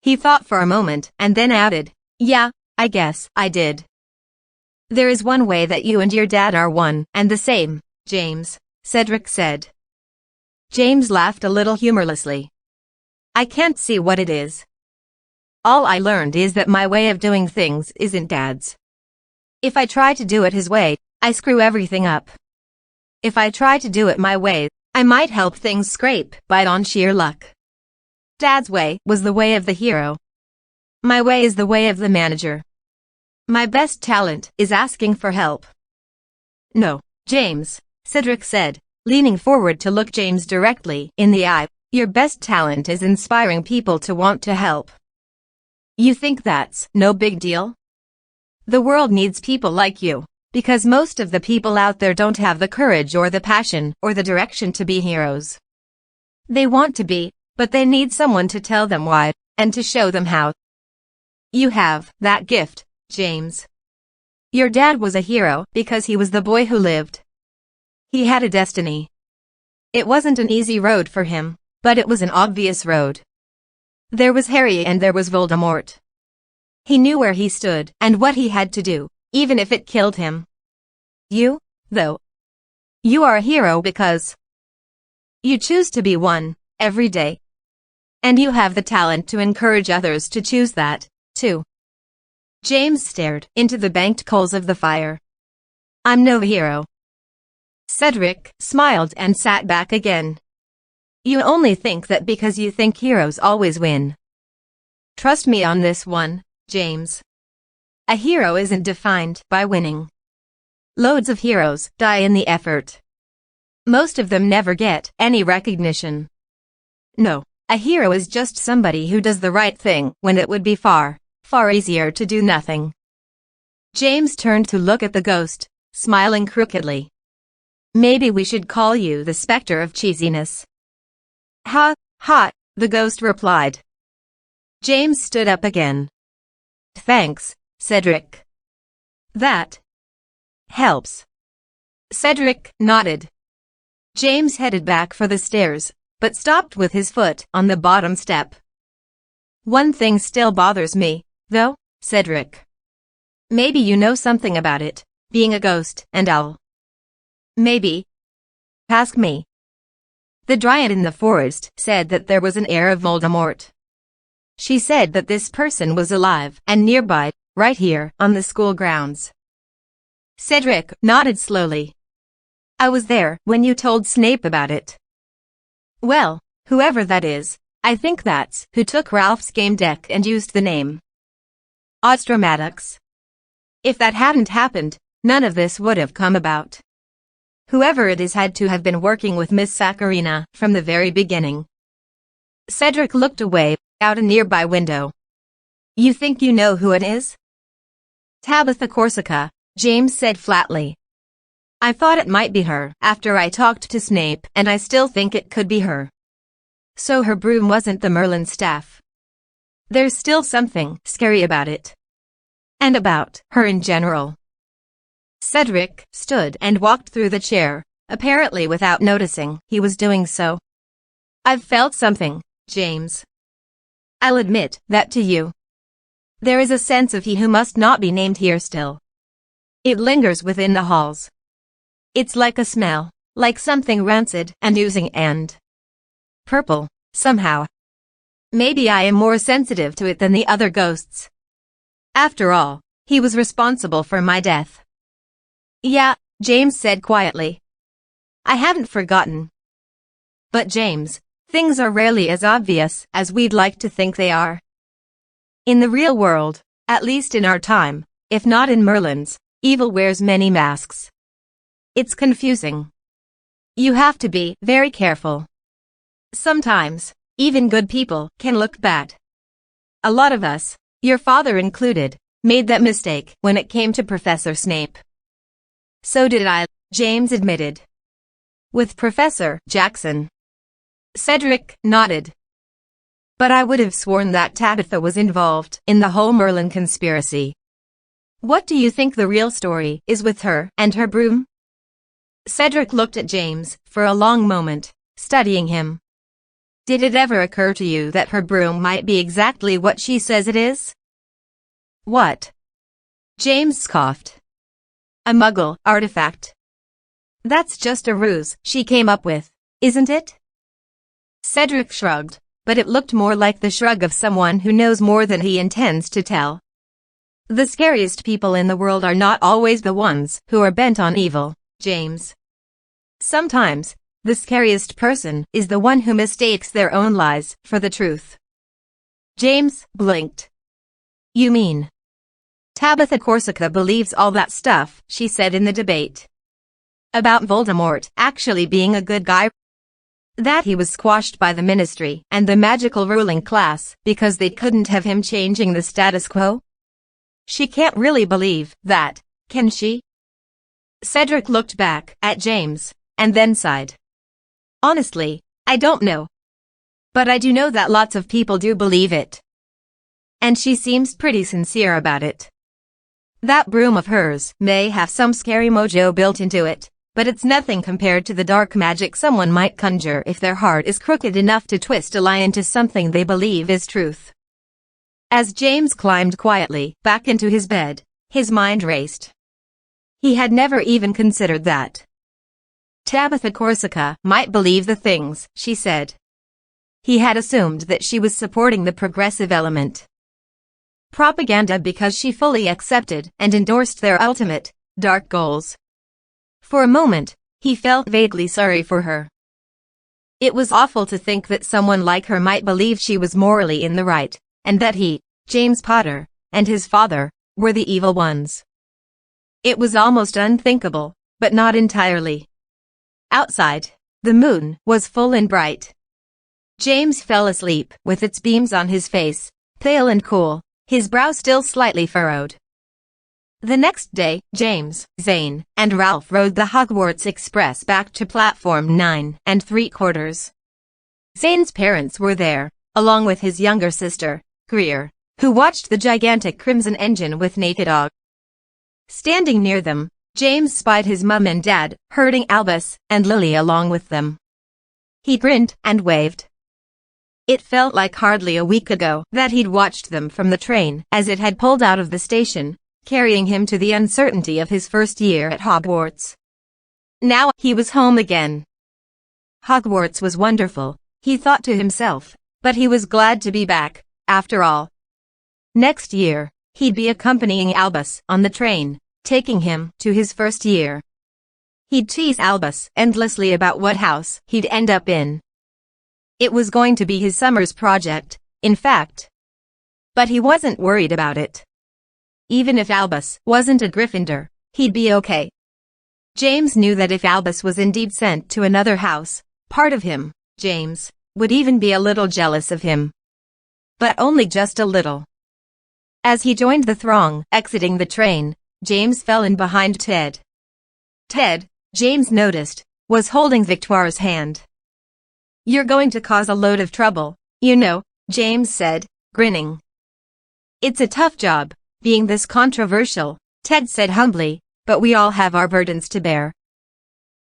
He thought for a moment and then added, "Yeah, I guess I did." "There is one way that you and your dad are one and the same, James," Cedric said. James laughed a little humorlessly. "I can't see what it is. All I learned is that my way of doing things isn't Dad's. If I try to do it his way, I screw everything up. If I try to do it my way, I might help things scrape by on sheer luck. Dad's way was the way of the hero. My way is the way of the manager. My best talent is asking for help." "No, James," Cedric said, leaning forward to look James directly in the eye. "Your best talent is inspiring people to want to help. You think that's no big deal? The world needs people like you, because most of the people out there don't have the courage or the passion or the direction to be heroes. They want to be, but they need someone to tell them why, and to show them how. You have that gift, James. Your dad was a hero because he was the boy who lived. He had a destiny. It wasn't an easy road for him, but it was an obvious road. There was Harry and there was Voldemort. He knew where he stood and what he had to do, even if it killed him. You, though. You are a hero because you choose to be one, every day. And you have the talent to encourage others to choose that, too. James stared into the banked coals of the fire. I'm no hero. Cedric smiled and sat back again. You only think that because you think heroes always win. Trust me on this one, James. A hero isn't defined by winning. Loads of heroes die in the effort. Most of them never get any recognition. No, a hero is just somebody who does the right thing when it would be far, far easier to do nothing. James turned to look at the ghost, smiling crookedly. Maybe we should call you the specter of cheesiness. Ha, ha, the ghost replied. James stood up again. Thanks, Cedric. That helps. Cedric nodded. James headed back for the stairs, but stopped with his foot on the bottom step. One thing still bothers me, though, Cedric. Maybe you know something about it, being a ghost and owl. Maybe. Ask me. The dryad in the forest said that there was an heir of Voldemort. She said that this person was alive and nearby, right here on the school grounds. Cedric nodded slowly. I was there when you told Snape about it. Well, whoever that is, I think that's who took Ralph's game deck and used the name Austromatics. If that hadn't happened, none of this would have come about. Whoever it is had to have been working with Miss Saccharina from the very beginning. Cedric looked away, out a nearby window. You think you know who it is? Tabitha Corsica, James said flatly. I thought it might be her after I talked to Snape, and I still think it could be her. So her broom wasn't the Merlin staff. There's still something scary about it. And about her in general. Cedric stood and walked through the chair, apparently without noticing he was doing so. I've felt something, James. I'll admit that to you. There is a sense of he who must not be named here still. It lingers within the halls. It's like a smell, like something rancid and oozing and purple, somehow. Maybe I am more sensitive to it than the other ghosts. After all, he was responsible for my death. Yeah, James said quietly. I haven't forgotten. But James, things are rarely as obvious as we'd like to think they are. In the real world, at least in our time, if not in Merlin's, evil wears many masks. It's confusing. You have to be very careful. Sometimes, even good people can look bad. A lot of us, your father included, made that mistake when it came to Professor Snape. So did I, James admitted. With Professor Jackson. Cedric nodded. But I would have sworn that Tabitha was involved in the whole Merlin conspiracy. What do you think the real story is with her and her broom? Cedric looked at James for a long moment, studying him. Did it ever occur to you that her broom might be exactly what she says it is? What? James scoffed. A Muggle artifact. That's just a ruse she came up with, isn't it? Cedric shrugged, but it looked more like the shrug of someone who knows more than he intends to tell. The scariest people in the world are not always the ones who are bent on evil, James. Sometimes, the scariest person is the one who mistakes their own lies for the truth. James blinked. You mean Tabitha Corsica believes all that stuff she said in the debate? About Voldemort actually being a good guy? That he was squashed by the ministry and the magical ruling class because they couldn't have him changing the status quo? She can't really believe that, can she? Cedric looked back at James, and then sighed. Honestly, I don't know. But I do know that lots of people do believe it. And she seems pretty sincere about it. That broom of hers may have some scary mojo built into it, but it's nothing compared to the dark magic someone might conjure if their heart is crooked enough to twist a lie into something they believe is truth. As James climbed quietly back into his bed, his mind raced. He had never even considered that Tabitha Corsica might believe the things she said. He had assumed that she was supporting the progressive element. Propaganda because she fully accepted and endorsed their ultimate, dark goals. For a moment, he felt vaguely sorry for her. It was awful to think that someone like her might believe she was morally in the right, and that he, James Potter, and his father, were the evil ones. It was almost unthinkable, but not entirely. Outside, the moon was full and bright. James fell asleep with its beams on his face, pale and cool, his brow still slightly furrowed. The next day, James, Zane, and Ralph rode the Hogwarts Express back to platform 9 3/4. Zane's parents were there, along with his younger sister, Greer, who watched the gigantic crimson engine with naked awe. Standing near them, James spied his mum and dad, herding Albus and Lily along with them. He grinned and waved. It felt like hardly a week ago that he'd watched them from the train as it had pulled out of the station, carrying him to the uncertainty of his first year at Hogwarts. Now he was home again. Hogwarts was wonderful, he thought to himself, but he was glad to be back, after all. Next year, he'd be accompanying Albus on the train, taking him to his first year. He'd tease Albus endlessly about what house he'd end up in. It was going to be his summer's project, in fact. But he wasn't worried about it. Even if Albus wasn't a Gryffindor, he'd be okay. James knew that if Albus was indeed sent to another house, part of him, James, would even be a little jealous of him. But only just a little. As he joined the throng, exiting the train, James fell in behind Ted. Ted, James noticed, was holding Victoire's hand. "You're going to cause a load of trouble, you know," James said, grinning. "It's a tough job, being this controversial," Ted said humbly, "but we all have our burdens to bear."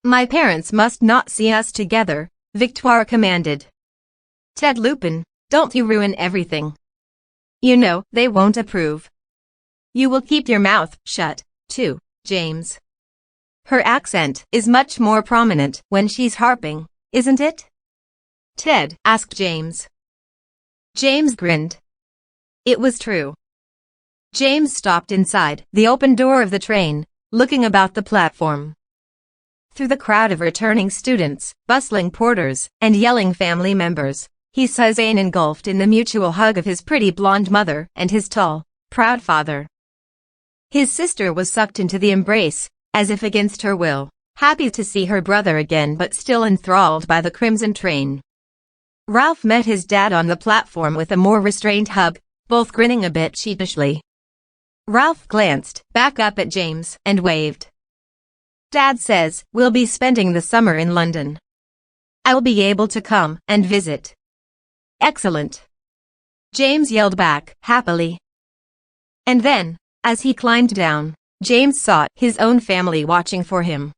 "My parents must not see us together," Victoire commanded. "Ted Lupin, don't you ruin everything. You know, they won't approve." "You will keep your mouth shut, too, James. Her accent is much more prominent when she's harping, isn't it?" Ted asked James. James grinned. It was true. James stopped inside the open door of the train, looking about the platform. Through the crowd of returning students, bustling porters, and yelling family members, he saw Zane engulfed in the mutual hug of his pretty blonde mother and his tall, proud father. His sister was sucked into the embrace, as if against her will, happy to see her brother again but still enthralled by the crimson train. Ralph met his dad on the platform with a more restrained hug, both grinning a bit sheepishly. Ralph glanced back up at James and waved. "Dad says we'll be spending the summer in London. I'll be able to come and visit." "Excellent!" James yelled back, happily. And then, as he climbed down, James saw his own family watching for him.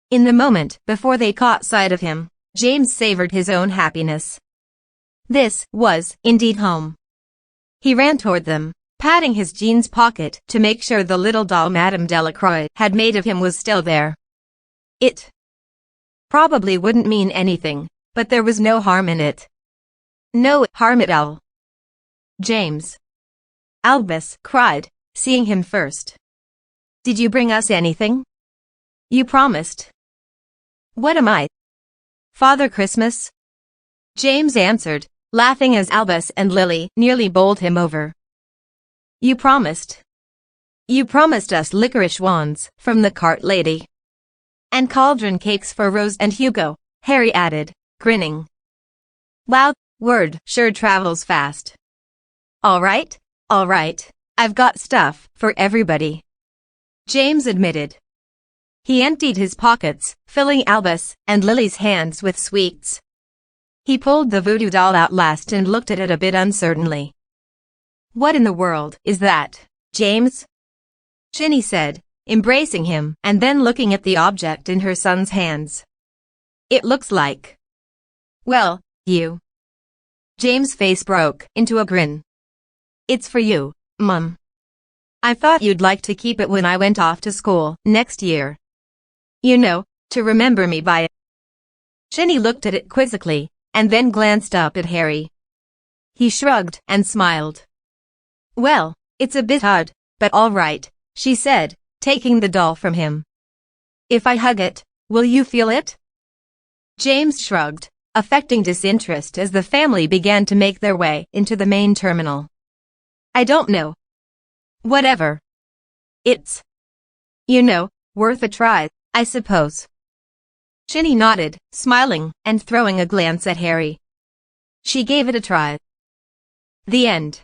In the moment before they caught sight of him, James savored his own happiness. This was, indeed, home. He ran toward them, patting his jeans pocket to make sure the little doll Madame Delacroix had made of him was still there. It probably wouldn't mean anything, but there was no harm in it. No harm at all. "James!" Albus cried, seeing him first. "Did you bring us anything? You promised." "What am I? Father Christmas?" James answered, laughing as Albus and Lily nearly bowled him over. "You promised. You promised us licorice wands from the cart lady. And cauldron cakes for Rose and Hugo," Harry added, grinning. "Wow, word sure travels fast. All right, I've got stuff for everybody," James admitted. He emptied his pockets, filling Albus and Lily's hands with sweets. He pulled the voodoo doll out last and looked at it a bit uncertainly. "What in the world is that, James?" Ginny said, embracing him and then looking at the object in her son's hands. It looks like... Well, you. James' face broke into a grin. It's for you, Mum. I thought you'd like to keep it when I went off to school next year. You know, to remember me by it. Ginny looked at it quizzically, and then glanced up at Harry. He shrugged and smiled. Well, it's a bit odd, but all right, she said, taking the doll from him. If I hug it, will you feel it? James shrugged, affecting disinterest as the family began to make their way into the main terminal. I don't know. Whatever. It's, you know, worth a try, I suppose. Ginny nodded, smiling and throwing a glance at Harry. She gave it a try. The end.